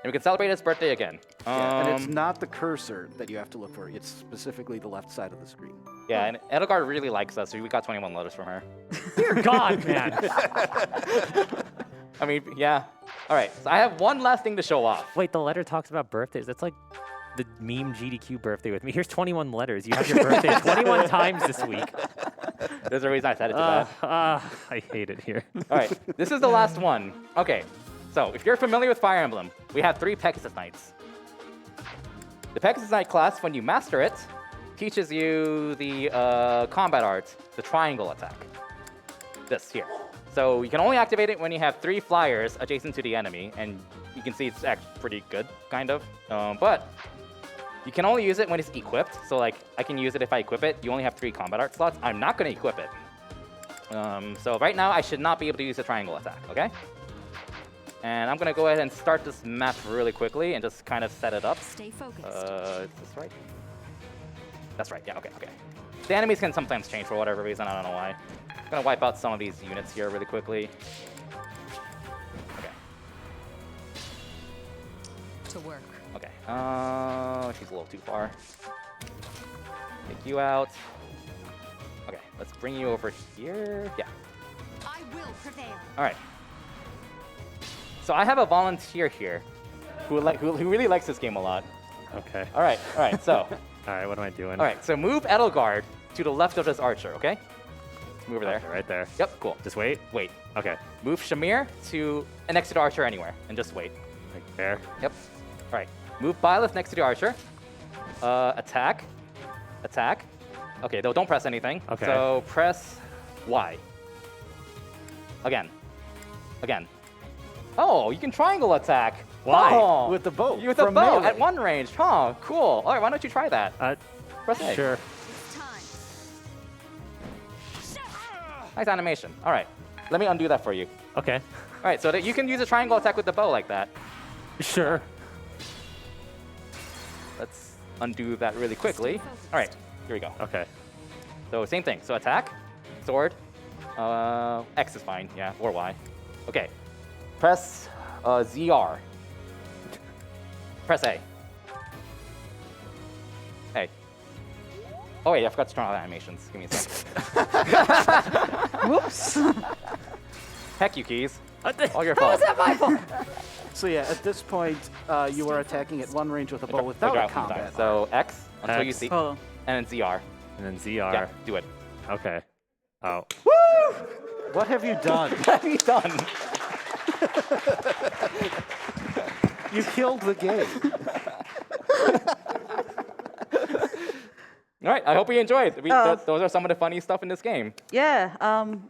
And we can celebrate his birthday again. Yeah, and it's not the cursor that you have to look for. It's specifically the left side of the screen. Yeah, and Edelgard really likes us, so we got 21 letters from her. Dear God, man. I mean, yeah. All right, so I have one last thing to show off. Wait, the letter talks about birthdays. That's like the meme GDQ birthday with me. Here's 21 letters. You have your birthday 21 times this week. There's a reason I said it to that. I hate it here. All right, this is the last one. Okay, so if you're familiar with Fire Emblem, we have 3 Pegasus Knights. The Pegasus Knight class, when you master it, teaches you the combat art, the triangle attack. This here. So you can only activate it when you have 3 flyers adjacent to the enemy, and you can see it's actually pretty good, kind of. But you can only use it when it's equipped. So like, I can use it if I equip it. You only have 3 combat art slots. I'm not going to equip it. So right now, I should not be able to use the triangle attack, okay? And I'm going to go ahead and start this map really quickly and just kind of set it up. Stay focused. Is this right? That's right, yeah, okay. The enemies can sometimes change for whatever reason, I don't know why. I'm going to wipe out some of these units here really quickly. Okay. To work. Okay. She's a little too far. Take you out. Okay, let's bring you over here. Yeah. I will prevail. All right. So I have a volunteer here who really likes this game a lot. Okay. All right. So. All right, what am I doing? All right. So move Edelgard to the left of this archer. Okay. Move over there. Okay, right there. Yep. Cool. Just wait. Wait. Okay. Move Shamir to next to the archer anywhere, and just wait. Like there. Yep. All right. Move Byleth next to the archer. Attack. Attack. Okay. Though don't press anything. Okay. So press Y. Again. Oh, you can triangle attack. Why? Oh, With the bow. with a from bow melee. at 1 range. Huh. Cool. All right. Why don't you try that? Press A. Sure. It's time. Nice animation. All right. Let me undo that for you. Okay. All right. So that you can use a triangle attack with the bow like that. Sure. Let's undo that really quickly. All right. Here we go. Okay. So same thing. So attack, sword, X is fine, yeah, or Y. Okay. Press ZR. Press A. Hey. Oh wait, I forgot to turn on animations. Give me a second. Whoops. Heck you, Keys. All your fault. So yeah, at this point, you are attacking at 1 range with a bow without a combat. So X until you X. see, Hold on. and then ZR. And then ZR. Yeah, do it. Okay. Oh. What have you done? What have you done? You killed the game. All right, I hope you enjoyed. Those are some of the funny stuff in this game. Yeah.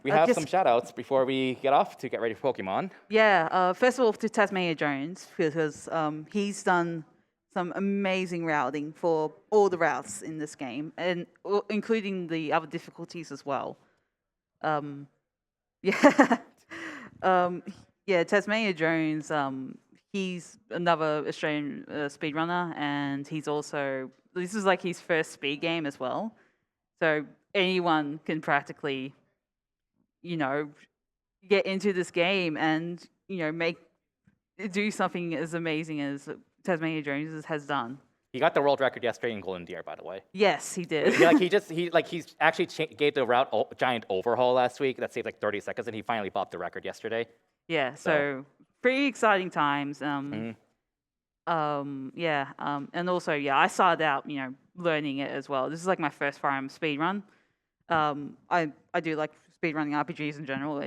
We I have guess- some shout-outs before we get off to get ready for Pokemon. Yeah. First of all, to Tasmania Jones, because he's done some amazing routing for all the routes in this game, and including the other difficulties as well. Yeah. Yeah, Tasmania Jones, he's another Australian speedrunner, and he's also, this is like his first speed game as well. So anyone can practically, get into this game and, do something as amazing as Tasmania Jones has done. He got the world record yesterday in Golden Deer, by the way. Yes, he did. He's actually gave the route giant overhaul last week that saved like 30 seconds, and he finally popped the record yesterday. Yeah, so pretty exciting times. Mhm. And also, I started out, learning it as well. This is like my first Fire Emblem speed run. I do like speed running RPGs in general.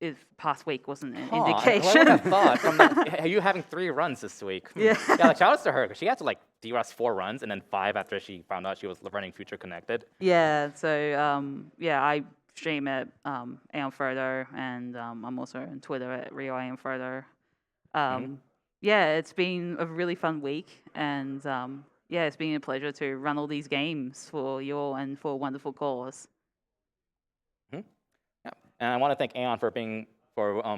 If past week wasn't an indication. I would have thought from you having 3 runs this week. Yeah. Yeah, like shout outs to her because she had to like DRS 4 runs and then 5 after she found out she was running Future Connected. Yeah, so I stream at AeonFrodo, and I'm also on Twitter at Rio AeonFrodo. Yeah, it's been a really fun week, and it's been a pleasure to run all these games for you all and for a wonderful cause. And I want to thank Aeon for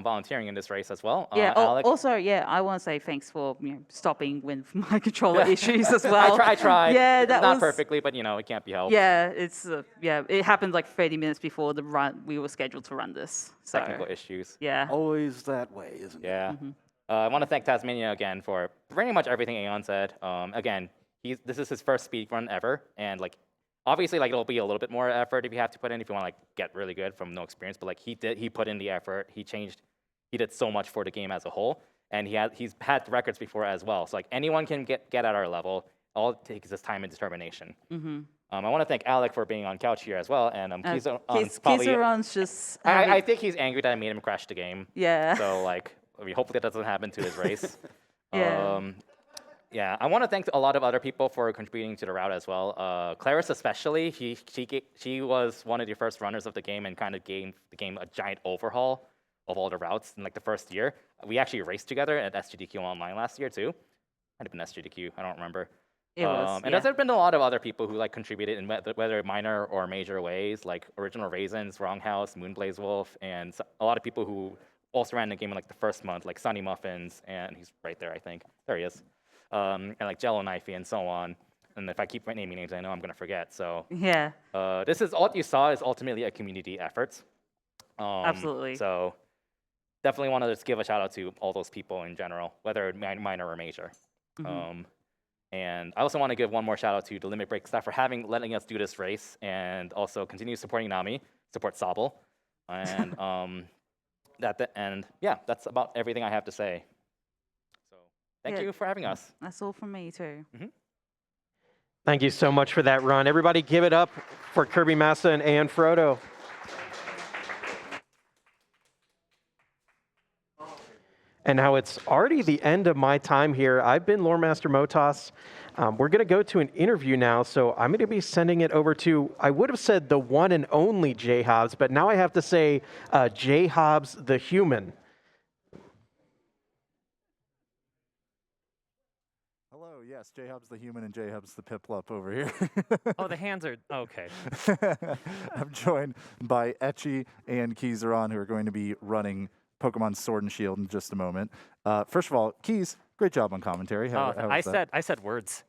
volunteering in this race as well. Yeah. Alec, Also, I want to say thanks for stopping with my controller issues as well. I tried. Yeah, that not was perfectly, but it can't be helped. Yeah, it's it happened like 30 minutes before the run. We were scheduled to run this. So, Technical issues. Yeah. Always that way, isn't it? Yeah. I want to thank Tasmania again for pretty much everything Aeon said. Again, this is his first speed run ever, and obviously, it'll be a little bit more effort if you have to put in if you want to get really good from no experience. But he put in the effort. He did so much for the game as a whole, and he's had records before as well. So anyone can get at our level. All it takes is time and determination. I want to thank Alec for being on couch here as well, and Keizaron's just. I think he's angry that I made him crash the game. Yeah. So hopefully that doesn't happen to his race. Yeah. Yeah, I want to thank a lot of other people for contributing to the route as well. Claris especially, she was one of the first runners of the game and kind of gave the game a giant overhaul of all the routes in like the first year. We actually raced together at SGDQ Online last year too. Might have been SGDQ, I don't remember. It was, and yeah. there's been a lot of other people who like contributed in whether minor or major ways, like Original Raisins, Wronghouse, Moonblaze Wolf, and a lot of people who also ran the game in like the first month, like Sunny Muffins, and he's right there, I think. There he is. And like Jello Knifey and so on. And if I keep naming names, I know I'm going to forget. So Yeah. this is all you saw is ultimately a community effort. Absolutely. So definitely want to just give a shout out to all those people in general, whether minor or major. And I also want to give one more shout out to the Limit Break staff for letting us do this race, and also continue supporting Nami, support Sobble, and yeah, that's about everything I have to say. So thank you for having us. That's all from me too. Thank you so much for that run. Everybody give it up for Kirbymastah and AeonFrodo. And now it's already the end of my time here. I've been Lore Master Motos. We're going to go to an interview now, so I'm going to be sending it over to, I would have said the one and only J Hobbs, but now I have to say J Hobbs the human. Hello, yes, J Hobbs the human and J Hobbs the Piplup over here. Oh, the hands are okay. I'm joined by Etchy and Keizaron, who are going to be running Pokemon Sword and Shield in just a moment. First of all, Keys, great job on commentary. How was that? I said words.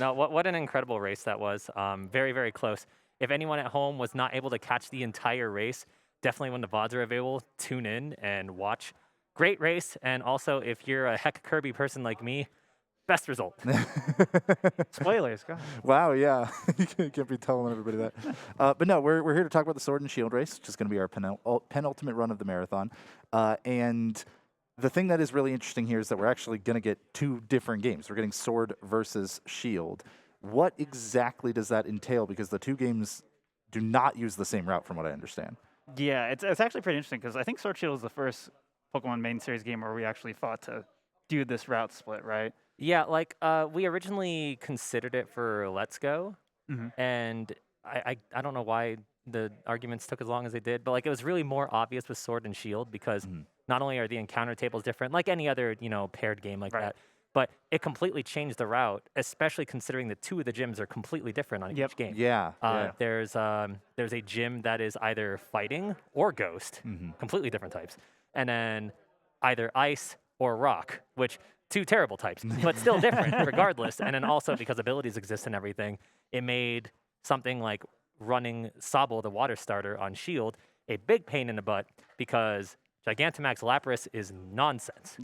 No, what an incredible race that was. Very, very close. If anyone at home was not able to catch the entire race, definitely when the VODs are available, tune in and watch. Great race, and also if you're a Heck Kirby person like me, best result. Spoilers, go ahead. Wow, yeah. You can't be telling everybody that. But no, we're here to talk about the Sword and Shield race, which is going to be our penultimate run of the marathon. And the thing that is really interesting here is that we're actually going to get two different games. We're getting Sword versus Shield. What exactly does that entail? Because the two games do not use the same route, from what I understand. Yeah, it's actually pretty interesting because I think Sword Shield is the first Pokemon main series game where we actually fought to do this route split, right? Yeah, like we originally considered it for Let's Go, and I don't know why the arguments took as long as they did, but like it was really more obvious with Sword and Shield because not only are the encounter tables different, like any other paired game like that, but it completely changed the route, especially considering that two of the gyms are completely different on each game. Yeah. There's a gym that is either fighting or ghost, completely different types, and then either ice or rock, which two terrible types, but still different regardless. And then also because abilities exist and everything, it made something like running Sobble, the water starter, on Shield a big pain in the butt because Gigantamax Lapras is nonsense.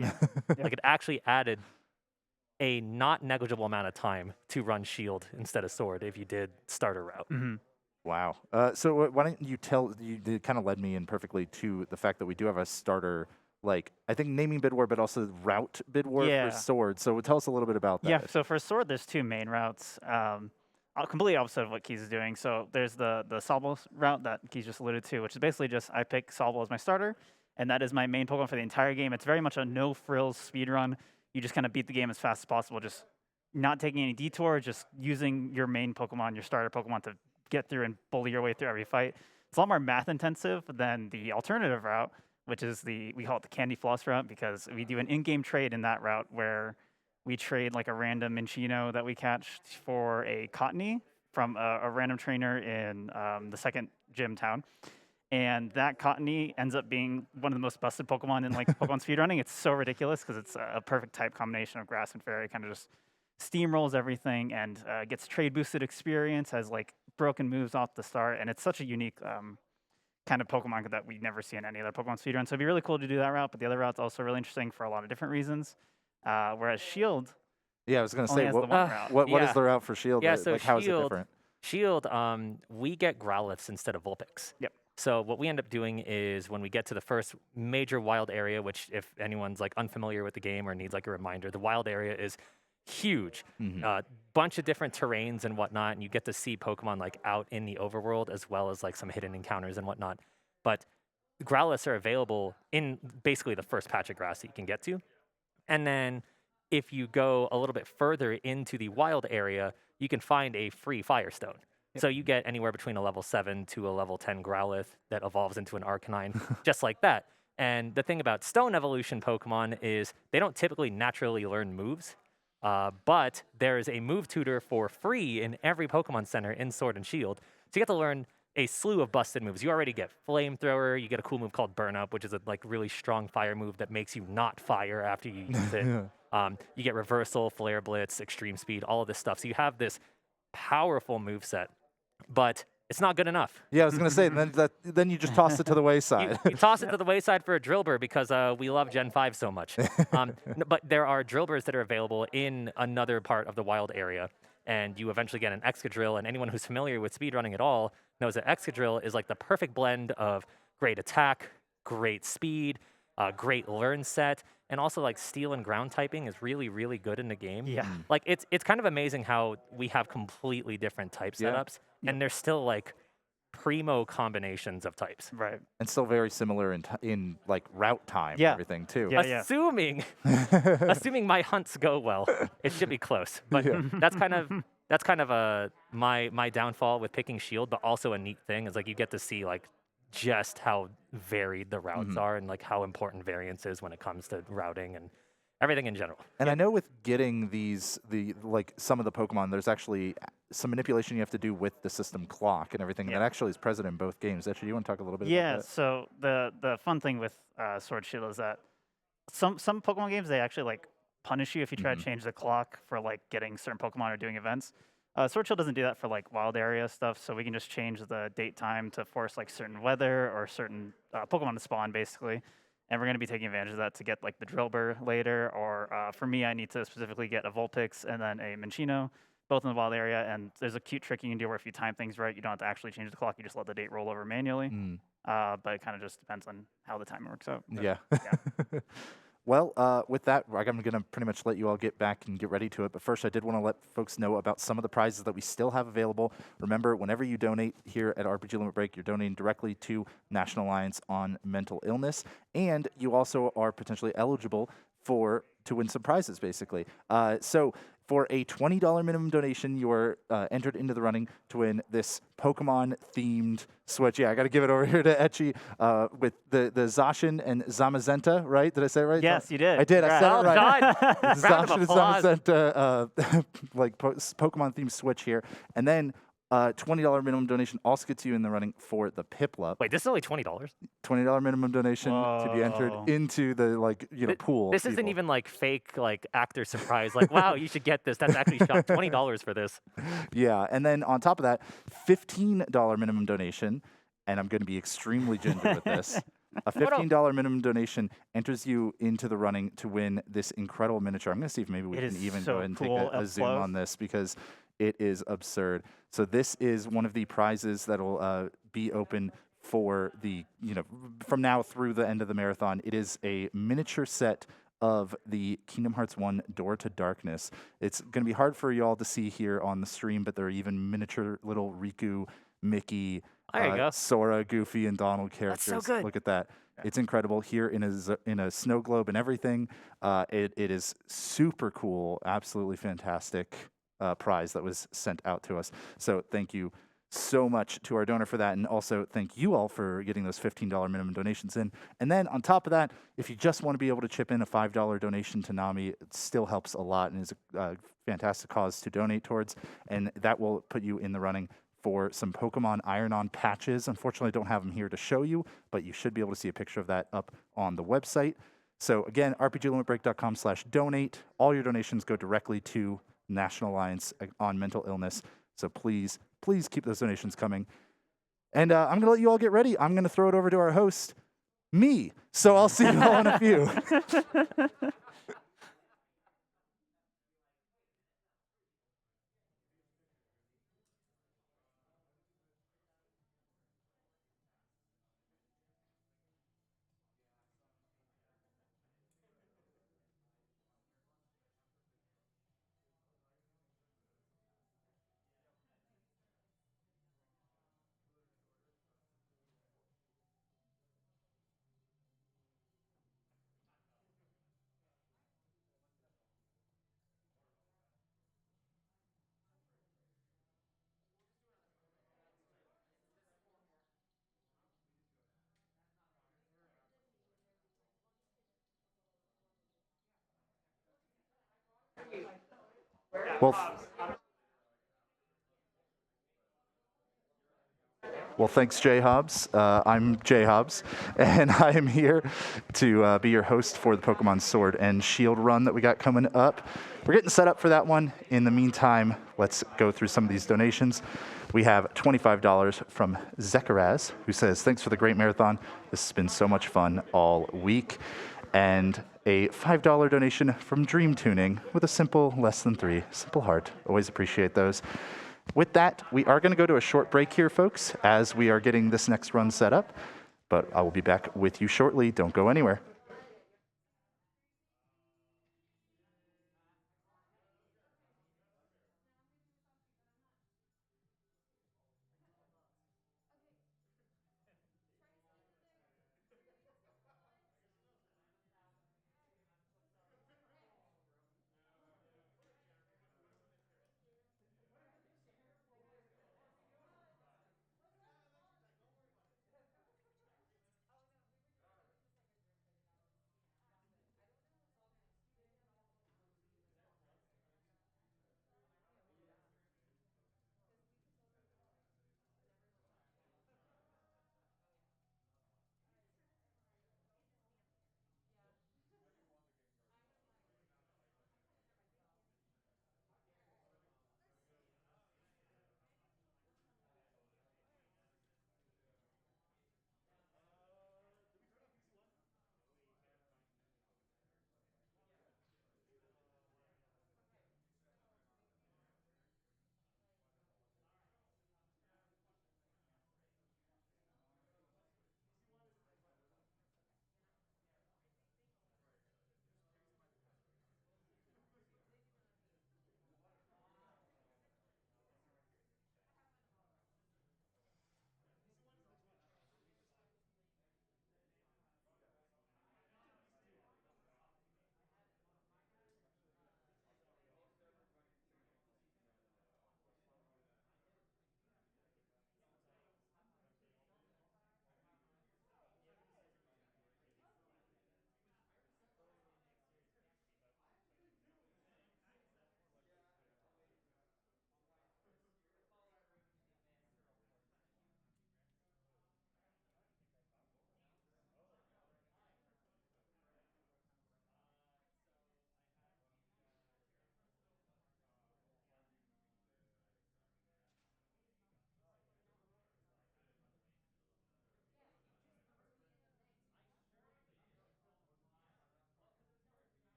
Like it actually added a not negligible amount of time to run Shield instead of Sword if you did starter route. Wow. So why don't you you kind of led me in perfectly to the fact that we do have a starter, like, I think naming bid war, but also route bid war for Sword. So tell us a little bit about that. Yeah, so for Sword, there's two main routes. Completely opposite of what Keys is doing. So there's the Sobble route that Keys just alluded to, which is basically just I pick Sobble as my starter, and that is my main Pokemon for the entire game. It's very much a no-frills speedrun. You just kind of beat the game as fast as possible, just not taking any detour, just using your main Pokemon, your starter Pokemon, to get through and bully your way through every fight. It's a lot more math-intensive than the alternative route, which is we call it the Candy Floss route, because we do an in-game trade in that route where we trade like a random Minchino that we catch for a Cottony from a random trainer in the second gym town. And that Cottony ends up being one of the most busted Pokemon in like Pokemon speedrunning. It's so ridiculous because it's a perfect type combination of grass and fairy. Kind of just steamrolls everything and gets trade boosted experience, has like broken moves off the start. And it's such a unique kind of Pokemon that we never see in any other Pokemon speedrun. So it'd be really cool to do that route, but the other route's also really interesting for a lot of different reasons. Whereas Shield, yeah, I was going to say, what is the route for Shield? Yeah, so like, how is it different? Shield, we get Growliths instead of Vulpix. Yep. So what we end up doing is when we get to the first major wild area, which if anyone's like unfamiliar with the game or needs like a reminder, the wild area is huge. Bunch of different terrains and whatnot, and you get to see Pokemon like out in the overworld as well as like some hidden encounters and whatnot. But Growliths are available in basically the first patch of grass that you can get to. And then if you go a little bit further into the wild area, you can find a free Firestone. So you get anywhere between a level 7 to a level 10 Growlithe that evolves into an Arcanine, just like that. And the thing about Stone Evolution Pokemon is they don't typically naturally learn moves, but there is a move tutor for free in every Pokemon Center in Sword and Shield. So you get to learn a slew of busted moves. You already get Flamethrower, you get a cool move called Burn Up, which is a really strong fire move that makes you not fire after you use it. You get Reversal, Flare Blitz, Extreme Speed, all of this stuff. So you have this powerful move set. But it's not good enough. Yeah, I was going to say, then you just toss it to the wayside. You toss it to the wayside for a Drillbur because we love Gen 5 so much. But there are Drillburs that are available in another part of the wild area, and you eventually get an Excadrill, and anyone who's familiar with speedrunning at all knows that Excadrill is like the perfect blend of great attack, great speed, great learn set, and also like steel and ground typing is really, really good in the game. Yeah. Like it's kind of amazing how we have completely different type setups, and they're still like primo combinations of types. Right. And still very similar in like route time and everything too. Assuming my hunts go well, it should be close. But that's kind of my downfall with picking Shield, but also a neat thing is like you get to see like just how varied the routes are and like how important variance is when it comes to routing and everything in general. And I know with getting some of the Pokemon, there's actually some manipulation you have to do with the system clock and everything. And that actually is present in both games. Actually, you want to talk a little bit about that? So the fun thing with Sword Shield is that some Pokemon games, they actually like punish you if you try to change the clock for like getting certain Pokemon or doing events. Sword Shield doesn't do that for like wild area stuff, so we can just change the date time to force like certain weather or certain Pokemon to spawn basically. And we're going to be taking advantage of that to get like the Drillbur later, or for me, I need to specifically get a Vulpix and then a Minccino, both in the wild area. And there's a cute trick you can do where if you time things right, you don't have to actually change the clock, you just let the date roll over manually. But it kind of just depends on how the timer works out. But, yeah. Well, with that, I'm going to pretty much let you all get back and get ready to it. But first, I did want to let folks know about some of the prizes that we still have available. Remember, whenever you donate here at RPG Limit Break, you're donating directly to National Alliance on Mental Illness. And you also are potentially eligible to win some prizes, basically. So for a $20 minimum donation, you are entered into the running to win this Pokemon-themed Switch. Yeah, I got to give it over here to Etchy with the Zacian and Zamazenta, right? Did I say it right? Yes, you did. I did. I said it right. Zacian and Zamazenta, Pokemon-themed Switch here. And then $20 minimum donation also gets you in the running for the Piplup. Wait, this is only $20? $20 minimum donation to be entered into the pool. This isn't even like fake like actor surprise. Like, wow, you should get this. That's actually shot $20 for this. Yeah, and then on top of that, $15 minimum donation, and I'm going to be extremely ginger with this. A $15 minimum donation enters you into the running to win this incredible miniature. I'm going to see if maybe we can even go ahead and take a zoom on this because it is absurd. So this is one of the prizes that'll be open for from now through the end of the marathon. It is a miniature set of the Kingdom Hearts 1 Door to Darkness. It's going to be hard for y'all to see here on the stream, but there are even miniature little Riku, Mickey, Sora, Goofy, and Donald characters. That's so good. Look at that. It's incredible here in a snow globe and everything. It is super cool, absolutely fantastic prize that was sent out to us. So thank you so much to our donor for that, and also thank you all for getting those $15 minimum donations in. And then on top of that, if you just want to be able to chip in a $5 donation to NAMI, it still helps a lot and is a fantastic cause to donate towards, and that will put you in the running for some Pokemon Iron-On patches. Unfortunately, I don't have them here to show you, but you should be able to see a picture of that up on the website. So again, rpglimitbreak.com/donate. All your donations go directly to National Alliance on Mental Illness. So please keep those donations coming. And I'm going to let you all get ready. I'm going to throw it over to our host, me. So I'll see you all in a few. Well, thanks, Jay Hobbs. I'm Jay Hobbs, and I am here to be your host for the Pokemon Sword and Shield run that we got coming up. We're getting set up for that one. In the meantime, let's go through some of these donations. We have $25 from Zekaraz, who says, thanks for the great marathon. This has been so much fun all week. And a $5 donation from Dream Tuning with a simple, less than 3, simple heart. Always appreciate those. With that, we are going to go to a short break here, folks, as we are getting this next run set up. But I will be back with you shortly. Don't go anywhere.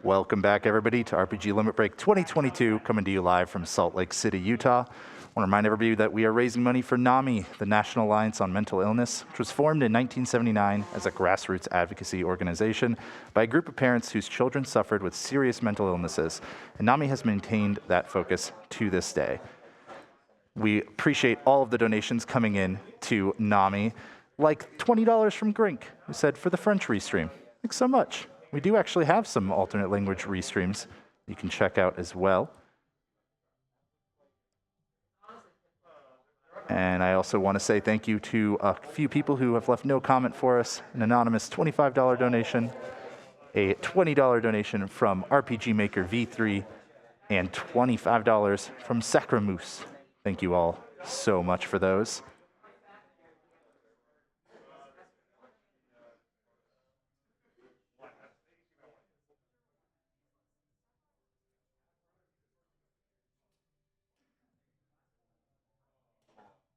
Welcome back, everybody, to RPG Limit Break 2022, coming to you live from Salt Lake City, Utah. I want to remind everybody that we are raising money for NAMI, the National Alliance on Mental Illness, which was formed in 1979 as a grassroots advocacy organization by a group of parents whose children suffered with serious mental illnesses, and NAMI has maintained that focus to this day. We appreciate all of the donations coming in to NAMI, like $20 from Grink, who said, for the French restream. Thanks so much. We do actually have some alternate language restreams you can check out as well. And I also want to say thank you to a few people who have left no comment for us. An anonymous $25 donation, a $20 donation from RPG Maker V3, and $25 from Sacramoose. Thank you all so much for those.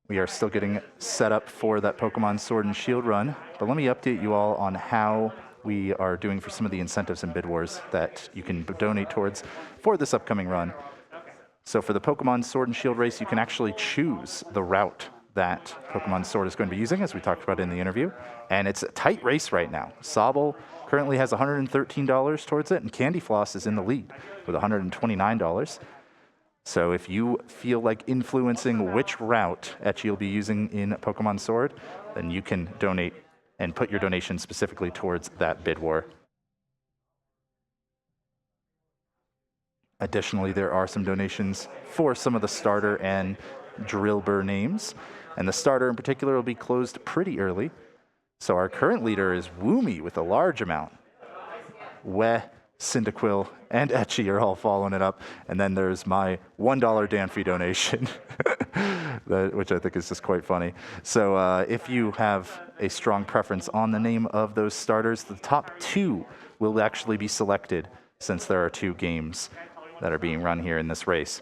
We are still getting set up for that Pokemon Sword and Shield run, but let me update you all on how we are doing for some of the incentives and bid wars that you can donate towards for this upcoming run. So for the Pokemon Sword and Shield race, you can actually choose the route that Pokemon Sword is going to be using, as we talked about in the interview, and it's a tight race right now. Sobble currently has $113 towards it, and Candy Floss is in the lead with $129. So if you feel like influencing which route Etchy will be using in Pokemon Sword, then you can donate and put your donation specifically towards that bid war. Additionally, there are some donations for some of the starter and Drillbur names, and the starter in particular will be closed pretty early. So our current leader is Woomy with a large amount. Cyndaquil, and Etchy are all following it up. And then there's my $1 Danfy donation, which I think is just quite funny. So if you have a strong preference on the name of those starters, the top 2 will actually be selected, since there are 2 games that are being run here in this race.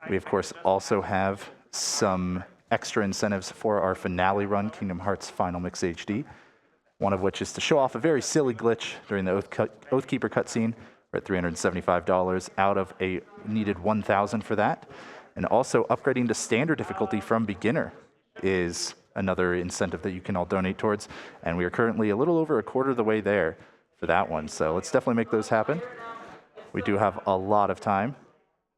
We, of course, also have some extra incentives for our finale run, Kingdom Hearts Final Mix HD, one of which is to show off a very silly glitch during the Oathkeeper cutscene. We're at $375 out of a needed $1,000 for that. And also upgrading to standard difficulty from beginner is another incentive that you can all donate towards. And we are currently a little over a quarter of the way there for that one. So let's definitely make those happen. We do have a lot of time,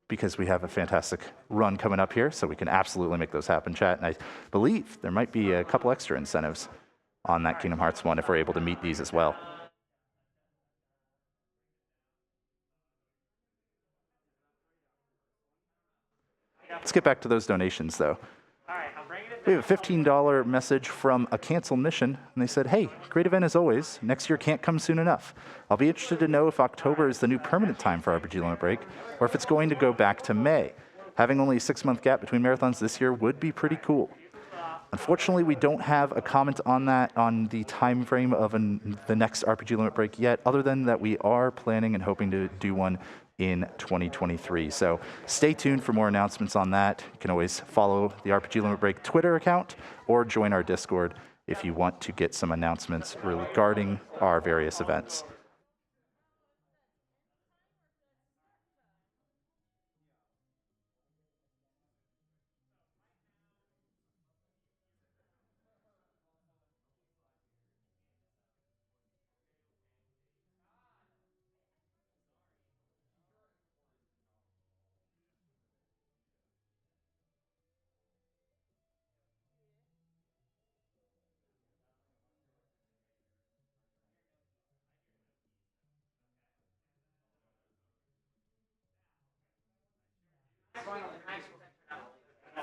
because we have a fantastic run coming up here, so we can absolutely make those happen, chat. And I believe there might be a couple extra incentives on that Kingdom Hearts one if we're able to meet these as well. Let's get back to those donations, though. We have a $15 message from a cancel mission, and they said, hey, great event as always. Next year can't come soon enough. I'll be interested to know if October is the new permanent time for RPG Limit Break, or if it's going to go back to May. Having only a 6-month gap between marathons this year would be pretty cool. Unfortunately, we don't have a comment on that, on the time frame of the next RPG Limit Break yet, other than that we are planning and hoping to do one in 2023. So stay tuned for more announcements on that. You can always follow the RPG Limit Break Twitter account or join our Discord if you want to get some announcements regarding our various events.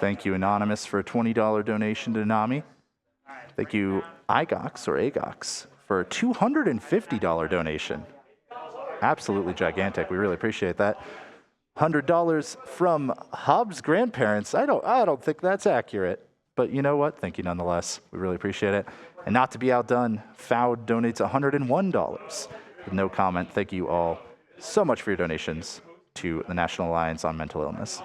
Thank you, Anonymous, for a $20 donation to Nami. Thank you, Agox, for a $250 donation. Absolutely gigantic. We really appreciate that. $100 from Hobbs' grandparents. I don't think that's accurate. But you know what? Thank you nonetheless. We really appreciate it. And not to be outdone, Fowd donates $101 with no comment. Thank you all so much for your donations to the National Alliance on Mental Illness.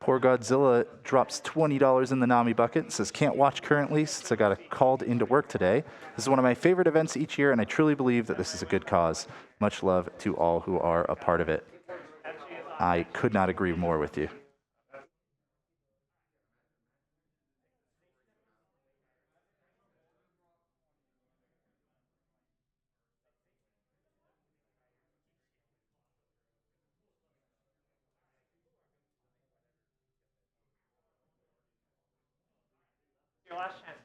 Poor Godzilla drops $20 in the Nami bucket. Says, can't watch currently since I got called into work today. This is one of my favorite events each year, and I truly believe that this is a good cause. Much love to all who are a part of it. I could not agree more with you.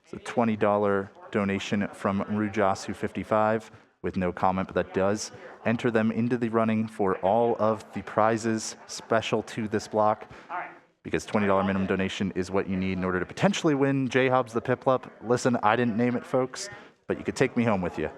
It's a $20 donation from Rujasu55 with no comment, but that does enter them into the running for all of the prizes special to this block. Because $20 minimum donation is what you need in order to potentially win J-Hubs the Piplup. Listen, I didn't name it, folks, but you could take me home with you.